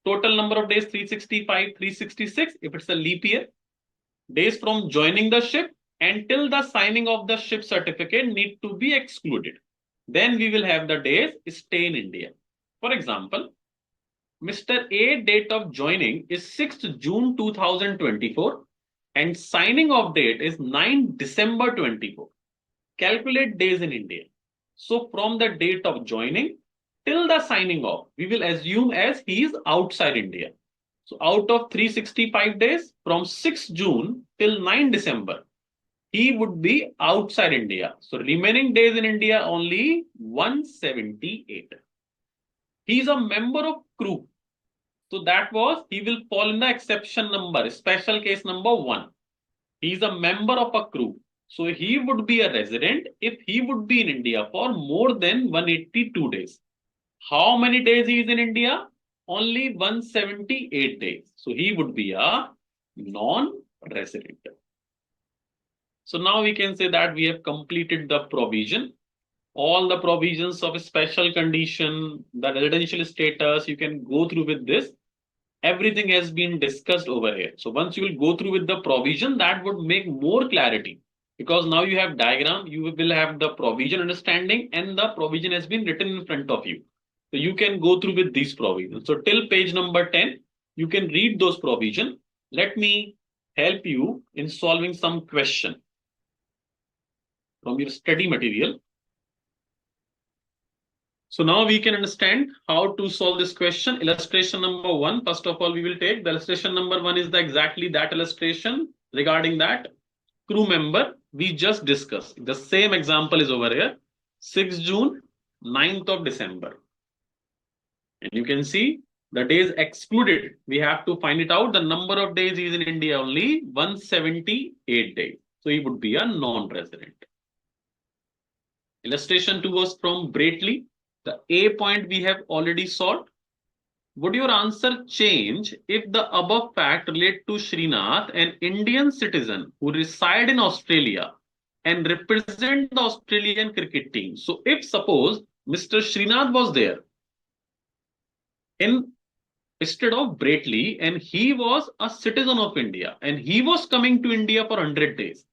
Total number of days 365, 366 if it's a leap year. Days from joining the ship until the signing of the ship certificate need to be excluded. Then we will have the days stay in India. For example, Mr. A date of joining is 6th June 2024 and signing of date is 9 December 24. Calculate days in India. So from the date of joining till the signing off, we will assume as he is outside India. So out of 365 days from 6 June till 9 December, he would be outside India. So remaining days in India only 178. He is a member of crew. So that was, he will fall in the exception number, special case number 1. He is a member of a crew. So he would be a resident if he would be in India for more than 182 days. How many days he is in India? Only 178 days. So he would be a non-resident. So now we can say that we have completed the provision. All the provisions of a special condition, the residential status, you can go through with this. Everything has been discussed over here. So once you will go through with the provision, that would make more clarity. Because now you have diagram, you will have the provision understanding and the provision has been written in front of you. So you can go through with these provisions. So till page number 10, you can read those provisions. Let me help you in solving some question from your study material. So now we can understand how to solve this question. Illustration number 1. First of all, we will take the illustration number 1 is exactly that illustration regarding that crew member we just discussed. The same example is over here. 6th June, 9th of December. And you can see the days excluded. We have to find it out. The number of days is in India only 178 days. So he would be a non-resident. Illustration 2 was from Bratley. The A point we have already solved. Would your answer change if the above fact relate to Srinath, an Indian citizen who reside in Australia and represent the Australian cricket team. So if suppose Mr. Srinath was there in instead of Bratley and he was a citizen of India and he was coming to India for 100 days.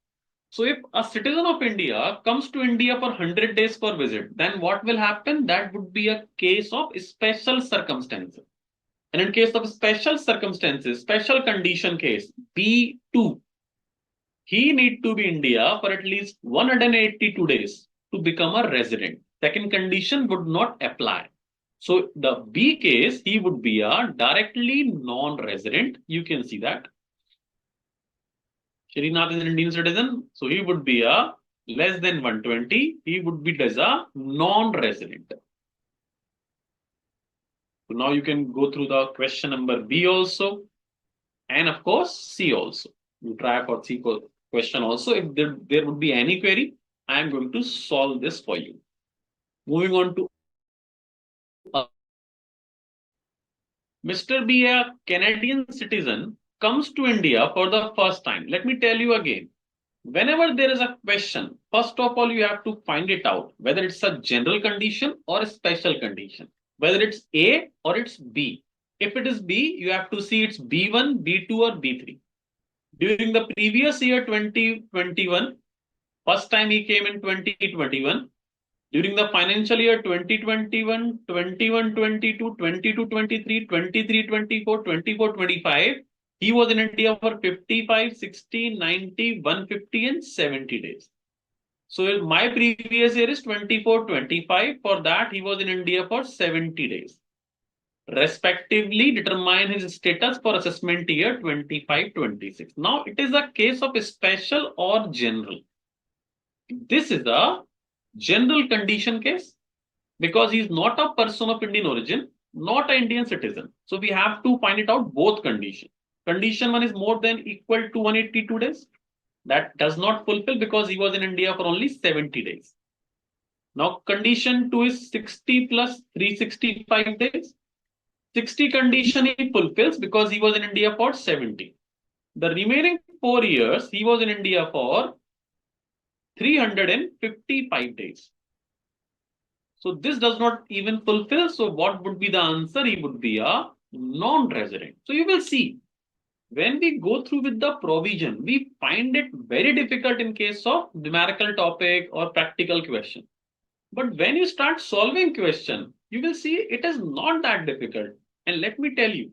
So if a citizen of India comes to India for 100 days for visit, then what will happen? That would be a case of special circumstances. And in case of special circumstances, special condition case, B2, he need to be India for at least 182 days to become a resident. Second condition would not apply. So the B case, he would be a directly non-resident. You can see that. Srinath is an Indian citizen, so he would be a less than 120. He would be as a non-resident. So now you can go through the question number B also, and of course C also. You try for C question also. If there would be any query, I am going to solve this for you. Moving on to Mr. B, a Canadian citizen, comes to India for the first time. Let me tell you again. Whenever there is a question, first of all, you have to find it out whether it's a general condition or a special condition, whether it's A or it's B. If it is B, you have to see it's B1, B2, or B3. During the previous year 2021, first time he came in 2021. During the financial year 2021, 21-22, 22-23, 23-24, 24-25, he was in India for 55, 60, 90, 150, and 70 days. So my previous year is 24-25. For that, he was in India for 70 days. Respectively, determine his status for assessment year 25-26. Now, it is a case of special or general. This is a general condition case because he is not a person of Indian origin, not an Indian citizen. So we have to find it out both conditions. Condition one is more than equal to 182 days. That does not fulfill because he was in India for only 70 days. Now condition two is 60 plus 365 days. 60 condition he fulfills because he was in India for 70. The remaining 4 years he was in India for 355 days. So this does not even fulfill. So what would be the answer? He would be a non-resident. So you will see when we go through with the provision, we find it very difficult in case of numerical topic or practical question. But when you start solving question, you will see it is not that difficult. And let me tell you,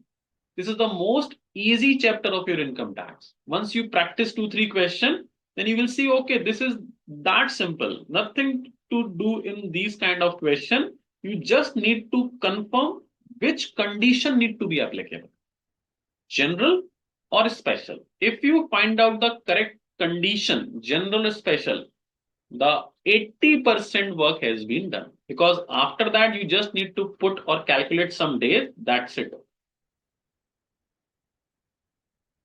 this is the most easy chapter of your income tax. Once you practice 2-3 questions, then you will see, okay, this is that simple. Nothing to do in these kind of question. You just need to confirm which condition need to be applicable. General or special. If you find out the correct condition, general or special, the 80% work has been done. Because after that, you just need to put or calculate some days. That's it.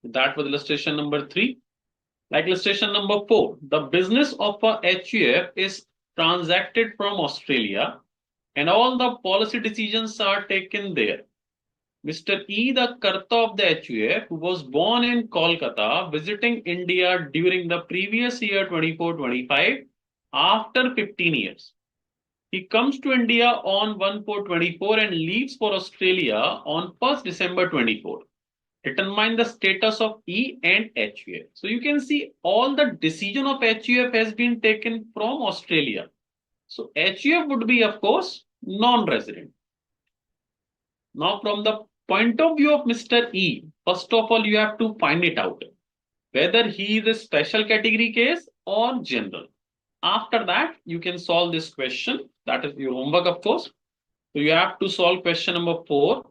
That was illustration number 3. Like illustration number 4, the business of a HUF is transacted from Australia and all the policy decisions are taken there. Mr. E, the Karta of the HUF, who was born in Kolkata, visiting India during the previous year 24-25 after 15 years. He comes to India on 1/4/24 and leaves for Australia on 1st December 24. Determine the status of E and HUF. So you can see all the decision of HUF has been taken from Australia. So HUF would be, of course, non-resident. Now, from the point of view of Mr. E, first of all, you have to find it out whether he is a special category case or general. After that, you can solve this question. That is your homework, of course. So you have to solve question number 4.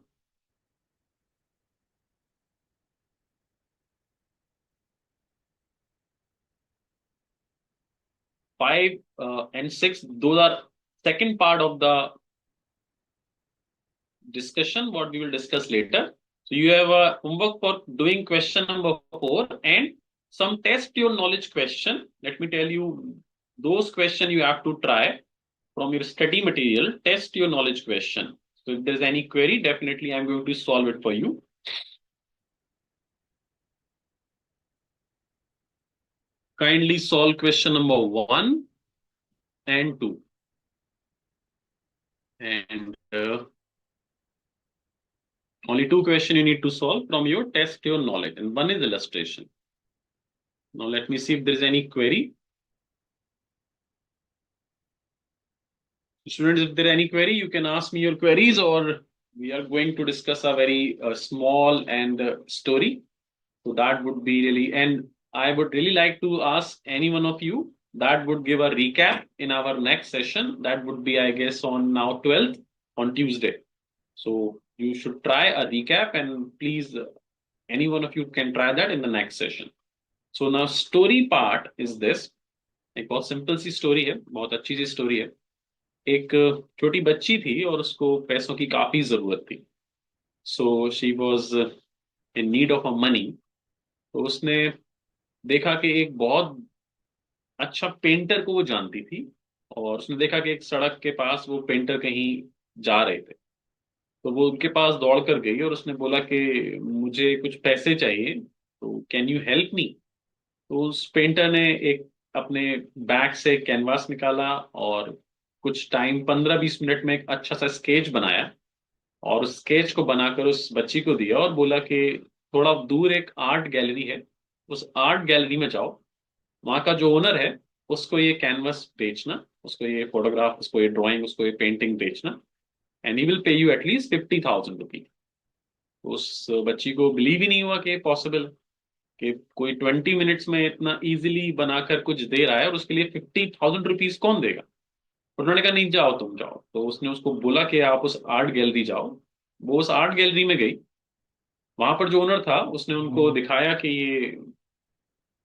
5 and 6, those are second part of the discussion, what we will discuss later. So you have a homework for doing question number 4 and some test your knowledge question. Let me tell you, those questions you have to try from your study material, test your knowledge question. So if there's any query, definitely I'm going to solve it for you. Kindly solve question number 1 and 2. And only 2 questions you need to solve from your test your knowledge. And one is illustration. Now let me see if there is any query. Students, if there are any query, you can ask me your queries, or we are going to discuss a very small and story. So that would be really, and I would really like to ask any one of you that would give a recap in our next session. That would be, I guess, on now 12th on Tuesday. So you should try a recap, and please, any one of you can try that in the next session. So now story part is this. एक बहुत simple सी story है, बहुत अच्छी सी story है। एक छोटी बच्ची थी और उसको पैसों की काफी जरूरत थी। So she was in need of a money. तो उसने देखा कि एक बहुत अच्छा पेंटर को वो जानती थी, और उसने देखा कि एक सड़क के पास वो पेंटर कहीं जा रहे थे। तो वो उनके पास दौड़ कर गई और उसने बोला कि मुझे कुछ पैसे चाहिए, तो कैन यू हेल्प मी। तो उस पेंटर ने एक अपने बैग से कैनवास निकाला और कुछ टाइम 15-20 मिनट में एक अच्छा सा स्केच बनाया, और उस स्केच को बनाकर उस बच्ची को दिया और बोला कि थोड़ा दूर एक आर्ट गैलरी है, उस आर्ट गैलरी में जाओ, वहां का जो ओनर है उसको ये कैनवस बेचना, उसको ये फोटोग्राफ, उसको ये ड्राइंग, उसको ये पेंटिंग बेचना, and he will pay you at least 50,000 rupees. उस बच्ची को बिलीव ही नहीं हुआ कि पॉसिबल कि कोई 20 मिनट्स में इतना इजीली बनाकर कुछ दे रहा है, और उसके लिए 50,000 रुपीज कौन देगा। उन्होंने कहा नहीं, जाओ तुम जाओ। तो उसने उसको बोला कि आप उस आर्ट गैलरी जाओ। वो उस आर्ट गैलरी में गई। वहां पर जो ओनर था उसने उनको दिखाया कि ये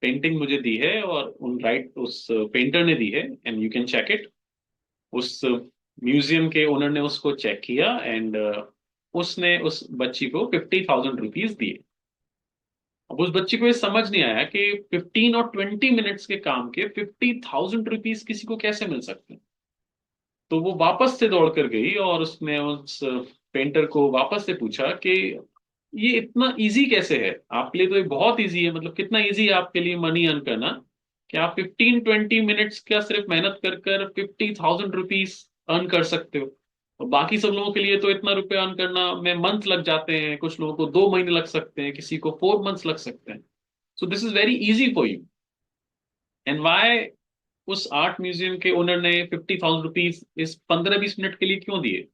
पेंटिंग मुझे दी है, और उन राइट उस पेंटर ने दी है, and you can check it. उस म्यूजियम के ओनर ने उसको चेक किया, एंड उसने उस बच्ची को 50,000 रुपीज दिए। अब उस बच्ची को ये समझ नहीं आया कि 15 और 20 मिनट्स के काम के 50,000 रुपीज किसी को कैसे मिल सकते हैं। तो वो वापस से दौड़ कर गई और उसने उस पेंटर को वापस से पूछा कि ये इतना इजी कैसे है आपके लिए, तो ये बहुत इजी है, मतलब कितना इजी है आपके लिए मनी अर्न करना, कि आप 15-20 मिनट्स का सिर्फ मेहनत कर कर 50,000 रुपीज अर्न कर सकते हो। और बाकी सब लोगों के लिए तो इतना रुपए अर्न करना में मंथ लग जाते हैं, कुछ लोगों को 2 महीने लग सकते हैं, किसी को 4 मंथ्स लग सकते हैं। So this is very easy for you. And why उस आर्ट म्यूजियम के ओनर ने 50,000 रुपीज इस 15-20 मिनट के लिए क्यों दिए।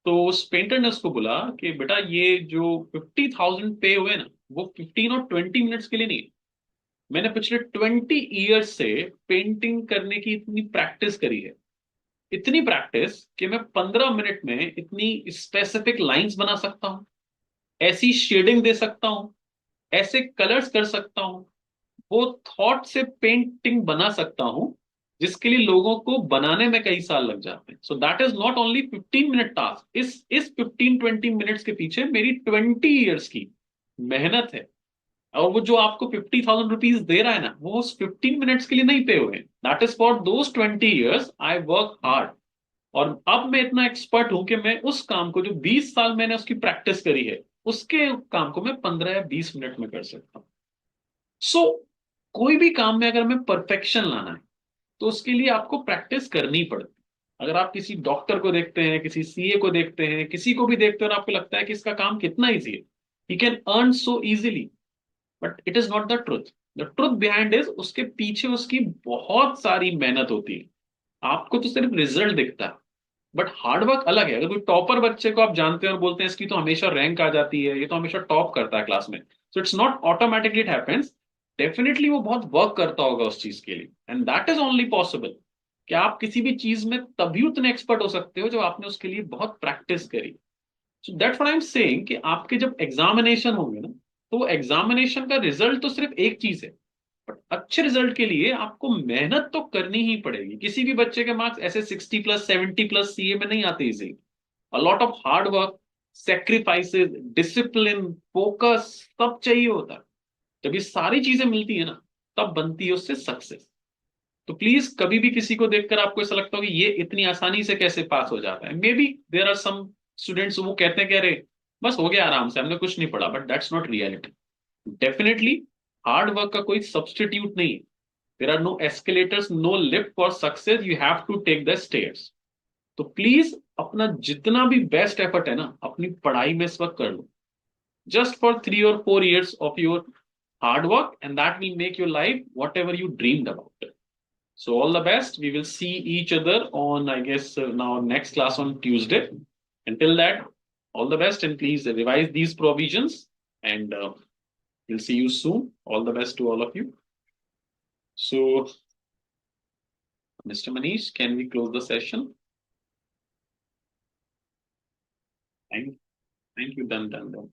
तो उस पेंटर ने उसको बोला कि बेटा, ये जो 50,000 पे हुए ना, वो 15 और 20 मिनट्स के लिए नहीं है। मैंने पिछले 20 ईयर्स से पेंटिंग करने की इतनी प्रैक्टिस करी है, इतनी प्रैक्टिस कि मैं 15 मिनट में इतनी स्पेसिफिक लाइंस बना सकता हूँ, ऐसी शेडिंग दे सकता हूँ, ऐसे कलर्स कर सकता हूँ, वो थॉट से पेंटिंग बना सकता हूं जिसके लिए लोगों को बनाने में कई साल लग जाते हैं। So that is not only 15 minute task. इस 15-20 मिनट्स के पीछे मेरी 20 ईयर्स की मेहनत है। और वो जो आपको 50,000 रुपीज दे रहा है ना, वो उस 15 मिनट्स के लिए नहीं पे हुए। That is for those 20 years I work hard. और अब मैं इतना एक्सपर्ट हूं कि मैं उस काम को जो 20 साल मैंने उसकी प्रैक्टिस करी है, उसके काम को मैं 15 या 20 मिनट में कर सकता हूँ। सो कोई भी काम में अगर हमें परफेक्शन लाना है, तो उसके लिए आपको प्रैक्टिस करनी पड़ती है। अगर आप किसी डॉक्टर को देखते हैं, किसी सीए को देखते हैं, किसी को भी देखते हैं और आपको लगता है कि इसका काम कितना इजी है, he can earn so easily, but it is not the truth. The truth behind is उसके पीछे उसकी बहुत सारी मेहनत होती है। आपको तो सिर्फ रिजल्ट दिखता है, बट हार्डवर्क अलग है। अगर कोई टॉपर बच्चे को आप जानते हैं और बोलते हैं इसकी तो हमेशा रैंक आ जाती है, ये तो हमेशा टॉप करता है क्लास में, so it's not automatically it happens. Definitely वो बहुत वर्क करता होगा उस चीज के लिए, and that is only possible कि आप किसी भी चीज में तभी उतने एक्सपर्ट हो सकते हो जब आपने उसके लिए बहुत प्रैक्टिस करी। So that's what I am saying कि आपके जब एग्जामिनेशन होंगे ना, तो एग्जामिनेशन का रिजल्ट तो सिर्फ एक चीज है, बट अच्छे रिजल्ट के लिए आपको मेहनत तो करनी ही पड़ेगी। किसी भी बच्चे के मार्क्स ऐसे 60+, 70+ सीए में नहीं आते easy. A lot of hard work, sacrifices, discipline, focus, सब चाहिए होता है। जब ये सारी चीजें मिलती है ना, तब बनती है उससे सक्सेस। तो प्लीज कभी भी किसी को देखकर आपको ऐसा लगता हो कि ये इतनी आसानी से कैसे पास हो जाता है, maybe there are some students वो कहते हैं कि अरे बस हो गया आराम से, हमने कुछ नहीं पढ़ा, but that's not reality. Definitely hard work का कोई सब्सटीट्यूट नहीं है। There are no escalators, no lift for success. You have to take the stairs. तो प्लीज अपना जितना भी बेस्ट एफर्ट है ना अपनी पढ़ाई में इस वक्त कर लो. Just for 3 or 4 years of your hard work, and that will make your life whatever you dreamed about. So all the best. We will see each other on, I guess, now next class on Tuesday. Until that, all the best, and please revise these provisions, and we'll see you soon. All the best to all of you. So, Mr. Manish, can we close the session? Thank, thank you. Done, done, done.